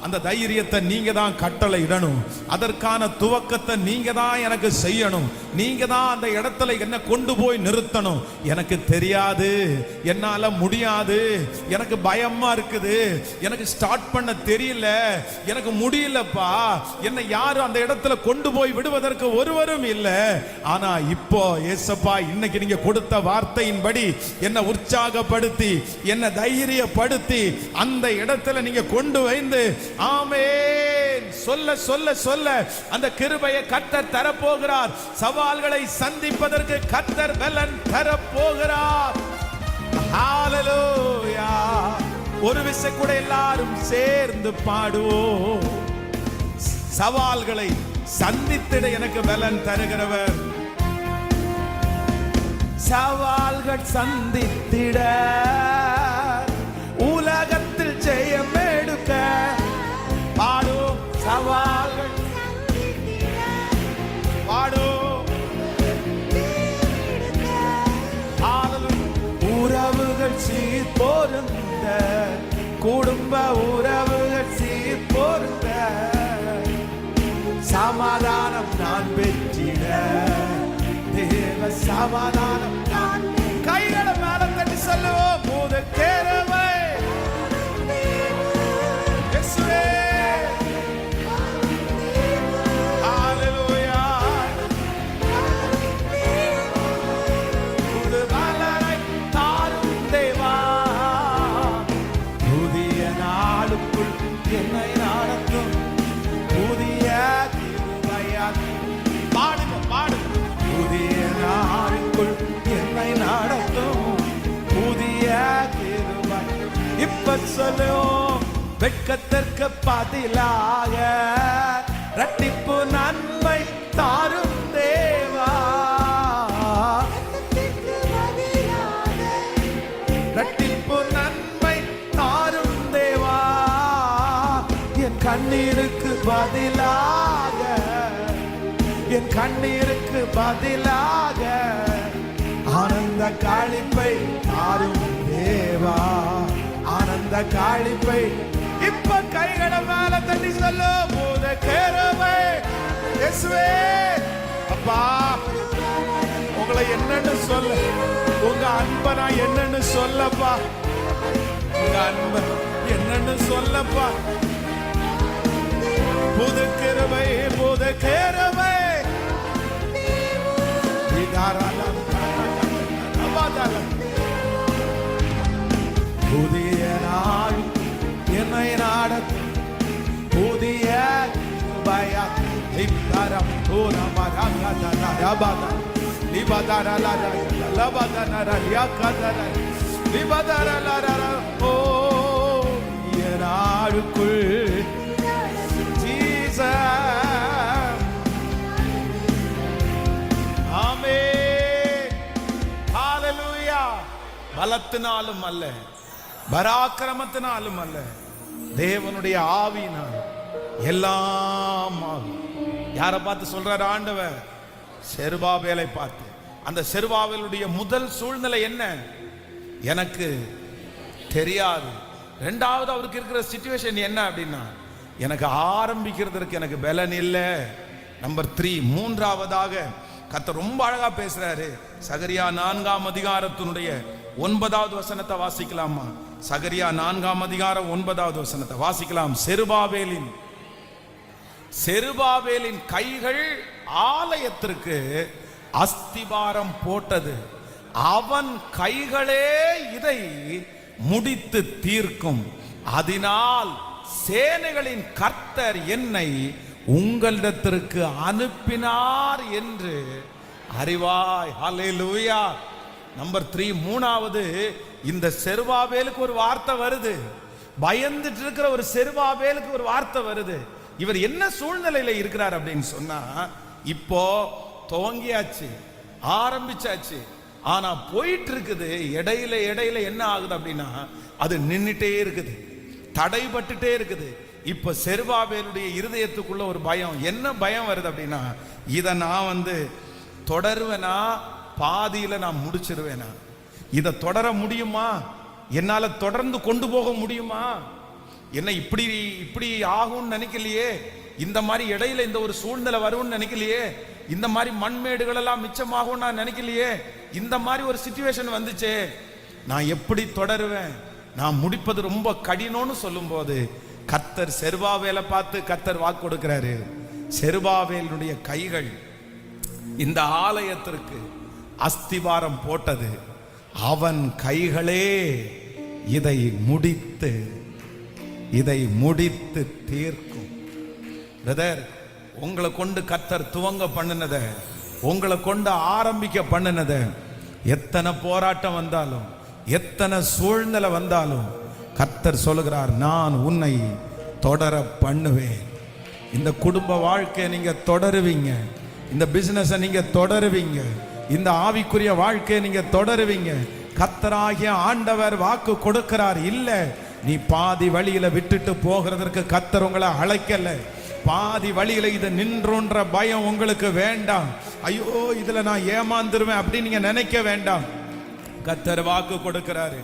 அந்த தைரியத்தை நீங்க தான் கட்டளை இடணும், அதற்கான துவக்கத்தை நீங்க தான் எனக்கு செய்யணும், நீங்க தான் அந்த இடத்துல என்ன கொண்டு போய் நிறுத்தணும். எனக்கு தெரியாது, என்னால முடியாது, எனக்கு பயமா இருக்குது, எனக்கு ஸ்டார்ட் பண்ண தெரியல, எனக்கு முடியலப்பா, என்னை யாரும் அந்த இடத்துல கொண்டு போய் விடுவதற்கு ஒருவரும் இல்லை. ஆனா இப்போ ஏசப்பா இன்னைக்கு நீங்க கொடுத்த வார்த்தையின்படி என்னை உற்சாகப்படுத்தி, என்னை தைரியப்படுத்தி அந்த இடத்துல நீங்க கொண்டு வந்து, ஆமென் சொல்ல சொல்ல சொல்ல அந்த கிருபையை கர்த்தர் தரப்போகிறார். சவால்களை சந்திப்பதற்கு கர்த்தர் பலன் தரப்போகிறார். ஹalleluya. ஒரு விசை கூட எல்லாரும் சேர்ந்து பாடுவோம். சவால்களை சந்தித்திட எனக்கு பலன் தருகிறவர், சவால்கள் சந்தித்திட உலகத்தில் ஜெயம் எடுக்க பாடும். சவால்கள் பாடும். உறவுகள் சீர் பொருந்த, குடும்ப உறவுகள் சீர் பொருந்த, சமாதானம் நான் பெற்றிட, தேவ சமாதானம் நான். கைகளை மேல தட்டி சொல்லுவோம், மூது கேரவை இயேசுவே. ஹalleluya. புது மலரை தாரும் தேவா, புதிய நாளுக்குள் என்னை நடத்தும், புதிய கிருபையால். பாடுங்க பாடுங்க. புதிய நாளுக்குள் என்னை நடத்தும், புதிய கிருபை. இப்ப சொல்லுவோம், வெட்கத்திற்கு பதிலாக இரட்டிப்பு நன்மை தாரும் தேவா, இரட்டிப்பு நன்மை தாரும் தேவா. என் கண்ணீருக்கு பதிலாக, என் கண்ணீருக்கு பதிலாக ஆனந்த களிப்பை தாரும் தேவா, ஆனந்த களிப்பை. இப்ப கைகளை மேல தட்டி சொல்ல, மூத கேரவை இயேசுவே. அப்பா உங்களை என்னன்னு சொல்ல, உங்க அன்பை நான் என்னன்னு சொல்லப்பா, உங்க அன்பை என்னன்னு சொல்லப்பா. புது கிருபை, புது கிருபை. புதிய நாள் என்னை நடத்தும், புதிய பயம் நித்தரம் தூரமரகதரபத லிபதரலர லபதனரயகதர லிபதரலர. ஓ நாளுக்குள் ஜீசஸ். ஆமென். ஹalleluya. பலத்தினாலும் அல்ல, பராக்கிரமத்தினாலும் அல்ல, தேவனுடைய ஆவியினால் எல்லாம் ஆகும். யாரை பார்த்து சொல்றாரு ஆண்டவர்? செருபாபேலை பார்த்து. அந்த செருபாபேலுடைய முதல் சூழ்நிலை என்ன? எனக்கு தெரியாது. ரெண்டாவது அவருக்கு இருக்கிற சிச்சுவேஷன் என்ன அப்படின்னா, எனக்கு ஆரம்பிக்கிறதுக்கு எனக்கு பலன் இல்லை. நம்பர் 3, மூன்றாவதாக கர்த்தர் ரொம்ப அழகா பேசுறாரு. சகரியா 4ஆம் அதிகாரத்தினுடைய 9வது வசனத்தை வாசிக்கலாமா? சகரியா 4ஆம் அதிகாரம் 9வது வசனத்தை வாசிக்கலாம். செருபாபேலின் கைகள் ஆலயத்திற்கு அஸ்திபாரம் போட்டது, அவன் கைகளே இதை முடித்து தீர்க்கும். அதனால் சேனைகளின் கர்த்தர் என்னை உங்களிடத்திற்கு அனுப்பினார் என்று அறிவாய். ஹல்லேலூயா. நம்பர் 3, மூணாவது, இந்த செருபாபேலுக்கு ஒரு வார்த்தை வருது. பயந்துட்டு இருக்கிற ஒரு செருபாபேலுக்கு ஒரு வார்த்தை வருது. இவர் என்ன சூழ்நிலையில இருக்கிறார் அப்படின்னு சொன்னா, இப்போ துவங்கியாச்சு, ஆரம்பிச்சாச்சு, ஆனா போயிட்டு இருக்குது. இடையில என்ன ஆகுது அப்படின்னா, அது நின்னுட்டே இருக்குது, தடைபட்டுட்டே இருக்குது. இப்ப செருபாபேலுடைய இருதயத்துக்குள்ள ஒரு பயம். என்ன பயம் வருது அப்படின்னா, இதை நான் தொடருவேனா, பாதியில நான் முடிச்சிருவேனா, இதை தொடர முடியுமா, என்னால தொடர்ந்து கொண்டு போக முடியுமா, என்ன இப்படி ஆகும்னு நினைக்கலையே, இந்த மாதிரி இடையில இந்த ஒரு சூழ்நிலை வரும்னு நினைக்கலையே, இந்த மாதிரி மண்மேடுகள் எல்லாம் மிச்சமாகும் நான் நினைக்கலையே, இந்த மாதிரி ஒரு சிச்சுவேஷன் வந்துச்சே, நான் எப்படி தொடருவேன், நான் முடிப்பது ரொம்ப கடினம்னு சொல்லும் போது கர்த்தர் செருபாபேலை பார்த்து கர்த்தர் வாக்கு கொடுக்கிறாரு. செருபாபேலுடைய கைகள் இந்த ஆலயத்திற்கு அஸ்திவாரம் போட்டது, அவன் கைகளே இதை முடித்து தீர்க்கும். பிரதர், உங்களை கொண்டு கர்த்தர் துவங்க பண்ணினத, உங்களை கொண்டு ஆரம்பிக்க பண்ணினத, எத்தனை போராட்டம் வந்தாலும், எத்தனை சூழ்நிலை வந்தாலும் கர்த்தர் சொல்லுகிறார், நான் உன்னை தொடர பண்ணுவேன். இந்த குடும்ப வாழ்க்கையை நீங்க தொடருவீங்க, இந்த பிசினஸை நீங்க தொடருவீங்க, இந்த ஆவிக்குரிய வாழ்க்கையை நீங்க தொடருவீங்க. கர்த்தராகிய ஆண்டவர் வாக்கு கொடுக்கிறார். இல்ல, நீ பாதி வழியில விட்டுட்டு போகிறதற்கு கர்த்தர் உங்களை அழைக்கல. பாதி வழியில இது நின்றோன்ற பயம் உங்களுக்கு வேண்டாம். ஐயோ, இதுல நான் ஏமாந்துருவேன் அப்படின்னு நீங்க நினைக்க வேண்டாம். கர்த்தர் வாக்கு கொடுக்கிறாரு,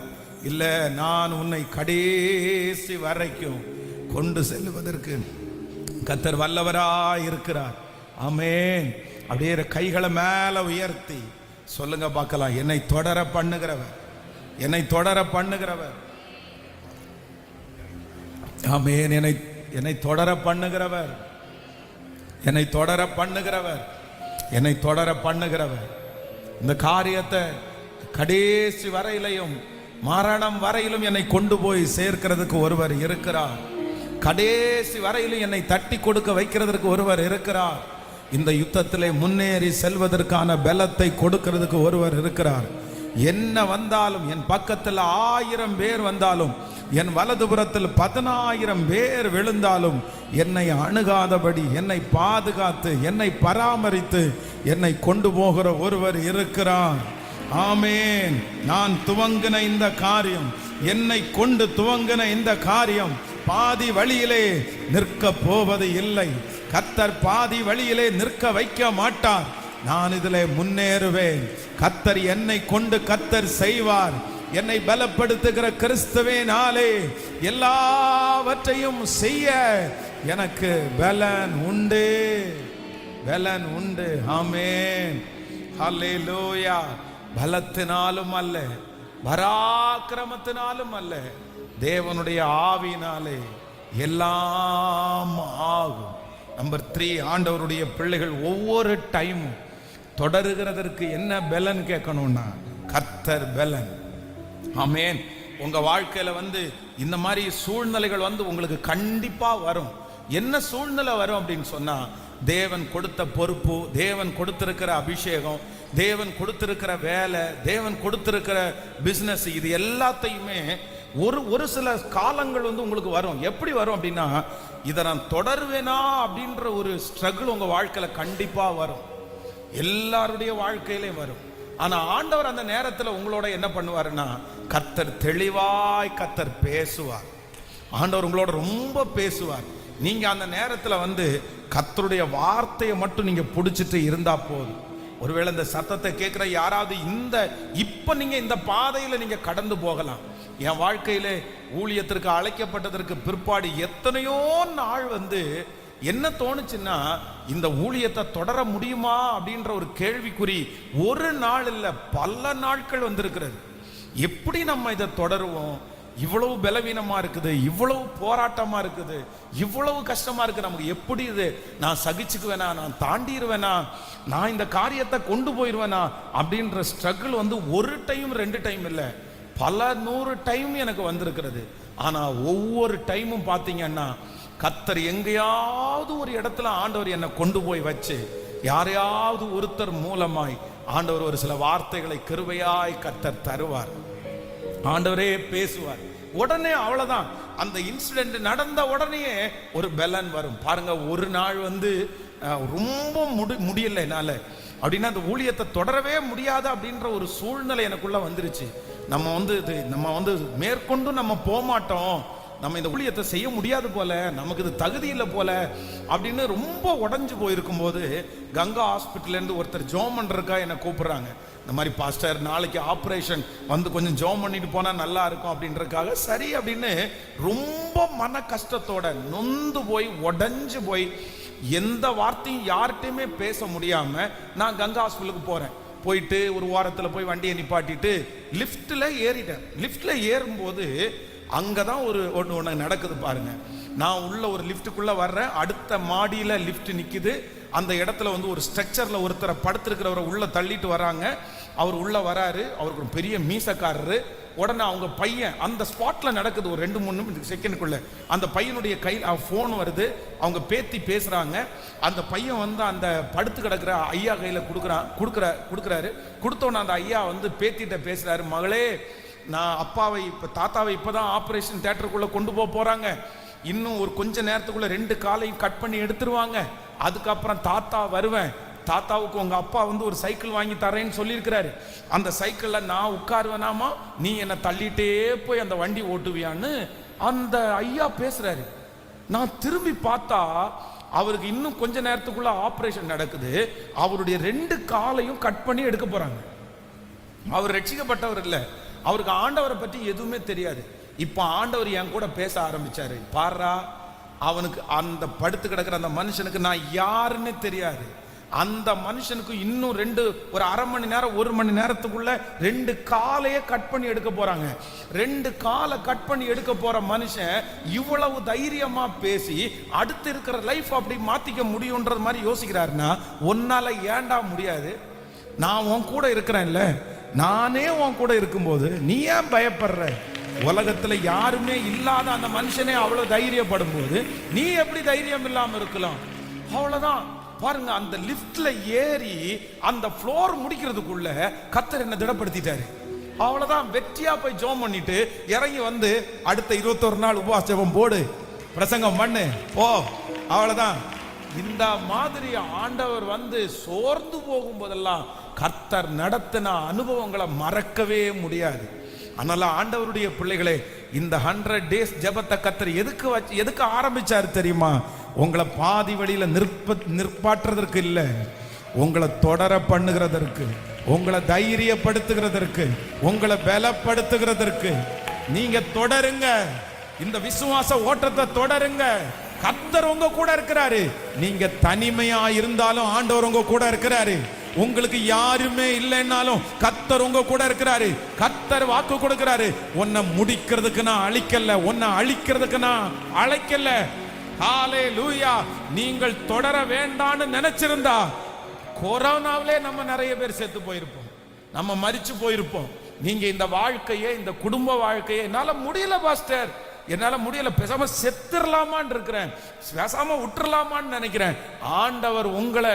இல்ல, நான் உன்னை கடைசி வரைக்கும் கொண்டு செல்வதற்கு கர்த்தர் வல்லவராய் இருக்கிறார். ஆமென். அப்படியே கைகளை மேல உயர்த்தி சொல்லுங்க பார்க்கலாம், என்னை தொடர பண்ணுகிறவர், என்னை தொடர பண்ணுகிறவர். ஆமென். என்னை தொடர பண்ணுகிறவர், என்னை தொடர பண்ணுகிறவர், என்னை தொடர பண்ணுகிறவர். இந்த காரியத்தை கடைசி வரையிலையும், மரணம் வரையிலும் என்னை கொண்டு போய் சேர்க்கிறதுக்கு ஒருவர் இருக்கிறார். கடைசி வரையிலும் என்னை தட்டி கொடுக்க வைக்கிறதுக்கு ஒருவர் இருக்கிறார். இந்த யுத்தத்திலே முன்னேறி செல்வதற்கான பலத்தை கொடுக்கிறதுக்கு ஒருவர் இருக்கிறார். என்ன வந்தாலும், என் பக்கத்தில் 1000 பேர் வந்தாலும், என் வலதுபுறத்தில் 10,000 பேர் விழுந்தாலும் என்னை அணுகாதபடி என்னை பாதுகாத்து, என்னை பராமரித்து, என்னை கொண்டு போகிற ஒருவர் இருக்கிறார். ஆமென். நான் துவங்கின இந்த காரியம், என்னை கொண்டு துவங்கின இந்த காரியம் பாதி வழியிலே நிற்க போவது இல்லை. கர்த்தர் பாதி வழியிலே நிற்க வைக்க மாட்டார். நான் இதிலே முன்னேறுவேன். கர்த்தர் என்னை கொண்டு கர்த்தர் செய்வார். என்னை பலப்படுத்துகிற கிறிஸ்துவினாலே எல்லாவற்றையும் செய்ய எனக்கு பலன் உண்டு, பலன் உண்டு. ஆமென். ஹல்லேலூயா. பலத்தினாலும் அல்ல, பராக்கிரமத்தினாலும் அல்ல, தேவனுடைய ஆவியினாலே எல்லாம் ஆகும். நம்பர் 3, ஆண்டவருடைய பிள்ளைகள் ஒவ்வொரு டைமும் தொடருகிறதற்கு என்ன பலன் கேட்கணும்னா, கர்த்தர் பலன். ஆமென். உங்க வாழ்க்கையில இந்த மாதிரி சூழ்நிலைகள் உங்களுக்கு கண்டிப்பா வரும். என்ன சூழ்நிலை வரும் அப்படின்னு சொன்னா, தேவன் கொடுத்த பொறுப்பு, தேவன் கொடுத்திருக்கிற அபிஷேகம், தேவன் கொடுத்திருக்கிற வேலை, தேவன் கொடுத்திருக்கிற பிசினஸ், இது எல்லாத்தையுமே ஒரு சில காலங்கள் உங்களுக்கு வரும். எப்படி வரும் அப்படின்னா, இதை நான் தொடருவேனா அப்படின்ற ஒரு ஸ்ட்ரகிள் உங்க வாழ்க்கையில கண்டிப்பா வரும். எல்லாருடைய வாழ்க்கையிலையும் வரும். ஆனா ஆண்டவர் அந்த நேரத்தில் உங்களோட என்ன பண்ணுவாருன்னா, கர்த்தர் தெளிவாய் கர்த்தர் பேசுவார். ஆண்டவர் உங்களோட ரொம்ப பேசுவார். நீங்க அந்த நேரத்தில் கர்த்தருடைய வார்த்தையை மட்டும் நீங்க பிடிச்சிட்டு இருந்தா போதும். ஒருவேளை இந்த சத்தத்தை கேட்கிற யாராவது இப்ப நீங்க இந்த பாதையில நீங்க கடந்து போகலாம். என் வாழ்க்கையில ஊழியத்திற்கு அழைக்கப்பட்டதற்கு பிற்பாடு எத்தனையோ நாள் என்ன தோணுச்சுன்னா, இந்த ஊழியத்தை தொடர முடியுமா அப்படின்ற ஒரு கேள்விக்குறி ஒரு நாள் இல்ல பல நாட்கள் வந்திருக்கிறது. எப்படி நம்ம இதை தொடருவோம்? இவ்வளவு பலவீனமா இருக்குது, இவ்வளவு போராட்டமா இருக்குது, இவ்வளவு கஷ்டமா இருக்கு, நமக்கு எப்படி இது நான் சகிச்சுக்குவேனா, நான் தாண்டிடுவேனா, நான் இந்த காரியத்தை கொண்டு போயிடுவேனா அப்படின்ற ஸ்ட்ரகிள் ஒரு டைம் 2 டைம் இல்லை, பல 100 டைம் எனக்கு வந்திருக்கிறது. ஆனா ஒவ்வொரு டைமும் பார்த்தீங்கன்னா கர்த்தர் எங்கேயாவது ஒரு இடத்துல ஆண்டவர் என்னை கொண்டு போய் வச்சு யாரையாவது ஒருத்தர் மூலமாய் ஆண்டவர் ஒரு சில வார்த்தைகளை கிருபையாய் கர்த்தர் தருவார். ஆண்டவரே பேசுவார். உடனே அவ்வளவுதான், அந்த இன்சிடென்ட் நடந்த உடனே ஒரு பலன் வரும். பாருங்க, ஒரு நாள் ரொம்ப முடியல என்னால அப்படின்னா அந்த ஊழியத்தை தொடரவே முடியாது அப்படின்ற ஒரு சூழ்நிலை எனக்குள்ள வந்துருச்சு. நம்ம மேற்கொண்டு நம்ம போக மாட்டோம், நம்ம இந்த ஊழியத்தை செய்ய முடியாது போல, நமக்கு இது தகுதி இல்லை போல அப்படின்னு ரொம்ப உடஞ்சு போயிருக்கும் போது கங்கா ஹாஸ்பிட்டல்ல இருந்து ஒருத்தர் ஜோம் பண்றதுக்கா என்னை கூப்பிடுறாங்க. இந்த மாதிரி பாஸ்டர் நாளைக்கு ஆப்ரேஷன் கொஞ்சம் ஜோம் பண்ணிட்டு போனா நல்லா இருக்கும் அப்படின்றதுக்காக சரி அப்படின்னு ரொம்ப மன கஷ்டத்தோட நொந்து போய் உடஞ்சு போய் எந்த வார்த்தையும் யார்கிட்டையுமே பேச முடியாம நான் கங்கா ஹாஸ்பிட்டலுக்கு போறேன். போயிட்டு ஒரு வாரத்தில் போய் வண்டியை நிப்பாட்டிட்டு லிஃப்ட்ல ஏறிட்டேன். லிஃப்ட்ல ஏறும்போது அங்கதான் ஒன்று நடக்குது பாருங்க. நான் உள்ள ஒரு லிஃப்ட்டுக்குள்ள வர்றேன், அடுத்த மாடியில லிஃப்ட் நிக்குது. அந்த இடத்துல ஒரு ஸ்ட்ரக்சர்ல ஒருத்தரை படுத்திருக்கிறவரை உள்ள தள்ளிட்டு வராங்க. அவர் உள்ள வராரு, அவருக்கு ஒரு பெரிய மீசக்காரரு. உடனே அவங்க பையன் அந்த ஸ்பாட்ல நடக்குது, ஒரு 2-3 செகண்டுக்குள்ள அந்த பையனுடைய கையில் போன் வருது, அவங்க பேத்தி பேசுறாங்க. அந்த பையன் அந்த படுத்து கிடக்குற ஐயா கையில கொடுக்குறாரு. கொடுத்தோன்னு அந்த ஐயா பேத்திட்ட பேசுறாரு, மகளே நான் தாத்தாவை இப்பதான் ஆபரேஷன் தியேட்டருக்குள்ள கொண்டு போறாங்க, இன்னும் ஒரு கொஞ்ச நேரத்துக்குள்ள 2 காலையும் கட் பண்ணி எடுத்துருவாங்க, அதுக்கப்புறம் தாத்தா வருவேன், தாத்தாவுக்கு உங்க அப்பா ஒரு சைக்கிள் வாங்கி தரேன்னு சொல்லியிருக்கிறாரு, அந்த சைக்கிள்ல நான் உட்காருவேனாமா, நீ என்னை தள்ளிட்டே போய் அந்த வண்டி ஓட்டுவியான்னு அந்த ஐயா பேசுறாரு. நான் திரும்பி பார்த்தா அவருக்கு இன்னும் கொஞ்ச நேரத்துக்குள்ள ஆபரேஷன் நடக்குது, அவருடைய 2 காலையும் கட் பண்ணி எடுக்க போறாங்க. அவர் ரட்சிக்கப்பட்டவர் இல்லை, அவருக்கு ஆண்டவரை பற்றி எதுவுமே தெரியாது. இப்ப ஆண்டவர் என் கூட பேச ஆரம்பிச்சாரு. பாரா, அவனுக்கு அந்த படுத்து கிடக்கிற அந்த மனுஷனுக்கு நான் யாருன்னு தெரியாது, அந்த மனுஷனுக்கு இன்னும் ஒரு அரை மணி நேரம் 1 மணி நேரத்துக்குள்ள 2 காலையே கட் பண்ணி எடுக்க போறாங்க. 2 காலை கட் பண்ணி எடுக்க போற மனுஷன் இவ்வளவு தைரியமா பேசி அடுத்து இருக்கிற லைஃப் அப்படி மாத்திக்க முடியும்ன்றது மாதிரி யோசிக்கிறாருன்னா, உன்னால ஏண்டா முடியாது? நான் உன் கூட இருக்கிறேன்ல, நானே உன் கூட இருக்கும்போது நீ ஏன் பயப்படுற? உலகத்துல யாருமே இல்லாத அந்த மனுஷனே அவ்வளவு தைரியப்படும் போது நீ எப்படி தைரியம் இல்லாம இருக்கலாம்? அவ்வளவுதான். பாருங்க, அந்த லிப்ட்ல ஏறி அந்த ஃப்ளோர் முடிக்கிறதுக்குள்ள கர்த்தர் என்ன திடப்படுத்திட்டாரு. அவ்வளவுதான், வெற்றியா போய் ஜெபம் பண்ணிட்டு இறங்கி அடுத்த 21 நாள் உபவாச ஜெபம் போடு, பிரசங்கம் பண்ணு, ஓ அவ்வளவுதான். இந்த மாதிரி ஆண்டவர் சோர்ந்து போகும்போதெல்லாம் கர்த்தர் நடத்தின அனுபவங்களை மறக்கவே முடியாது. அதனால ஆண்டவருடைய பிள்ளைகளே, இந்த 100 days ஜெபத்தை கர்த்தர் எதுக்கு ஆரம்பிச்சாரு தெரியுமா? உங்களை பாதி வழியில நிற்பாற்றுறதற்கு இல்ல, உங்களை தொடர பண்ணுகிறதற்கு, உங்களை தைரியப்படுத்துகிறதற்கு, உங்களை பலப்படுத்துகிறதற்கு. நீங்க தொடருங்க, இந்த விசுவாச ஓட்டத்தை தொடருங்க. கர்த்தர் உங்க கூட இருக்கிறாரு. நீங்க தனிமையா இருந்தாலும் ஆண்டவர் உங்க கூட இருக்கிறாரு. உங்களுக்கு யாருமே இல்லைன்னாலும் கர்த்தர் உங்க கூட இருக்கிறாரு. கர்த்தர் வாக்கு கொடுக்கிறாரு, உன்னை முடிக்கிறதுக்கு நான் அழிக்கல, உன்னை அழிக்கிறதுக்கு நான் அழைக்கல. ஹல்லேலூயா. நீங்கள் தொடர வேண்டாம்னு நினைச்சிருந்தா கொரோனாவிலே நம்ம நிறைய பேர் செத்து போயிருப்போம், நம்ம மரிச்சு போயிருப்போம். நீங்க இந்த வாழ்க்கையை, இந்த குடும்ப வாழ்க்கையை என்னால முடியல பாஸ்டர், என்னால முடியல, பேசாம செத்துடலாமான்னு இருக்கிறேன், பேசாம விட்டுறலாமான்னு நினைக்கிறேன். ஆண்டவர் உங்களை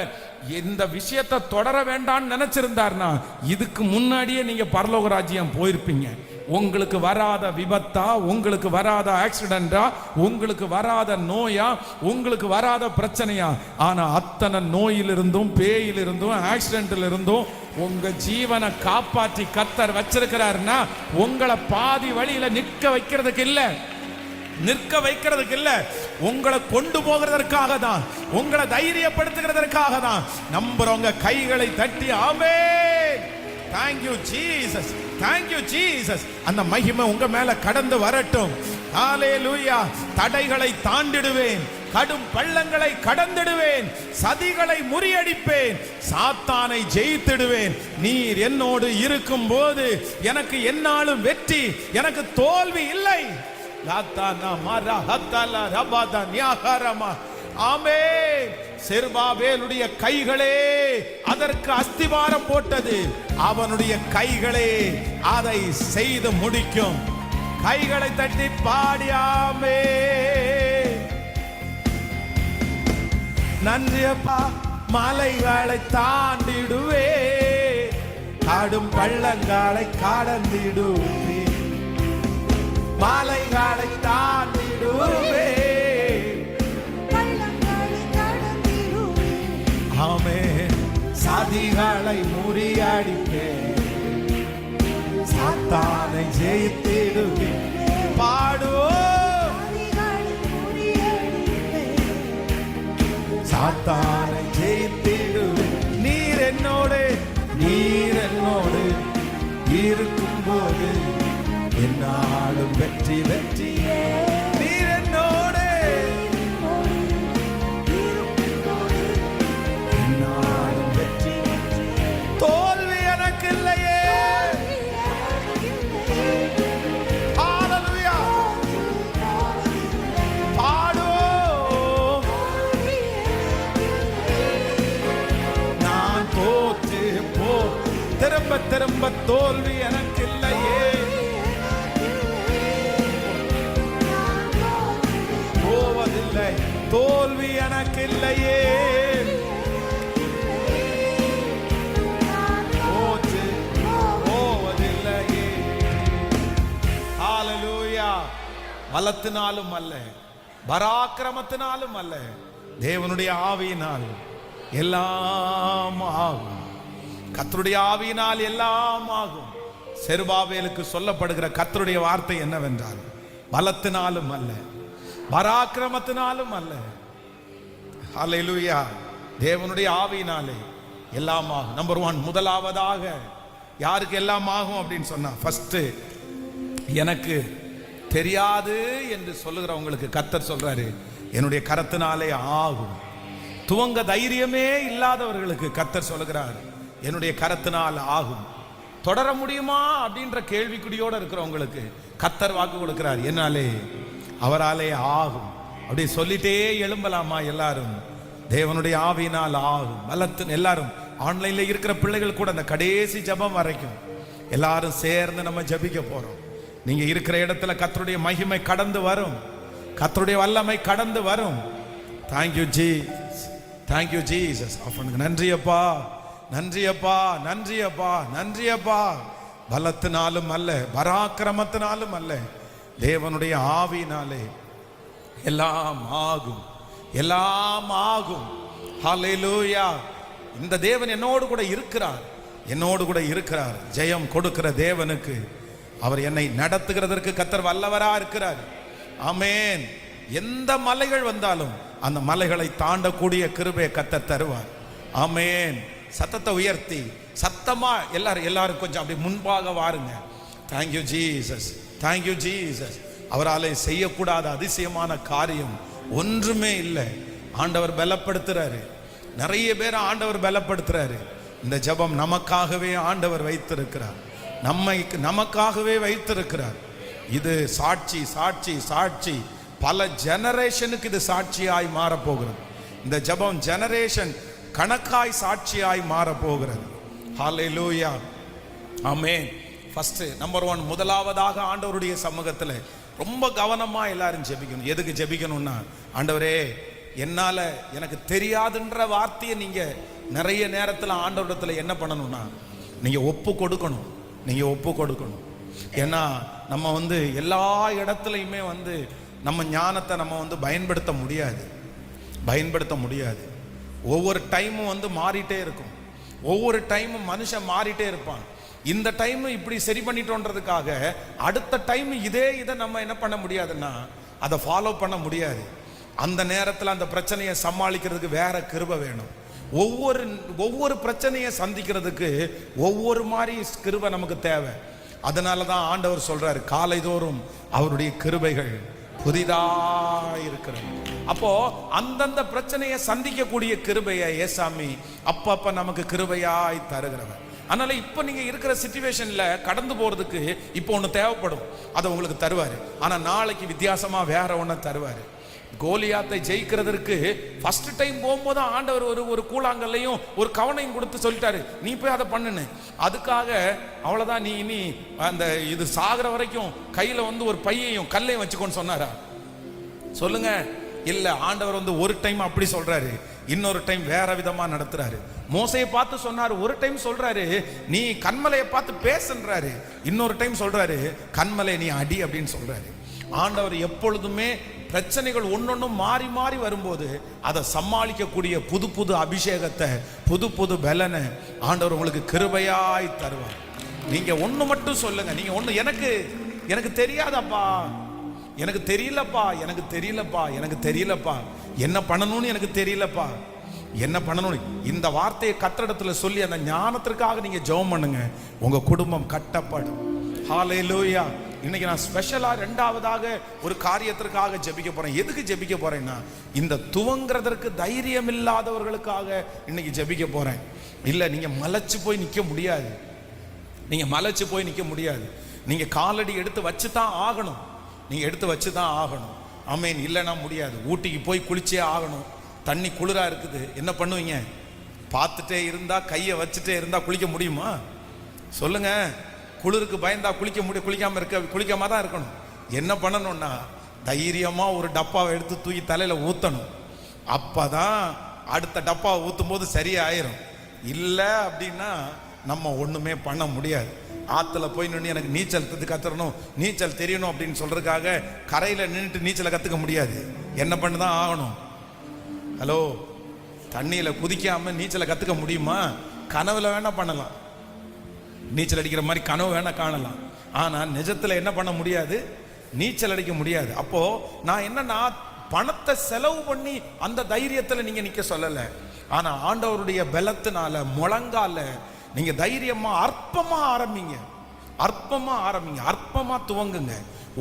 இந்த விஷயத்தை தொடர வேண்டாம்னு நினைச்சிருந்தார்னா இதுக்கு முன்னாடியே நீங்க பரலோக ராஜ்யம் போயிருப்பீங்க. உங்களுக்கு வராத விபத்தா, உங்களுக்கு வராத ஆக்சிடென்டா, உங்களுக்கு வராத நோயா, உங்களுக்கு வராத பிரச்சனையா, ஆனா அத்தனை நோயிலிருந்தும் பேயிலிருந்தும் ஆக்சிடென்ட்ல இருந்தும் உங்க ஜீவனை காப்பாற்றி கர்த்தர் வச்சிருக்கிறாருன்னா உங்களை பாதி வழியில நிற்க வைக்கிறதுக்கு இல்ல, உங்களை கொண்டு போகிறதற்காக தான், உங்களை தைரியப்படுத்துகிறதற்காக தான். நம்புறவங்க கைகளை தட்டி ஆமென். Thank you Jesus, thank you Jesus. அந்த மகிமை உங்க மேல கடந்து வரட்டும். ஹalleluya. தடைகளை தாண்டிடுவேன், கடும் பள்ளங்களை கடந்திடுவேன், சதிகளை முறியடிப்பேன், சாத்தானை ஜெயித்திடுவேன். நீர் என்னோடு இருக்கும் போது எனக்கு என்னாலும் வெற்றி, எனக்கு தோல்வி இல்லை. ஆமென். செருபாபேலுடைய கைகளே அதற்கு அஸ்திவாரம் போட்டது, அவனுடைய கைகளே அதை செய்து முடிக்கும். கைகளை தட்டி பாடியாமே. நன்றியப்பா. மலைகளை தாண்டிடுவே, கடும் பள்ளங்களை கடந்திடுவே, மலைகளை தாண்டிடுவே. ஆமென். சதிகளை முறியடிப்பே, சாத்தானை ஜெயித்திடுவே. பாடுவோம். சாத்தானை ஜெயித்திடுவே. நீர் என்னோடு இருக்கும் போது என்னாலும் வெற்றி வெற்றி. நீர் என்னோடு என்னாலும் வெற்றி. தோல்வி எனக்கு இல்லையே. ஹalleluya. பாடுவோம். நான் தோற்று திரும்ப திரும்ப தோல்வி எனக்கு இல்லையே. போவதில்லை, தோல்வி எனக்கு இல்லையே. தோற்று போவதில்லையே. ஹalleluya. பலத்தினாலும் அல்ல, பராக்கிரமத்தினாலும் அல்ல, தேவனுடைய ஆவியினால் எல்லாம் ஆகும். கர்த்தருடைய ஆவியினால் எல்லாம் ஆகும். செருபாபேலுக்கு சொல்லப்படுகிற கர்த்தருடைய வார்த்தை என்னவென்றால், பலத்தினாலும் அல்ல, பராக்கிரமத்தினாலும் அல்ல, ஹalleluya, தேவனுடைய ஆவியினாலே எல்லாம் ஆகும். நம்பர் 1, முதலாவதாக யாருக்கு எல்லாம் ஆகும் அப்படின்னு சொன்னா, ஃபர்ஸ்ட் எனக்கு தெரியாது என்று சொல்லுகிறவங்களுக்கு கர்த்தர் சொல்றாரு, என்னுடைய கரத்தினாலே ஆகும். துவங்க தைரியமே இல்லாதவர்களுக்கு கர்த்தர் சொல்லுகிறார், என்னுடைய கரத்தினால் ஆகும். தொடர முடியுமா அப்படின்ற கேள்விக்குடியோடு இருக்கிறவங்களுக்கு கர்த்தர் வாக்கு கொடுக்கிறார், என்னாலே அவராலே ஆகும். அப்படி சொல்லிட்டே எழும்பலாமா எல்லாரும்? தேவனுடைய ஆவியினால் ஆகும். பலத்தின் எல்லாரும் ஆன்லைன்ல இருக்கிற பிள்ளைகள் கூட அந்த கடைசி ஜெபம் வரைக்கும் எல்லாரும் சேர்ந்து நம்ம ஜெபிக்க போறோம். நீங்க இருக்கிற இடத்துல கர்த்தருடைய மகிமை கடந்து வரும், கர்த்தருடைய வல்லமை கடந்து வரும். Thank you Jesus, thank you Jesus. அவனுக்கு நன்றி அப்பா, நன்றி அப்பா, நன்றி அப்பா, நன்றி அப்பா. பலத்தினாலும் அல்ல, பராக்கிரமத்தினாலும் அல்ல, தேவனுடைய ஆவியினாலே எல்லாம் ஆகும், எல்லாம் ஆகும். ஹல்லேலூயா. இந்த தேவன் என்னோடு கூட இருக்கிறார், என்னோடு கூட இருக்கிறார். ஜெயம் கொடுக்கிற தேவனுக்கு, அவர் என்னை நடத்துகிறதற்கு கர்த்தர் வல்லவரா இருக்கிறார். ஆமென். எந்த மலைகள் வந்தாலும் அந்த மலைகளை தாண்டக்கூடிய கிருபையை கர்த்தர் தருவார். ஆமென். சத்தத்தை உயர்த்தி சத்தமா எல்லாரும் கொஞ்சம் அப்படி முன்பாக வாருங்க. Thank you Jesus, thank you Jesus. அவராலே செய்யக்கூடாத அதிசயமான காரியம் ஒன்றுமே இல்லை. ஆண்டவர் பலப்படுத்துறாரு, நிறைய பேர் ஆண்டவர் பலப்படுத்துறாரு. இந்த ஜெபம் நமக்காகவே ஆண்டவர் வைத்திருக்கிறார், நமக்காகவே வைத்திருக்கிறார். இது சாட்சி, சாட்சி, சாட்சி. பல ஜெனரேஷனுக்கு இது சாட்சியாய் மாறப்போகிறது. இந்த ஜெபம் ஜெனரேஷன் கணக்காய் சாட்சியாய் மாறப்போகிறது. ஹல்லேலூயா. ஆமென். ஃபர்ஸ்ட் நம்பர் 1, முதலாவதாக ஆண்டவருடைய சமூகத்தில் ரொம்ப கவனமா எல்லாரும் ஜெபிக்கணும். எதுக்கு ஜெபிக்கணும்னா, ஆண்டவரே என்னால எனக்கு தெரியாதுன்ற வார்த்தையை நீங்க நிறைய நேரத்தில் ஆண்டவரிடத்துல என்ன பண்ணணும்னா நீங்க ஒப்பு கொடுக்கணும், நீங்க ஒப்பு கொடுக்கணும். ஏன்னா நம்ம எல்லா இடத்துலையுமே நம்ம ஞானத்தை நம்ம பயன்படுத்த முடியாது. ஒவ்வொரு டைமும் மாறிட்டே இருக்கும், ஒவ்வொரு டைமும் மனுஷன் மாறிட்டே இருப்பான். இந்த டைம் இப்படி சரி பண்ணிட்டோன்றதுக்காக அடுத்த டைம் இதை நம்ம என்ன பண்ண முடியாதுன்னா அதை ஃபாலோ பண்ண முடியாது. அந்த நேரத்தில் அந்த பிரச்சனையை சமாளிக்கிறதுக்கு வேற கிருபை வேணும். ஒவ்வொரு பிரச்சனையை சந்திக்கிறதுக்கு ஒவ்வொரு மாதிரி கிருபை நமக்கு தேவை. அதனால தான் ஆண்டவர் சொல்றாரு, காலைதோறும் அவருடைய கிருபைகள் புதிதாயிருக்கிறது. அப்போ அந்தந்த பிரச்சனையை சந்திக்கக்கூடிய கிருபையை ஏசாமி அப்பப்ப நமக்கு கிருபையாய் தருகிறவர். அதனால இப்ப நீங்க இருக்கிற சிச்சுவேஷன்ல கடந்து போறதுக்கு இப்போ ஒண்ணு தேவைப்படும், அதை உங்களுக்கு தருவாரு. ஆனா நாளைக்கு வித்தியாசமா வேற ஒண்ணு தருவாரு. கோலியாத்தை ஜெயிக்கிறதுக்கு ஃபர்ஸ்ட் டைம் போகும்போது ஆண்டவர் ஒரு கூழாங்கல்லையும் ஒரு கவனையும் கொடுத்து சொல்லிட்டாரு, நீ போய் அதை பண்ணுன்னு. அதுக்காக அவ்வளவுதான், நீ இனி அந்த இது சாகிற வரைக்கும் கையில ஒரு பையையும் கல்லையும் வச்சுக்கோன்னு சொன்னாரா? சொல்லுங்க. இல்ல, ஆண்டவர் ஒரு டைம் அப்படி சொல்றாரு, இன்னொரு டைம் வேற விதமா நடத்துறாரு. மோசையை பார்த்து சொன்னாரு, ஒரு டைம் சொல்றாரு நீ கண்மலையை பார்த்து பேசுன்றாரு, இன்னொரு டைம் சொல்றாரு கண்மலை நீ அடி அப்படின்னு சொல்றாரு. ஆண்டவர் எப்பொழுதுமே பிரச்சனைகள் ஒன்னொன்னும் மாறி மாறி வரும்போது அதை சமாளிக்கக்கூடிய புது புது அபிஷேகத்தை, புது புது பலனை ஆண்டவர் உங்களுக்கு கிருபையாய் தருவார். நீங்க ஒண்ணு மட்டும் சொல்லுங்க, நீங்க ஒண்ணு, எனக்கு தெரியாதப்பா, எனக்கு தெரியலப்பா, எனக்கு தெரியலப்பா, எனக்கு தெரியலப்பா, என்ன பண்ணணும்னு எனக்கு தெரியலப்பா, என்ன பண்ணணும். இந்த வார்த்தையை கத்திரிடத்துல சொல்லி அந்த ஞானத்திற்காக நீங்க ஜெபம் பண்ணுங்க, உங்க குடும்பம் கட்டப்படும். ஹல்லேலூயா. இன்னைக்கு நான் ஸ்பெஷலா ரெண்டாவதாக ஒரு காரியத்திற்காக ஜெபிக்க போறேன். எதுக்கு ஜெபிக்க போறேன்னா, இந்த துவங்குறதற்கு தைரியம் இல்லாதவர்களுக்காக இன்னைக்கு ஜெபிக்க போறேன். இல்ல, நீங்க மலைச்சு போய் நிக்க முடியாது, நீங்க மலைச்சு போய் நிக்க முடியாது, நீங்க காலடி எடுத்து வச்சுதான் ஆகணும், நீங்க எடுத்து வச்சுதான் ஆகணும். ஆமேன். இல்லைன்னா முடியாது. ஊட்டிக்கு போய் குளிச்சே ஆகணும், தண்ணி குளிரா இருக்குது, என்ன பண்ணுவீங்க? பார்த்துட்டே இருந்தா, கையை வச்சுட்டே இருந்தா குளிக்க முடியுமா? சொல்லுங்க. குளிருக்கு பயந்தா குளிக்காம தான் இருக்கணும். என்ன பண்ணணும்னா, தைரியமா ஒரு டப்பாவை எடுத்து தூக்கி தலையில ஊத்தணும். அப்பதான் அடுத்த டப்பாவை ஊத்தும் போது சரியாயிரும். இல்லை அப்படின்னா நம்ம ஒண்ணுமே பண்ண முடியாது. ஆத்துல போய் நின்று எனக்கு நீச்சல் கத்துறணும், நீச்சல் தெரியணும் அப்படின்னு சொல்றதுக்காக கரையில நின்றுட்டு நீச்சலை கத்துக்க முடியாது. என்ன பண்ணதான் ஆகணும்? ஹலோ, தண்ணியில குதிக்காம நீச்சலை கத்துக்க முடியுமா? கனவுல வேணா பண்ணலாம், நீச்சல் அடிக்கிற மாதிரி கனவு வேணா காணலாம். ஆனா நிஜத்துல என்ன பண்ண முடியாது? நீச்சல் அடிக்க முடியாது. அப்போ நான் என்னன்னா, பணத்தை செலவு பண்ணி அந்த தைரியத்துல நீங்க நிக்க சொல்லல. ஆனா ஆண்டவருடைய பலத்தினால முழங்கால நீங்க தைரியமா அற்பமா ஆரம்பிங்க, அற்பமா ஆரம்பிங்க, அற்பமா துவங்குங்க,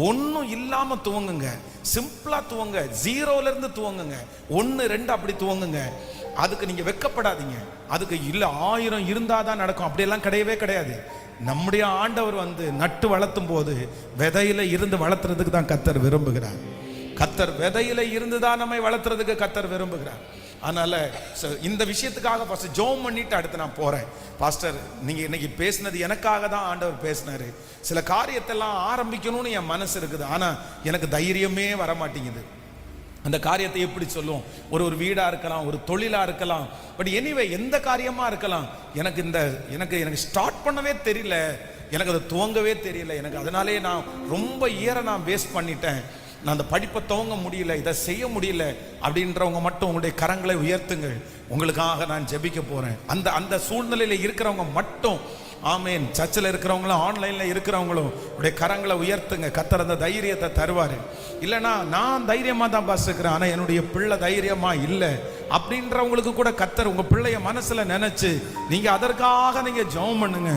ஒன்னும் இல்லாம துவங்குங்க, சிம்பிளா துவங்க, ஜீரோல இருந்து துவங்குங்க, 1 2 அப்படி துவங்குங்க. அதுக்கு நீங்க வெக்கப்படாதீங்க. அதுக்கு இல்ல 1000 இருந்தாதான் நடக்கும், அப்படியெல்லாம் கிடையவே கிடையாது. நம்முடைய ஆண்டவர் நட்டு வளர்த்தும் போது விதையில இருந்து வளர்த்துறதுக்கு தான் கர்த்தர் விரும்புகிறார். கர்த்தர் விதையில இருந்துதான் நம்மை வளர்த்துறதுக்கு கர்த்தர் விரும்புகிறார். அதனால இந்த விஷயத்துக்காக ஃபர்ஸ்ட் ஜெபம் பண்ணிட்டு அடுத்து நான் போறேன். பாஸ்டர், நீங்க இன்னைக்கு பேசினது எனக்காக தான் ஆண்டவர் பேசினாரு. சில காரியத்தெல்லாம் ஆரம்பிக்கணும்னு என் மனசு இருக்குது, ஆனா எனக்கு தைரியமே வர மாட்டேங்குது. அந்த காரியத்தை எப்படி சொல்லுவோம்? ஒரு வீடா இருக்கலாம், ஒரு தொழிலா இருக்கலாம், பட் எனிவே எந்த காரியமா இருக்கலாம். எனக்கு ஸ்டார்ட் பண்ணவே தெரியல, எனக்கு அதை துவங்கவே தெரியல. எனக்கு அதனாலே நான் ரொம்ப நான் வேஸ்ட் பண்ணிட்டேன், நான் அந்த படிப்பை துவங்க முடியல, இதை செய்ய முடியல அப்படின்றவங்க மட்டும் உங்களுடைய கரங்களை உயர்த்துங்கள். உங்களுக்காக நான் ஜெபிக்க போறேன். அந்த சூழ்நிலையில இருக்கிறவங்க மட்டும், ஆமேன். சர்ச்சில் இருக்கிறவங்களும் ஆன்லைன்ல இருக்கிறவங்களும் உடைய கரங்களை உயர்த்துங்க. கர்த்தர் அந்த தைரியத்தை தருவாரு. இல்லைன்னா நான் தைரியமா தான் பாசிக்கிறேன், ஆனா என்னுடைய பிள்ளை தைரியமா இல்லை அப்படின்றவங்களுக்கு கூட கர்த்தர் உங்க பிள்ளைய மனசுல நினைச்சு நீங்க அதற்காக நீங்க ஜெபம் பண்ணுங்க.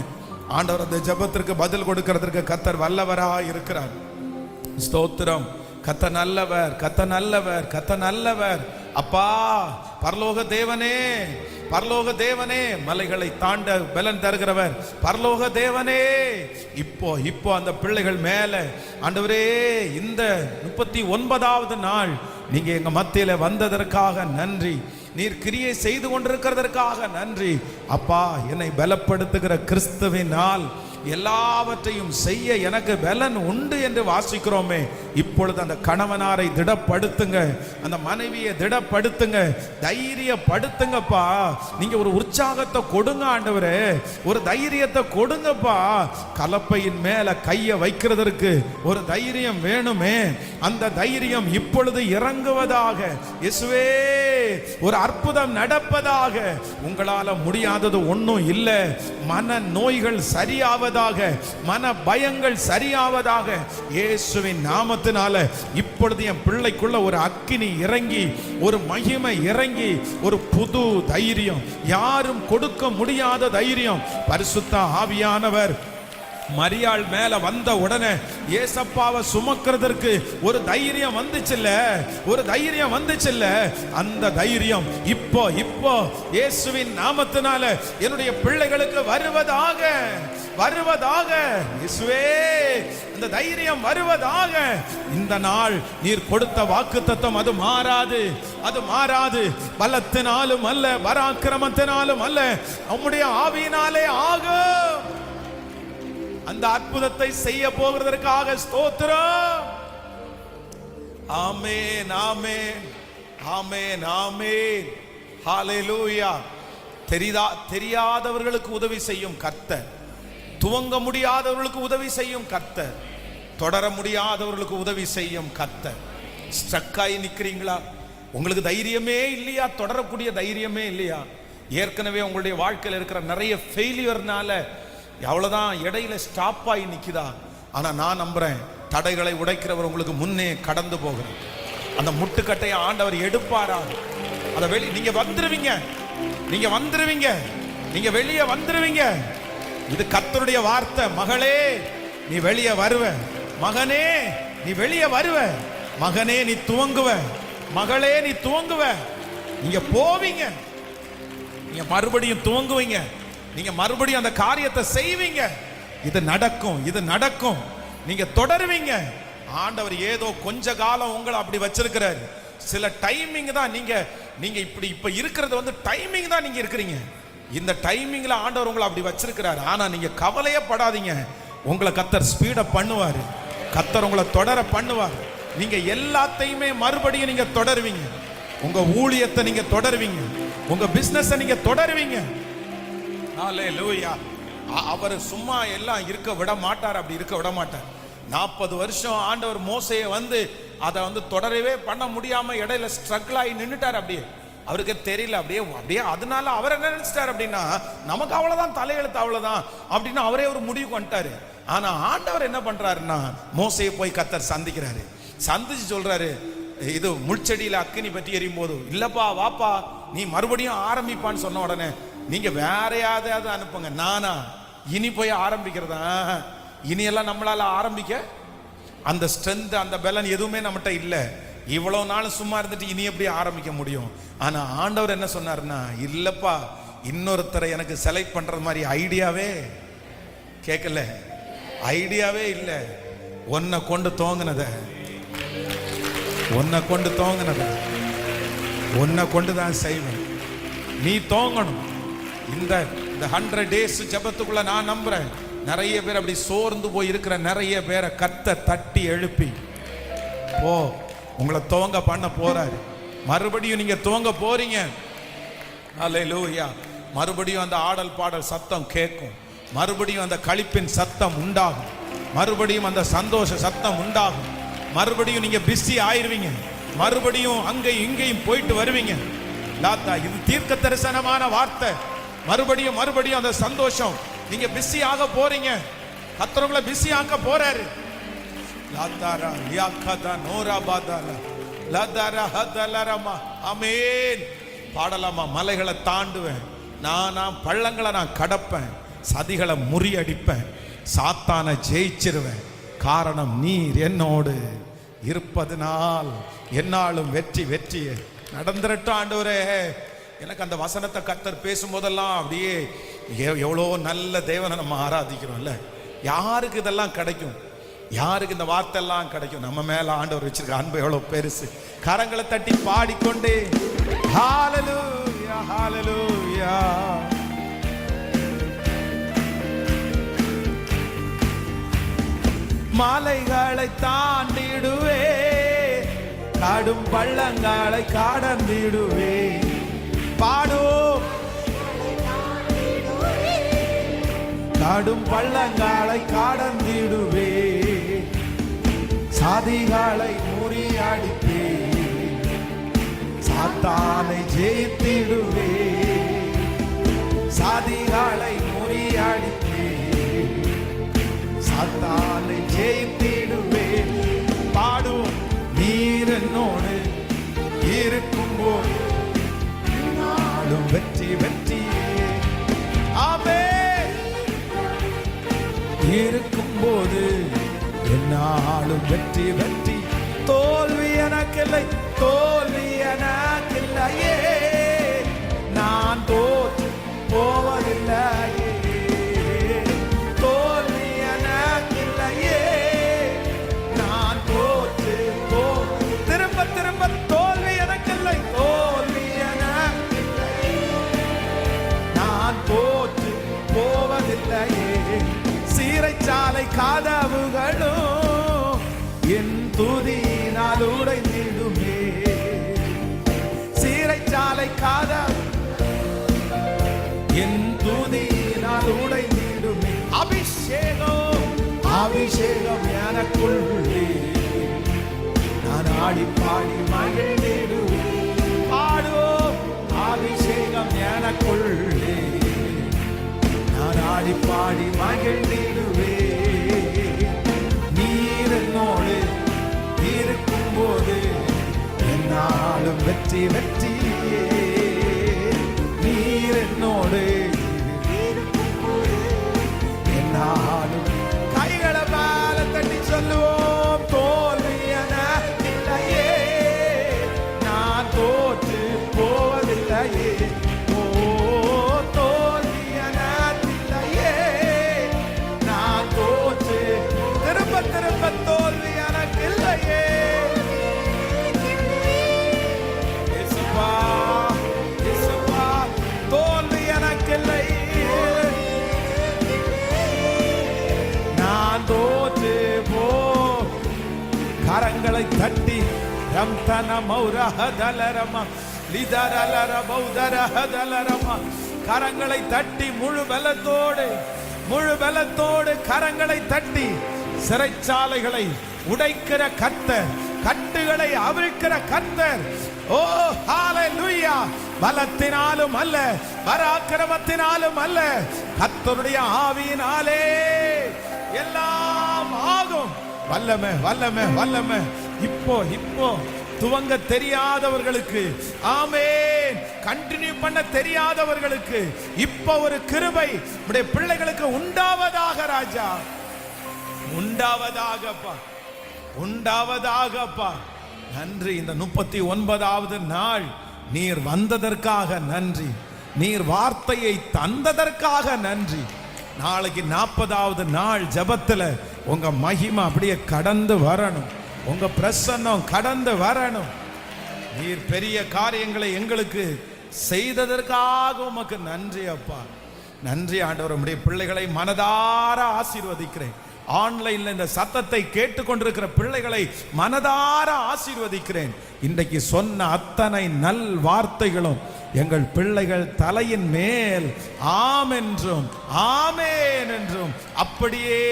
ஆண்டவர் அந்த ஜெபத்திற்கு பதில் கொடுக்கிறதுக்கு கர்த்தர் வல்லவரா இருக்கிறார். ஸ்தோத்திரம். கர்த்தர் நல்லவர், கர்த்தர் நல்லவர், கர்த்தர் நல்லவர். அப்பா, பரலோக தேவனே, பரலோக தேவனே, மலைகளை தாண்ட பலன் தருகிறவர் பரலோக தேவனே, இப்போ அந்த பிள்ளைகள் மேல ஆண்டவரே, இந்த 39வது நாள் நீங்க எங்க மத்தியில வந்ததற்காக நன்றி. நீர் கிரியை செய்து கொண்டிருக்கிறதற்காக நன்றி. அப்பா, என்னை பலப்படுத்துகிற கிறிஸ்துவின் நாள் எல்லாவற்றையும் செய்ய எனக்கு பலன் உண்டு என்று வாசிக்கிறோமே. இப்பொழுது அந்த கணவனாரை திடப்படுத்துங்க, அந்த மனைவியை திடப்படுத்துங்க, தைரியப்படுத்துங்கப்பா. நீங்க ஒரு உற்சாகத்தை கொடுங்க ஆண்டவரே, ஒரு தைரியத்தை கொடுங்கப்பா. கலப்பையின் மேல கையை வைக்கிறதற்கு ஒரு தைரியம் வேணுமே, அந்த தைரியம் இப்பொழுது இறங்குவதாக. இயேசுவே, ஒரு அற்புதம் நடப்பதாக. உங்களால முடியாதது ஒன்றும் இல்லை. மன நோய்கள் சரியாவது சரியாவதாக, மன பயங்கள் சரியாவதாக. இயேசுவின் நாமத்தினால இப்பொழுது என் பிள்ளைக்குள்ள ஒரு அக்கினி இறங்கி, ஒரு மகிமை இறங்கி, ஒரு புது தைரியம், யாரும் கொடுக்க முடியாத தைரியம். பரிசுத்த ஆவியானவர் மரியாள் மேல வந்த உடனே ஏசப்பாவை சுமக்கிறதற்கு ஒரு தைரியம் வந்துச்சுல்ல, ஒரு தைரியம் வந்துச்சுல்ல. அந்த தைரியம் இப்போ இயேசுவின் நாமத்தினால என்னுடைய பிள்ளைகளுக்கு வருவதாக, வருவதாக. இயேசுவே, இந்த தைரியம் வருவதாக. இந்த நாள் நீர் கொடுத்த வாக்குத்தத்தம் அது மாறாது, அது மாறாது. பலத்தினாலும் அல்ல, பராக்கிரமத்தினாலும் அல்ல, நம்முடைய ஆவியினாலே ஆகும். அந்த அற்புதத்தை செய்ய போகிறதற்காக ஸ்தோத்திரம். ஆமென், ஆமென், ஆமென், ஆமென். ஹல்லேலூயா. தெரியாதவர்களுக்கு உதவி செய்யும் கர்த்தர், துவங்க முடியாதவர்களுக்கு உதவி செய்யும் கர்த்தர், தொடர முடியாதவர்களுக்கு உதவி செய்யும் கர்த்தர். ஸ்ட்ரக்காய் நிக்கிறீங்களா? உங்களுக்கு தைரியமே இல்லையா? தொடரக்கூடிய தைரியமே இல்லையா? ஏற்கனவே உங்களுடைய வாழ்க்கையில் இருக்கிற நிறைய ஃபெயிலியர்னால அவ்வளவுதான், இடையில ஸ்டாப் ஆகி நிக்குதா? ஆனா நான் நம்புறேன், தடைகளை உடைக்கிறவர் உங்களுக்கு முன்னே கடந்து போகிறார். அந்த முட்டுக்கட்டையை ஆண்டவர் எடுப்பாரா? அதை நீங்க வந்துருவீங்க, நீங்க வந்துருவீங்க, நீங்க வெளியே வந்துருவீங்க. இது கர்த்தருடைய வார்த்தை. மகளே, நீ வெளியே வருவ. மகனே, நீ வெளியே வருவ. மகனே, நீ துவங்குவ. மகளே, நீ துவங்குவ. நீங்க போவீங்க, நீங்க மறுபடியும் துவங்குவீங்க, நீங்க மறுபடியும் அந்த காரியத்தை செய்வீங்க. இது நடக்கும், இது நடக்கும். நீங்க தொடருவீங்க. ஆண்டவர் ஏதோ கொஞ்ச காலம் உங்களை அப்படி வச்சிருக்கிறார். சில டைமிங் தான் நீங்க இப்ப இருக்கிறது டைமிங் தான் நீங்க இருக்கிறீங்க. இந்த டைமிங்ல ஆண்டவர் உங்களை அப்படி வச்சிருக்கிறார். ஆனா நீங்க கவலையே படாதீங்க. உங்களை கர்த்தர் ஸ்பீடப் பண்ணுவார். கர்த்தர் உங்களை தொடர பண்ணுவார். நீங்க எல்லாத்தையுமே மறுபடியும் நீங்க தொடருவீங்க. உங்க ஊழியத்தை நீங்க தொடருவீங்க. உங்க பிசினஸ் நீங்க தொடருவீங்க. ஹல்லேலூயா. அவர் சும்மா எல்லாம் இருக்க விட மாட்டார், அப்படி இருக்க விட மாட்டார். 40 வருஷம் ஆண்டவர் மோசேயை அதை தொடரவே பண்ண முடியாம இடையில ஸ்ட்ரகிள் ஆகி நின்னுட்டார். அப்படியே அவருக்கு தெரியல. அப்படியே அதனால அவர் என்ன நினைச்சிட்டார் அப்படின்னா, நமக்கு அவ்வளவுதான், தலையெழுத்து அவ்வளவுதான் அப்படின்னு அவரே ஒரு முடிவுக்கு வந்துட்டாரு. ஆனா ஆண்டவர் என்ன பண்றாருன்னா, மோசையை போய் கர்த்தர் சந்திக்கிறாரு. சந்திச்சு சொல்றாரு, இது முள்செடியில அக்கினி பற்றி எரியும் போது, இல்லப்பா வாப்பா நீ மறுபடியும் ஆரம்பிப்பான்னு சொன்ன உடனே, நீங்க வேற யாரையாவது அனுப்புங்க, நானா இனி போய் ஆரம்பிக்கிறதா? இனியெல்லாம் நம்மளால ஆரம்பிக்க அந்த ஸ்ட்ரென்த், அந்த பலன் எதுவுமே நம்மகிட்ட இல்லை. இவ்வளவு நாள் சும்மா இருந்துட்டு இனி எப்படி ஆரம்பிக்க முடியும்? ஆனா ஆண்டவர் என்ன சொன்னார்னா, இல்லப்பா, இன்னொருத்தரை எனக்கு செலக்ட் பண்றது மாதிரி ஐடியாவே கேட்கல, ஐடியாவே இல்லை. உன்னை கொண்டு துவங்கினத, உன்னை கொண்டு துவங்கினத உன்னை கொண்டு தான் செய்வேன். நீ துவங்கணும். இந்த 100 days ஜபத்துக்குள்ள நான் நம்புறேன், நிறைய பேர் அப்படி சோர்ந்து போய் இருக்கிற நிறைய பேரை கர்த்தர் தட்டி எழுப்பி போ, உங்களை துவங்க பண்ண போறாரு. மறுபடியும் நீங்க துவங்க போறீங்க. ஹல்லேலூயா. மறுபடியும் அந்த ஆடல் பாடல் சத்தம் கேட்கும். மறுபடியும் அந்த களிப்பின் சத்தம் உண்டாகும். மறுபடியும் அந்த சந்தோஷ சத்தம் உண்டாகும். மறுபடியும் நீங்க பிஸி ஆயிருவீங்க. மறுபடியும் அங்கேயும் இங்கேயும் போயிட்டு வருவீங்க. இது தீர்க்க தரிசனமான வார்த்தை. மறுபடியும் அந்த சந்தோஷம். நீங்க பிஸி ஆக போறீங்க. கர்த்தர் உங்களை பிஸி ஆக்க போறாரு. லாதாரா லியாகதா நோராபாதால லாதாரா ஹதலரமா. ஆமென். பாடலாமா? மலைகளை தாண்டுவேன், நான் பள்ளங்களை நான் கடப்பேன், சதிகளை முறியடிப்பேன், சாத்தானை ஜெயிச்சிருவேன். காரணம் நீர் என்னோடு இருப்பதனால் என்னாலும் வெற்றி நடந்துரட்டும் ஆண்டவரே. எனக்கு அந்த வசனத்தை கர்த்தர் பேசும்போதெல்லாம் அப்படியே எவ்வளோ நல்ல தேவனை நம்ம ஆராதிக்கிறோம்ல. யாருக்கு இதெல்லாம் கிடைக்கும்? யாருக்கு இந்த வார்த்தை எல்லாம் கிடைக்கும்? நம்ம மேல ஆண்டவர் வச்சிருக்க அன்பு எவ்வளவு பெருசு. கரங்களை தட்டி பாடிக்கொண்டே ஹல்லேலூயா, ஹல்லேலூயா. மலைகளை தாண்டிடுவே, காடும் பள்ளங்களை கடந்திடுவே. பாடும் காடும் பள்ளங்களை கடந்திடுவே, சாதிகளை முறியடிப்பே, சாத்தானை ஜெயித்திடுவே, சாதிகளை முறியடிப்பே, சாத்தானை ஜெயித்திடுவேன். பாடுவோம். நீர் என்னோடு இருக்கும்போது நாளும் வெற்றி வெற்றியே. ஆமென். இருக்கும்போது என்னாலும் வெற்றி வெற்றி. தோல்வி எனக்கில்லை, தோல்வி எனக்கில்லையே. நான் தோற்று போவதில்லையே. தோல்வி எனக்கில்லையே. நான் தோற்று திரும்ப திரும்ப தோல்வி எனக்கில்லை, தோல்வி எனக்கில்லையே. நான் தோற்று போவதில்லையே. சீரைச்சாலை கதவுகளும் என் துதியினால் உடைந்திடுமே. சீரைச்சாலை கதவு என் துதியினால் உடைந்திடுமே. அபிஷேகம் அபிஷேகம் எனக்குள்ளே. நான் ஆடி பாடி மகிழ்ந்திடுவேன். பாடுவோம். அபிஷேகம் எனக்குள்ளே. நான் ஆடி பாடி மகிழ்ந்திடுவேன். நீர் என்னோடு இருக்கும்போது என்னாலும் வெற்றி வெற்றியே. நீர் என்னோடு என்னாலும். கைகளை மேல தட்டி சொல்லுவோம். தோல்வி எனக்கில்லையே. நான் தோற்று போவதில்லையே. ஓ தோல்வி எனக்கில்லையே. நான் தோற்று திரும்ப திரும்ப தோல்வி எனக்கில்லையே. இயேசுவா இயேசுவா தோல்வி எனக்கில்லை. நான் தோற்று போ. கரங்களை தட்டி ரம்தன மௌரஹதலரமா லிதரலர பௌதரஹதலரமா. கரங்களை தட்டி முழு பலத்தோடு கரங்களை தட்டி சிறைச்சாலைகளை உடைக்கிற கர்த்தர், கட்டுகளை அவிழ்க்கிற கர்த்தர். ஓ ஹalleluya. பலத்தினாலும் அல்ல, பராக்கிரமத்தினாலும் அல்ல, கர்த்தருடைய ஆவியினாலே எல்லாம் ஆகும். வல்லமை வல்லமை வல்லமை. இப்போ துவங்க தெரியாதவர்களுக்கு, ஆமென், கண்டினியூ பண்ண தெரியாதவர்களுக்கு இப்போ ஒரு கிருபை உடைய பிள்ளைகளுக்கு உண்டாவதாக ராஜா. உண்டாவதாகப்பா, உண்டாவதாகப்பா. நன்றி. இந்த 39வது நாள் நீர் வந்ததற்காக நன்றி. நீர் வார்த்தையை தந்ததற்காக நன்றி. நாளைக்கு 40வது நாள் ஜெபத்துல உங்க மகிமை அப்படியே கடந்து வரணும். உங்க பிரசன்னம் கடந்து வரணும். நீர் பெரிய காரியங்களை எங்களுக்கு செய்ததற்காக உமக்கு நன்றி அப்பா. நன்றி ஆண்டவர். உம்முடைய பிள்ளைகளை மனதார ஆசீர்வதிக்கிறேன். ஆன்லைன்ல இந்த சத்தத்தை கேட்டுக்கொண்டிருக்கிற பிள்ளைகளை மனதார ஆசீர்வதிக்கிறேன். இன்றைக்கு சொன்ன அத்தனை நல் வார்த்தைகளும் எங்கள் பிள்ளைகள் தலையின் மேல் ஆம் என்றும் ஆமேன் என்றும் அப்படியே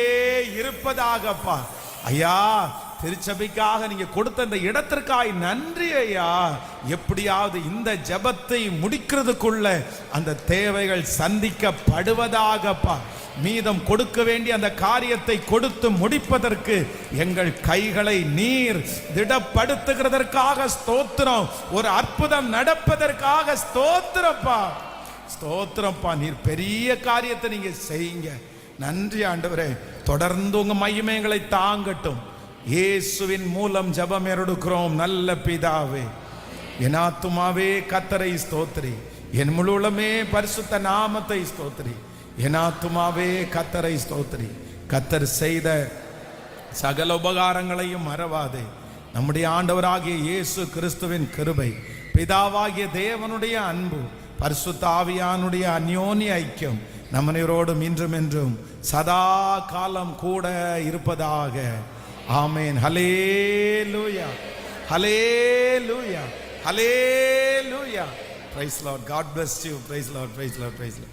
இருப்பதாகப்பா. ஐயா, திருச்சபைக்காக நீங்க கொடுத்த இந்த இடத்திற்காய் நன்றி ஐயா. எப்படியாவது இந்த ஜெபத்தை முடிக்கிறதுக்குள்ள அந்த தேவைகள் சந்திக்கப்படுவதாகப்பா. மீதம் கொடுக்க வேண்டிய அந்த காரியத்தை கொடுத்து முடிப்பதற்கு எங்கள் கைகளை நீர் திடப்படுத்துகிறதற்காக ஸ்தோத்திரம். ஒரு அற்புதம் நடப்பதற்காக ஸ்தோத்திரப்பா, ஸ்தோத்திரப்பா. நீர் பெரிய காரியத்தை நீங்க செய்யுங்க. நன்றி ஆண்டவரே. தொடர்ந்து உங்க மகிமைகளை தாங்கட்டும். இயேசுவின் மூலம் ஜெபம் எடுக்கிறோம் நல்ல பிதாவே. என் ஆத்துமாவே கர்த்தரை ஸ்தோத்திரி, என் முழுமே பரிசுத்த நாமத்தை ஸ்தோத்திரி. என் ஆத்துமாவே கர்த்தரை ஸ்தோத்திரி. கர்த்தர் செய்த சகல உபகாரங்களையும் மறவாதே. நம்முடைய ஆண்டவராகிய இயேசு கிறிஸ்துவின் கிருபை, பிதாவாகிய தேவனுடைய அன்பு, பரிசுத்த ஆவியானுடைய அந்யோன்ய ஐக்கியம் நம்மனோடும் இன்றும் என்றும் சதா காலம் கூட இருப்பதாக. ஆமென். ஹல்லேலூயா, ஹல்லேலூயா, ஹல்லேலூயா. Praise Lord. God bless you. Praise Lord, praise Lord, praise Lord.